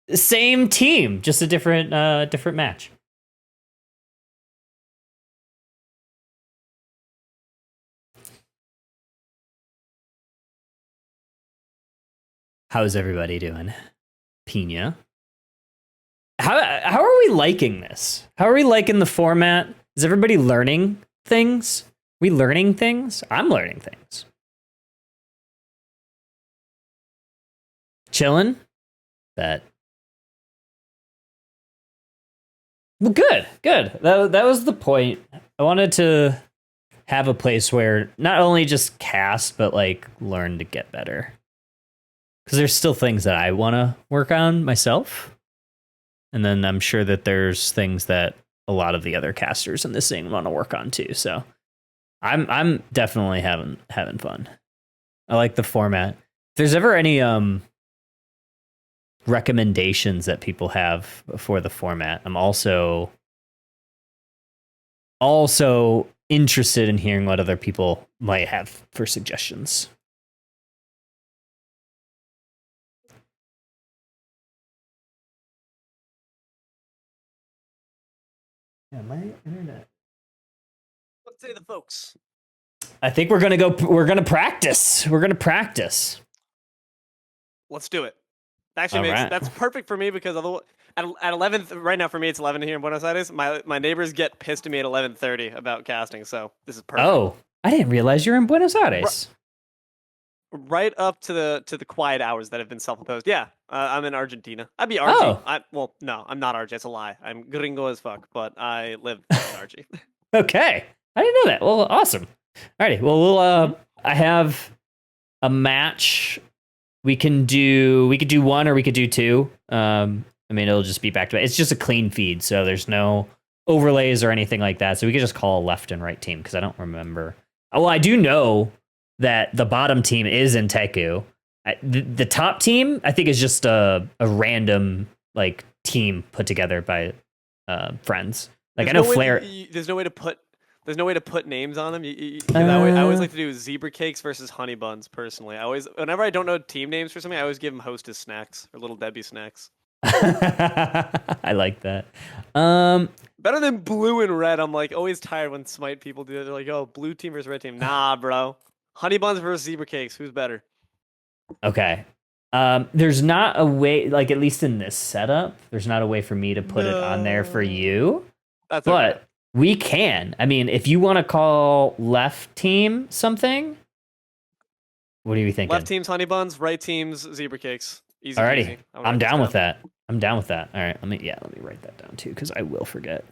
A: same team, just a different match. How's everybody doing? Pina. How are we liking this? How are we liking the format? Is everybody learning things? We learning things? I'm learning things. Chilling? Bet. Well, good. That was the point. I wanted to have a place where not only just cast, but like learn to get better. Because there's still things that I want to work on myself. And then I'm sure that there's things that a lot of the other casters in this scene want to work on too. So I'm definitely having fun. I like the format. If there's ever any recommendations that people have for the format, I'm also interested in hearing what other people might have for suggestions. Yeah, my internet.
B: What say the folks?
A: I think we're gonna practice. We're gonna practice.
B: Let's do it. Actually,
A: All right.
B: that's perfect for me because although at 11 right now for me it's 11 here in Buenos Aires. My neighbors get pissed at me at 11:30 about casting, so this is perfect.
A: Oh, I didn't realize you're in Buenos Aires.
B: Right up to the quiet hours that have been self-imposed. Yeah, I'm in Argentina. I'd be RG.
A: Oh.
B: Well, no, I'm not RG. It's a lie. I'm gringo as fuck, but I live in RG.
A: Okay, I didn't know that. Well, awesome. Alrighty. Well, I have a match. We could do one or we could do two. I mean, it'll just be back to back. It's just a clean feed, so there's no overlays or anything like that. So we could just call a left and right team because I don't remember. Well, I do know that the bottom team is in Teku. The top team, I think, is just a random like team put together by friends. Like
B: There's
A: I know
B: no way
A: Flare.
B: there's no way to put names on them. I always like to do zebra cakes versus honey buns. Personally, whenever I don't know team names for something, I always give them Hostess snacks or Little Debbie snacks.
A: I like that.
B: Better than blue and red. I'm like always tired when Smite people do it. They're like, oh, blue team versus red team. Nah, bro. Honey buns versus zebra cakes. Who's better?
A: Okay. There's not a way, like at least in this setup, there's not a way for me to put it on there for you.
B: That's
A: but
B: okay.
A: we can. I mean, if you want to call left team something, what are you thinking?
B: Left team's honey buns, right team's zebra cakes. Easy.
A: Alrighty.
B: Peasy.
A: I'm down with that. I'm down with that. All right. Let me write that down too, because I will forget.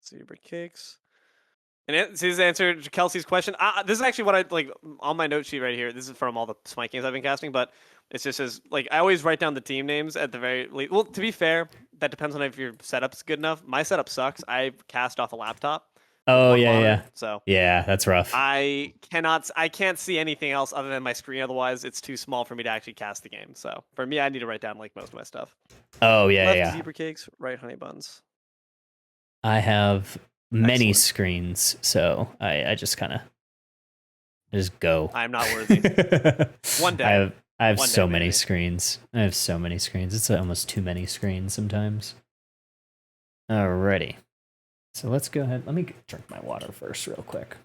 B: Zebra cakes. And this is the answer to Kelsey's question. This is actually what I like on my note sheet right here. This is from all the Smite games I've been casting, but it's just as like I always write down the team names at the very least. Well, to be fair, that depends on if your setup's good enough. My setup sucks. I cast off a laptop.
A: Oh
B: One
A: yeah,
B: monitor,
A: yeah.
B: So
A: yeah, that's rough.
B: I can't see anything else other than my screen. Otherwise, it's too small for me to actually cast the game. So for me, I need to write down like most of my stuff.
A: Oh yeah,
B: Left
A: yeah.
B: zebra cakes, right honey buns.
A: I have many
B: Excellent.
A: screens, so I just kind of just go.
B: I am not worthy. One day.
A: I have
B: One
A: so
B: day,
A: many
B: maybe.
A: screens. I have so many screens. It's almost too many screens sometimes. Alrighty. So let's go ahead. Let me drink my water first real quick.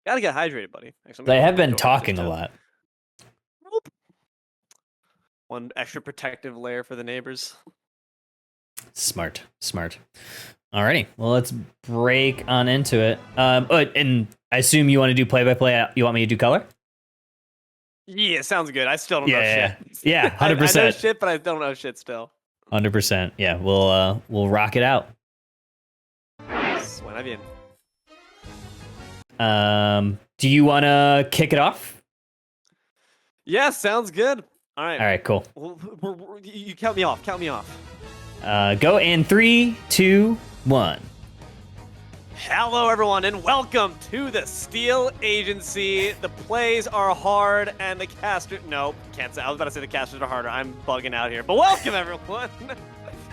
B: Gotta get hydrated, buddy. Actually,
A: I have been
B: go
A: talking
B: just
A: a
B: to-
A: lot.
B: One extra protective layer for the neighbors.
A: Smart. Alrighty. Well, let's break on into it. And I assume you want to do play-by-play. You want me to do color?
B: Yeah, sounds good. I still don't know
A: Yeah,
B: shit.
A: yeah,
B: I know
A: 100%.
B: shit, but I don't know shit still.
A: 100%. Yeah, we'll rock it out.
B: Suena bien.
A: Do you want to kick it off?
B: Yeah, sounds good. All right.
A: All right, cool.
B: You count me off. Count me off.
A: Go in 3, 2, 1.
B: Hello, everyone, and welcome to the Steel Agency. The plays are hard, and the caster... No, can't say. I was about to say the casters are harder. I'm bugging out here. But welcome, everyone.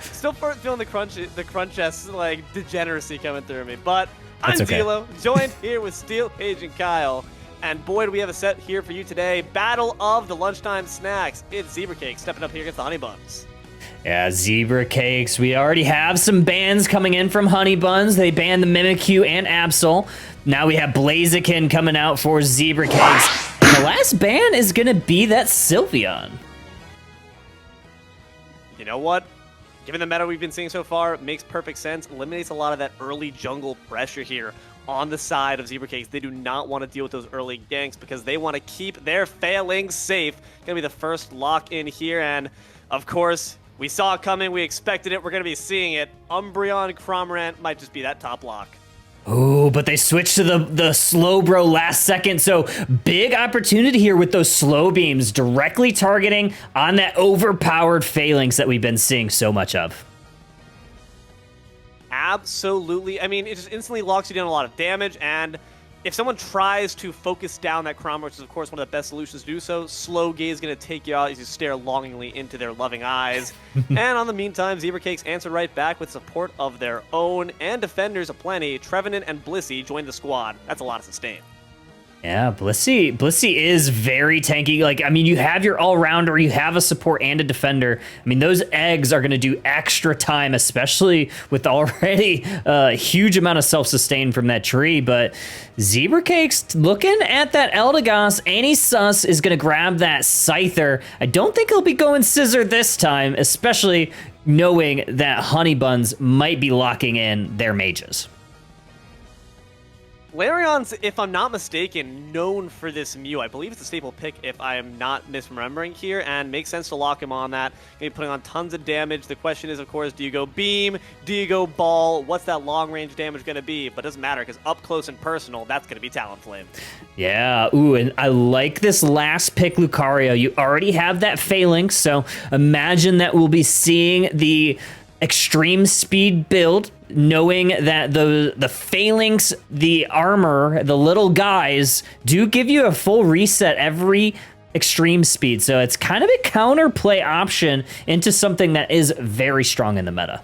B: Still feeling the crunch-esque, like, degeneracy coming through me. But I'm
A: That's okay.
B: Zelo, joined here with SteelAgentKyle. And boy, do we have a set here for you today. Battle of the Lunchtime Snacks. It's Zebra Cake stepping up here against the Honey Buns.
A: Yeah, Zebra Cakes. We already have some bans coming in from Honey Buns. They banned the Mimikyu and Absol. Now we have Blaziken coming out for Zebra Cakes. And the last ban is going to be that Sylveon.
B: You know what? Given the meta we've been seeing so far, it makes perfect sense. Eliminates a lot of that early jungle pressure here on the side of Zebra Cakes. They do not want to deal with those early ganks because they want to keep their failings safe. Gonna be the first lock in here, and of course, we saw it coming, we expected it, we're gonna be seeing it. Umbreon Cramorant might just be that top lock.
A: Oh, but they switched to the slow bro last second. So big opportunity here with those slow beams directly targeting on that overpowered phalanx that we've been seeing so much of.
B: Absolutely. I mean, it just instantly locks you down a lot of damage, and if someone tries to focus down that Chrom, which is of course one of the best solutions to do so, Slow Gaze is going to take you out as you stare longingly into their loving eyes. And on the meantime, Zebracakes answered right back with support of their own and defenders aplenty. Trevenant and Blissey joined the squad. That's a lot of sustain.
A: Yeah, Blissey is very tanky. Like, I mean, you have your all-rounder, you have a support and a defender. I mean, those eggs are going to do extra time, especially with already a huge amount of self-sustain from that tree. But Zebracakes looking at that Eldegoss, Annie Sus is going to grab that Scyther. I don't think he'll be going Scissor this time, especially knowing that Honeybuns might be locking in their mages.
B: Larion's, if I'm not mistaken, known for this Mew. I believe it's a staple pick if I am not misremembering here, and makes sense to lock him on that. Gonna be putting on tons of damage. The question is, of course, do you go Beam? Do you go Ball? What's that long-range damage gonna be? But it doesn't matter, because up close and personal, that's gonna be Talonflame.
A: Yeah, ooh, and I like this last pick, Lucario. You already have that Phalanx, so imagine that we'll be seeing the extreme speed build, knowing that the Phalanx, the armor, the little guys do give you a full reset every extreme speed. So it's kind of a counterplay option into something that is very strong in the meta.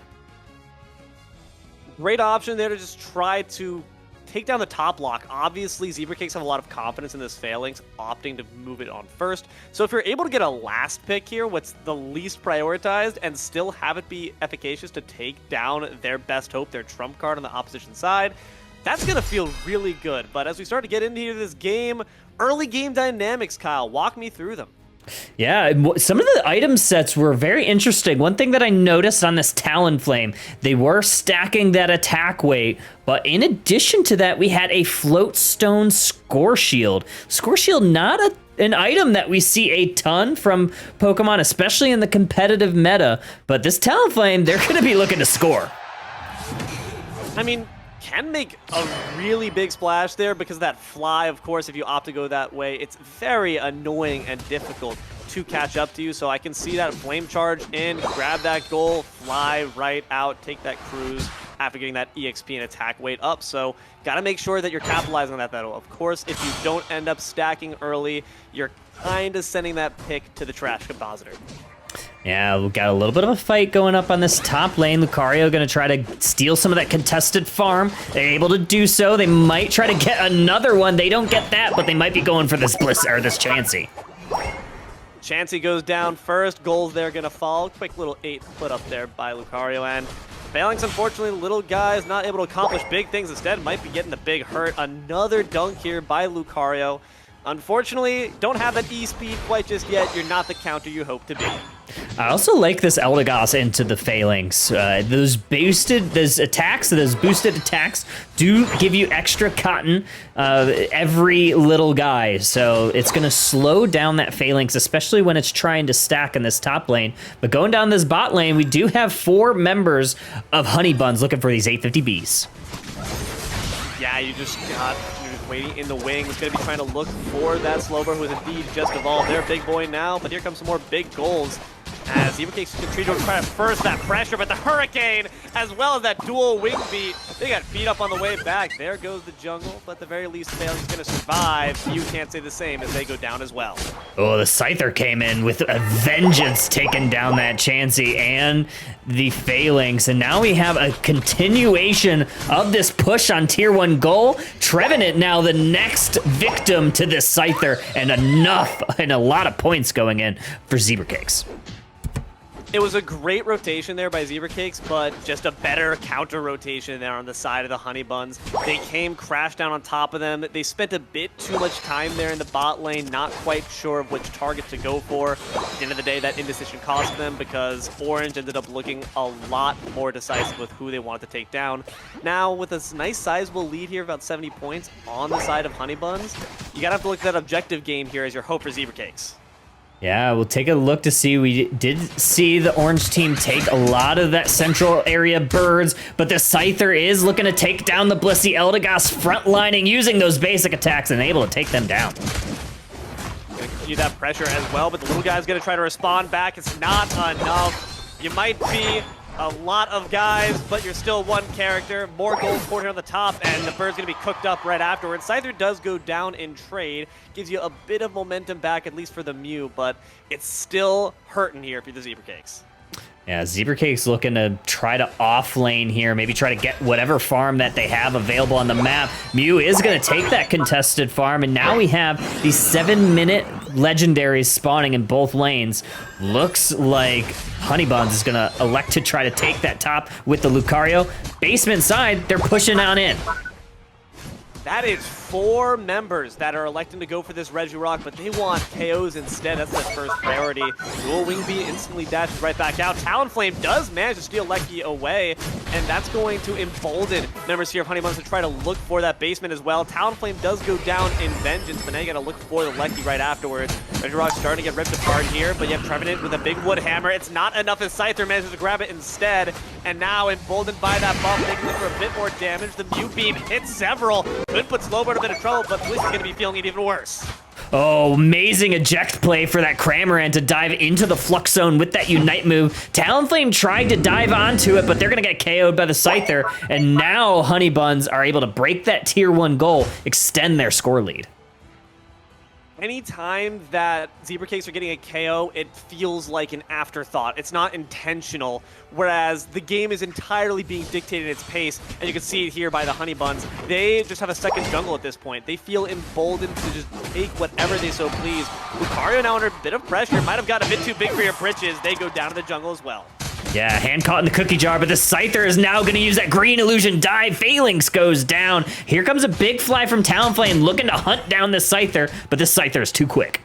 B: Great option there to just try to take down the top block. Obviously, Zebracakes have a lot of confidence in this Phalanx, opting to move it on first. So if you're able to get a last pick here, what's the least prioritized, and still have it be efficacious to take down their best hope, their trump card on the opposition side, that's going to feel really good. But as we start to get into this game, early game dynamics, Kyle, walk me through them.
A: Yeah, some of the item sets were very interesting. One thing that I noticed on this Talonflame, they were stacking that attack weight, but in addition to that, we had a Floatstone Score Shield. Score Shield, not an item that we see a ton from Pokemon, especially in the competitive meta, but this Talonflame, they're going to be looking to score.
B: I mean, can make a really big splash there because of that fly. Of course, if you opt to go that way, it's very annoying and difficult to catch up to you. So I can see that flame charge in, grab that goal, fly right out, take that cruise after getting that EXP and attack weight up. So got to make sure that you're capitalizing on that battle. Of course, if you don't end up stacking early, you're kind of sending that pick to the trash compositor.
A: Yeah, we've got a little bit of a fight going up on this top lane. Lucario going to try to steal some of that contested farm. They're able to do so. They might try to get another one. They don't get that, but they might be going for this this Chansey.
B: Chansey goes down first. Goals there going to fall. Quick little 8 put up there by Lucario. And Phalanx, unfortunately, little guys not able to accomplish big things. Instead, might be getting the big hurt. Another dunk here by Lucario. Unfortunately, don't have that E-speed quite just yet. You're not the counter you hope to be.
A: I also like this Eldegoss into the Phalanx. Those boosted attacks do give you extra cotton every little guy. So it's going to slow down that Phalanx, especially when it's trying to stack in this top lane. But going down this bot lane, we do have 4 members of Honeybuns looking for these 850Bs.
B: Yeah, you're just waiting in the wings. Going to be trying to look for that Slowbro, who is indeed just evolved. They're big boy now, but here comes some more big goals. As Zebracakes continue to try to first that pressure, but the Hurricane, as well as that dual wing beat, they got beat up on the way back. There goes the jungle, but at the very least, Phalanx is going to survive. You can't say the same as they go down as well.
A: Oh, the Scyther came in with a vengeance, taking down that Chansey and the Phalanx, and now we have a continuation of this push on Tier 1 goal. Trevenant now the next victim to this Scyther, and a lot of points going in for Zebracakes.
B: It was a great rotation there by Zebracakes, but just a better counter rotation there on the side of the Honeybuns. They came, crashed down on top of them. They spent a bit too much time there in the bot lane, not quite sure of which target to go for. At the end of the day, that indecision cost them because Orange ended up looking a lot more decisive with who they wanted to take down. Now, with a nice sizable lead here, about 70 points on the side of Honeybuns, you gotta have to look at that objective game here as your hope for Zebracakes.
A: Yeah, we'll take a look to see. We did see the orange team take a lot of that central area birds, but the Scyther is looking to take down the Blissey Eldegoss frontlining, using those basic attacks and able to take them down.
B: Gonna continue that pressure as well, but the little guy's gonna try to respond back. It's not enough. You might be a lot of guys, but you're still one character. More gold poured here on the top, and the bird's gonna be cooked up right afterwards. Scyther does go down in trade, gives you a bit of momentum back, at least for the Mew, but it's still hurting here for the Zebra Cakes.
A: Yeah, Zebra Cake's looking to try to off lane here, maybe try to get whatever farm that they have available on the map. Mew is going to take that contested farm, and now we have these 7-minute legendaries spawning in both lanes. Looks like Honeybuns is going to elect to try to take that top with the Lucario. Basement side, they're pushing on in.
B: That is 4 members that are electing to go for this Regirock, but they want KOs instead. That's their first priority. Dual Wing Bee instantly dashes right back out. Talonflame does manage to steal Lecky away, and that's going to embolden members here of Honeybuns to try to look for that basement as well. Talonflame does go down in Vengeance, but now you gotta look for the Lecky right afterwards. Regirock's starting to get ripped apart here, but you have Trevenant with a big wood hammer. It's not enough as Scyther manages to grab it instead, and now emboldened by that buff, they can look for a bit more damage. The Mew Beam hits several. Could put Slowbro in a bit of trouble, but Blissey's gonna be feeling it even worse.
A: Oh, amazing eject play for that Cramorant to dive into the Flux Zone with that Unite move. Talonflame tried to dive onto it, but they're going to get KO'd by the Scyther, and now Honeybuns are able to break that tier 1 goal, extend their score lead.
B: Anytime that Zebra Cakes are getting a KO, it feels like an afterthought. It's not intentional, whereas the game is entirely being dictated at its pace, and you can see it here by the Honeybuns. They just have a second jungle at this point. They feel emboldened to just take whatever they so please. Lucario now under a bit of pressure, might have got a bit too big for your britches. They go down to the jungle as well.
A: Yeah, hand caught in the cookie jar, but the Scyther is now going to use that green illusion dive. Phalanx goes down. Here comes a big fly from Talonflame looking to hunt down the Scyther, but the Scyther is too quick.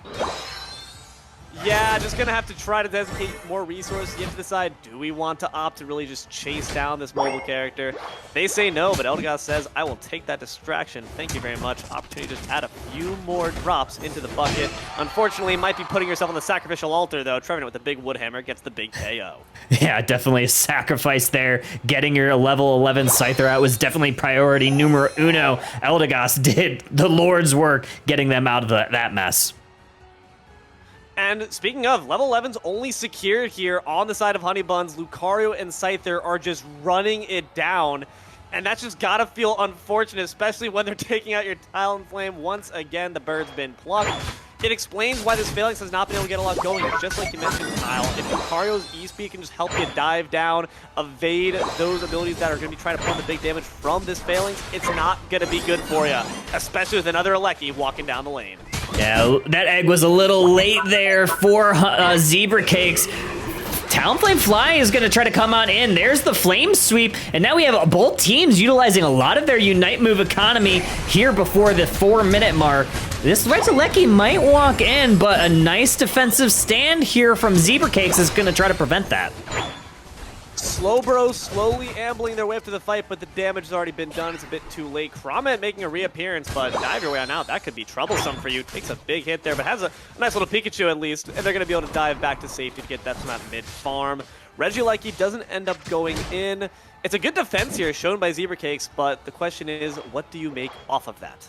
B: Yeah, just gonna have to try to designate more resources. You have to decide, do we want to opt to really just chase down this mobile character? They say no, but Eldegoss says, I will take that distraction. Thank you very much. Opportunity to just add a few more drops into the bucket. Unfortunately, might be putting yourself on the sacrificial altar, though. Trevenant with the big wood hammer gets the big KO.
A: Yeah, definitely a sacrifice there. Getting your level 11 Scyther out was definitely priority numero uno. Eldegoss did the Lord's work getting them out of that mess.
B: And speaking of, level 11's only secured here on the side of Honeybuns. Lucario and Scyther are just running it down. And that's just gotta feel unfortunate, especially when they're taking out your Talonflame. Once again, the bird's been plucked. It explains why this Phalanx has not been able to get a lot going. It's just like you mentioned, Kyle. If Lucario's E-Speed can just help you dive down, evade those abilities that are going to be trying to pull the big damage from this Phalanx, it's not going to be good for you, especially with another Alecki walking down the lane.
A: Yeah, that egg was a little late there for Zebra Cakes. Talonflame Fly is going to try to come on in. There's the Flame Sweep, and now we have both teams utilizing a lot of their Unite move economy here before the 4-minute mark. This Regilecki might walk in, but a nice defensive stand here from Zebra Cakes is going to try to prevent that.
B: Slowbro slowly ambling their way up to the fight, but the damage has already been done. It's a bit too late. Crawmant making a reappearance, but dive your way on out. That could be troublesome for you. Takes a big hit there, but has a nice little Pikachu at least, and they're going to be able to dive back to safety to get that from that mid-farm. Regilecki doesn't end up going in. It's a good defense here shown by Zebra Cakes, but the question is, what do you make off of that?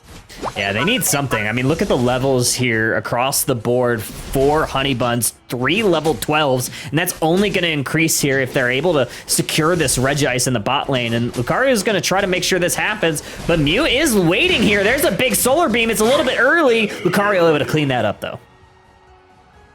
A: Yeah, they need something. I mean, look at the levels here across the board. 4 Honeybuns, 3 level 12s, and that's only going to increase here if they're able to secure this Regice in the bot lane. And Lucario is going to try to make sure this happens, but Mew is waiting here. There's a big solar beam. It's a little bit early. Lucario able to clean that up, though.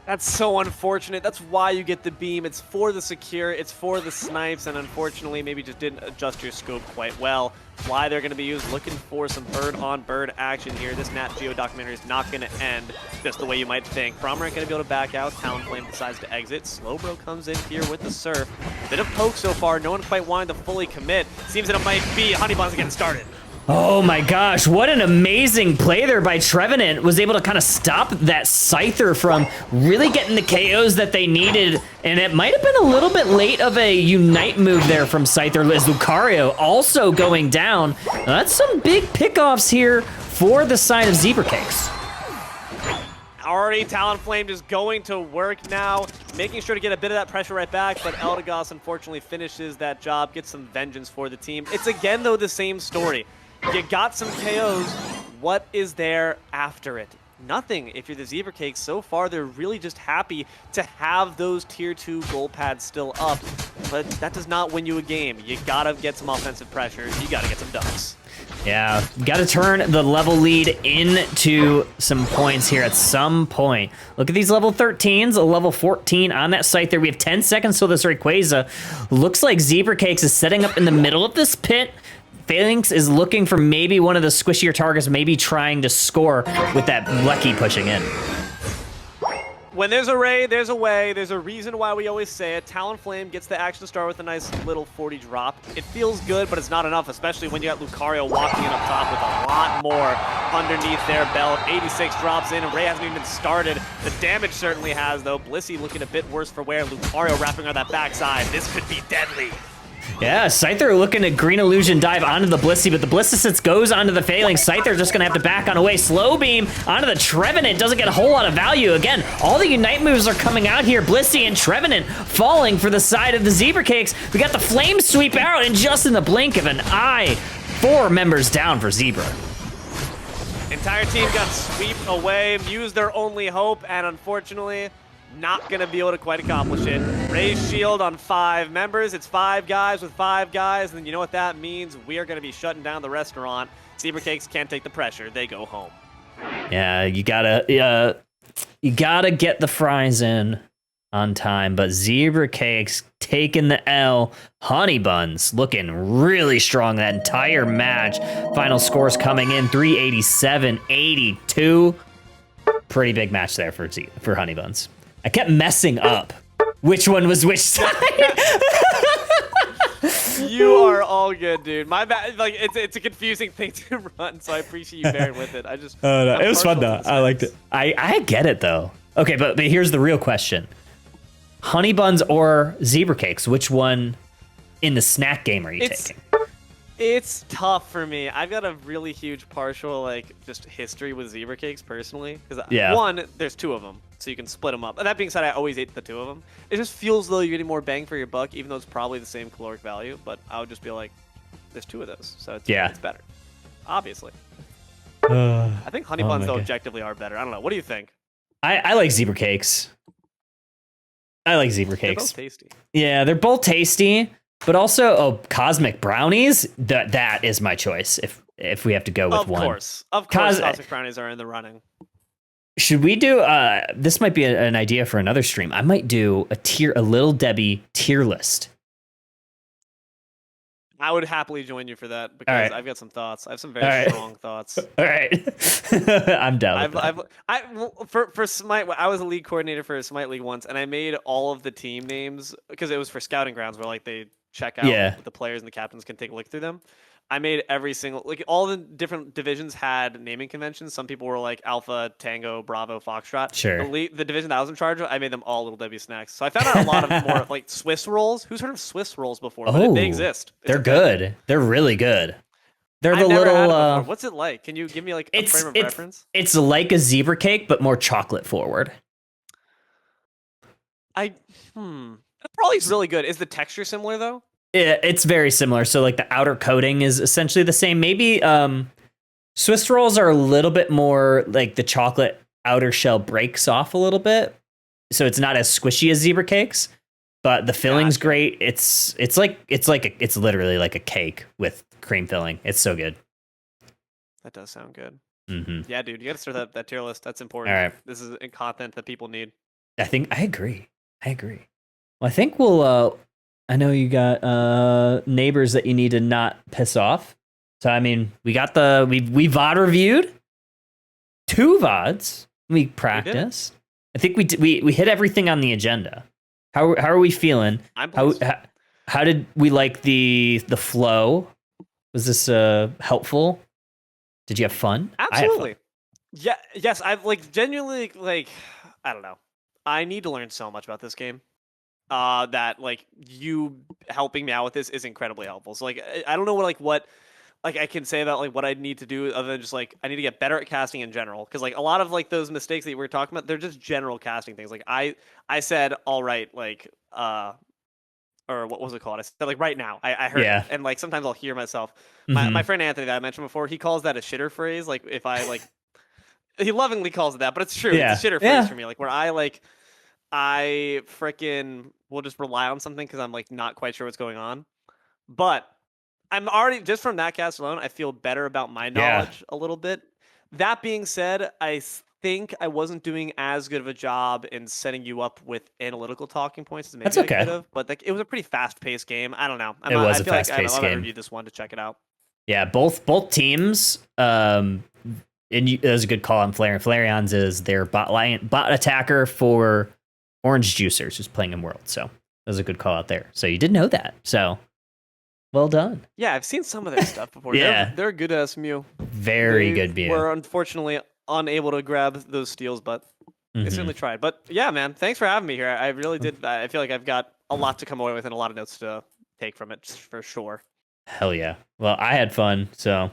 B: That's so unfortunate. That's why you get the beam. It's for the secure, it's for the snipes, and unfortunately maybe just didn't adjust your scope quite well. Why they're going to be used, looking for some bird-on-bird action here. This Nat Geo documentary is not going to end just the way you might think. Crawmant going to be able to back out. Talonflame decides to exit. Slowbro comes in here with the Surf. Bit of poke so far. No one quite wanted to fully commit. Seems that it might be Honeybuns getting started.
A: Oh my gosh, what an amazing play there by Trevenant. Was able to kind of stop that Scyther from really getting the KOs that they needed, and it might have been a little bit late of a Unite move there from Scyther, as Lucario also going down. Now, that's some big pickoffs here for the side of Zebra Cakes.
B: already Talonflame just going to work now, making sure to get a bit of that pressure right back, but Eldegoss unfortunately finishes that job, gets some vengeance for the team. It's again, though, the same story. You got some KOs. What is there after it? Nothing. If you're the Zebra Cakes, so far they're really just happy to have those tier 2 goal pads still up, but that does not win you a game. You gotta get some offensive pressure. You gotta get some dunks.
A: Yeah, got to turn the level lead into some points here at some point. Look at these level 13s, a level 14 on that site there. We have 10 seconds till this Rayquaza. Looks like Zebra Cakes is setting up in the middle of this pit. Phalanx is looking for maybe one of the squishier targets, maybe trying to score with that Lucky pushing in.
B: When there's a Ray, there's a way. There's a reason why we always say it. Talonflame gets the action start with a nice little 40 drop. It feels good, but it's not enough, especially when you got Lucario walking in up top with a lot more underneath their belt. 86 drops in, and Ray hasn't even started. The damage certainly has, though. Blissey looking a bit worse for wear. Lucario wrapping on that backside. This could be deadly.
A: Yeah, Scyther looking to Green Illusion dive onto the Blissey, but the Blissey goes onto the Phalanx. Scyther just going to have to back on away. Slow Beam onto the Trevenant. Doesn't get a whole lot of value. Again, all the Unite moves are coming out here. Blissey and Trevenant falling for the side of the Zebra Cakes. We got the Flame Sweep out, and just in the blink of an eye, 4 members down for Zebra.
B: Entire team got swept away. Muse their only hope, and unfortunately, not going to be able to quite accomplish it. Ray's shield on 5 members. It's 5 guys with 5 guys, and you know what that means? We are going to be shutting down the restaurant. Zebra Cakes can't take the pressure. They go home.
A: Yeah, you gotta get the fries in on time, but Zebra Cakes taking the L. Honey Buns looking really strong that entire match. Final scores coming in 387-82. Pretty big match there for Honey Buns. I kept messing up which one was which side.
B: You are all good, dude. My bad. Like it's a confusing thing to run, so I appreciate you bearing with it. I just
A: no, it was fun though. I liked it. I get it though. Okay, but here's the real question: Honey Buns or Zebra Cakes? Which one in the snack game are you taking?
B: It's tough for me. I've got a really huge partial just history with Zebra Cakes personally, because one, there's 2 of them, so you can split them up. And that being said, I always ate the 2 of them. It just feels though you're getting more bang for your buck, even though it's probably the same caloric value. But I would just be like, there's 2 of those, so it's better, obviously. I think Honey Buns though objectively are better. I don't know. What do you think?
A: I like Zebra Cakes. I like Zebra Cakes.
B: They're both tasty.
A: Yeah, they're both tasty. But also, Cosmic Brownies, that is my choice if we have to go with one.
B: Of course, Cosmic Brownies are in the running.
A: Should we do, this might be an idea for another stream. I might do a Little Debbie tier list.
B: I would happily join you for that, because I've got some thoughts. I have some very strong thoughts.
A: All right. I'm down with that.
B: For Smite, I was a league coordinator for Smite League once, and I made all of the team names, because it was for scouting grounds where they check out the players and the captains can take a look through them. I made every single, all the different divisions had naming conventions. Some people were like Alpha, Tango, Bravo, Foxtrot.
A: Sure.
B: The division that I was in charge of, I made them all Little Debbie snacks. So I found out a lot of more Swiss rolls. Who's heard of Swiss rolls before? But they exist.
A: They're good. They're really good. They're
B: I've never had it before. What's it like? Can you give me a frame of reference?
A: It's like a Zebra Cake, but more chocolate forward.
B: That probably is really good. Is the texture similar though?
A: It's very similar. So the outer coating is essentially the same. Maybe Swiss rolls are a little bit more the chocolate outer shell breaks off a little bit. So it's not as squishy as Zebra Cakes, but the filling's great. It's literally like a cake with cream filling. It's so good.
B: That does sound good.
A: Mm-hmm.
B: Yeah, dude, you got to start that tier list. That's important.
A: All right.
B: This is content that people need.
A: I agree. Well, I think we'll, I know you got neighbors that you need to not piss off. So, I mean, we got we VOD reviewed 2 VODs. We practiced. I think we hit everything on the agenda. How are we feeling? How did we like the flow? Was this helpful? Did you have fun?
B: Absolutely. Yeah. Yes. I've genuinely I don't know. I need to learn so much about this game. That you helping me out with this is incredibly helpful. So I don't know what like I can say about like what I need to do other than just like I need to get better at casting in general, because like a lot of like those mistakes that we were talking about, they're just general casting things. Like I said all right, like or what was it called? I said like right now. I heard
A: Yeah.
B: it. And like sometimes I'll hear myself. My
A: Mhm.
B: friend Anthony that I mentioned before, he calls that a shitter phrase. Like if I like he lovingly calls it that, but it's true.
A: Yeah.
B: It's a shitter
A: Yeah.
B: phrase for me. Like where I freaking will just rely on something because I'm like not quite sure what's going on. But I'm already just from that cast alone, I feel better about my knowledge a little bit. That being said, think I wasn't doing as good of a job in setting you up with analytical talking points as maybe
A: That's
B: I
A: okay.
B: could have. But like, it was a pretty fast-paced game. I don't know.
A: It was
B: I
A: a
B: feel like
A: fast-paced
B: I'll have to
A: game.
B: review this one to check it out.
A: Yeah, both teams. And that was a good call on Flareon. Flareon's is their bot attacker for Orange Juicers, who's playing in World. So that was a good call out there. So you did know that. So well done.
B: Yeah, I've seen some of their stuff before.
A: Yeah.
B: They're good at SMU.
A: Very good view.
B: We're unfortunately unable to grab those steals, but they certainly tried. But yeah, man, thanks for having me here. I really did. I feel like I've got a lot to come away with and a lot of notes to take from it for sure.
A: Hell yeah. Well, I had fun. So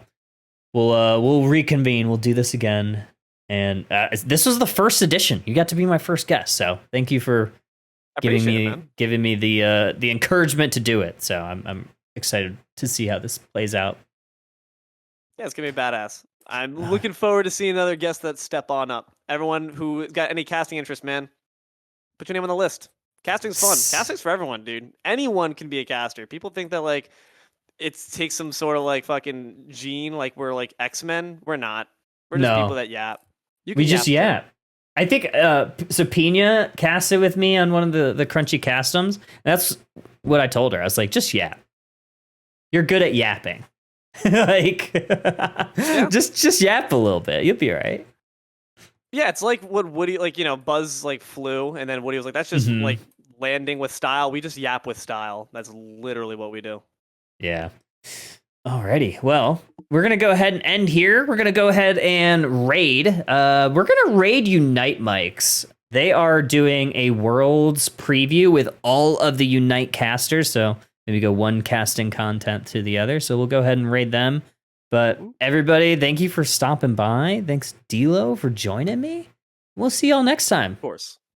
A: we'll reconvene. We'll do this again. And this was the first edition. You got to be my first guest. So thank you for giving me the encouragement to do it. So I'm excited to see how this plays out.
B: Yeah, it's gonna be badass. I'm looking forward to seeing another guest that step on up. Everyone who got any casting interest, man, put your name on the list. Casting's fun. Casting's for everyone, dude. Anyone can be a caster. People think that like it takes some sort of like fucking gene, like we're like X-Men. We're not. We're just people that yap.
A: We just yap. I think so Pina casted with me on one of the crunchy castums. That's what I told her. I was like, just yap. You're good at yapping. Like just yap a little bit. You'll be all right.
B: Yeah, it's like what Woody, like, Buzz like flew, and then Woody was like, that's just like landing with style. We just yap with style. That's literally what we do.
A: Yeah. Alrighty. Well, we're gonna go ahead and end here. We're gonna go ahead and raid. We're gonna raid Unite mics. They are doing a Worlds preview with all of the Unite casters. So maybe go one casting content to the other. So we'll go ahead and raid them. But everybody, thank you for stopping by. Thanks, Dilo, for joining me. We'll see y'all next time.
B: Of course.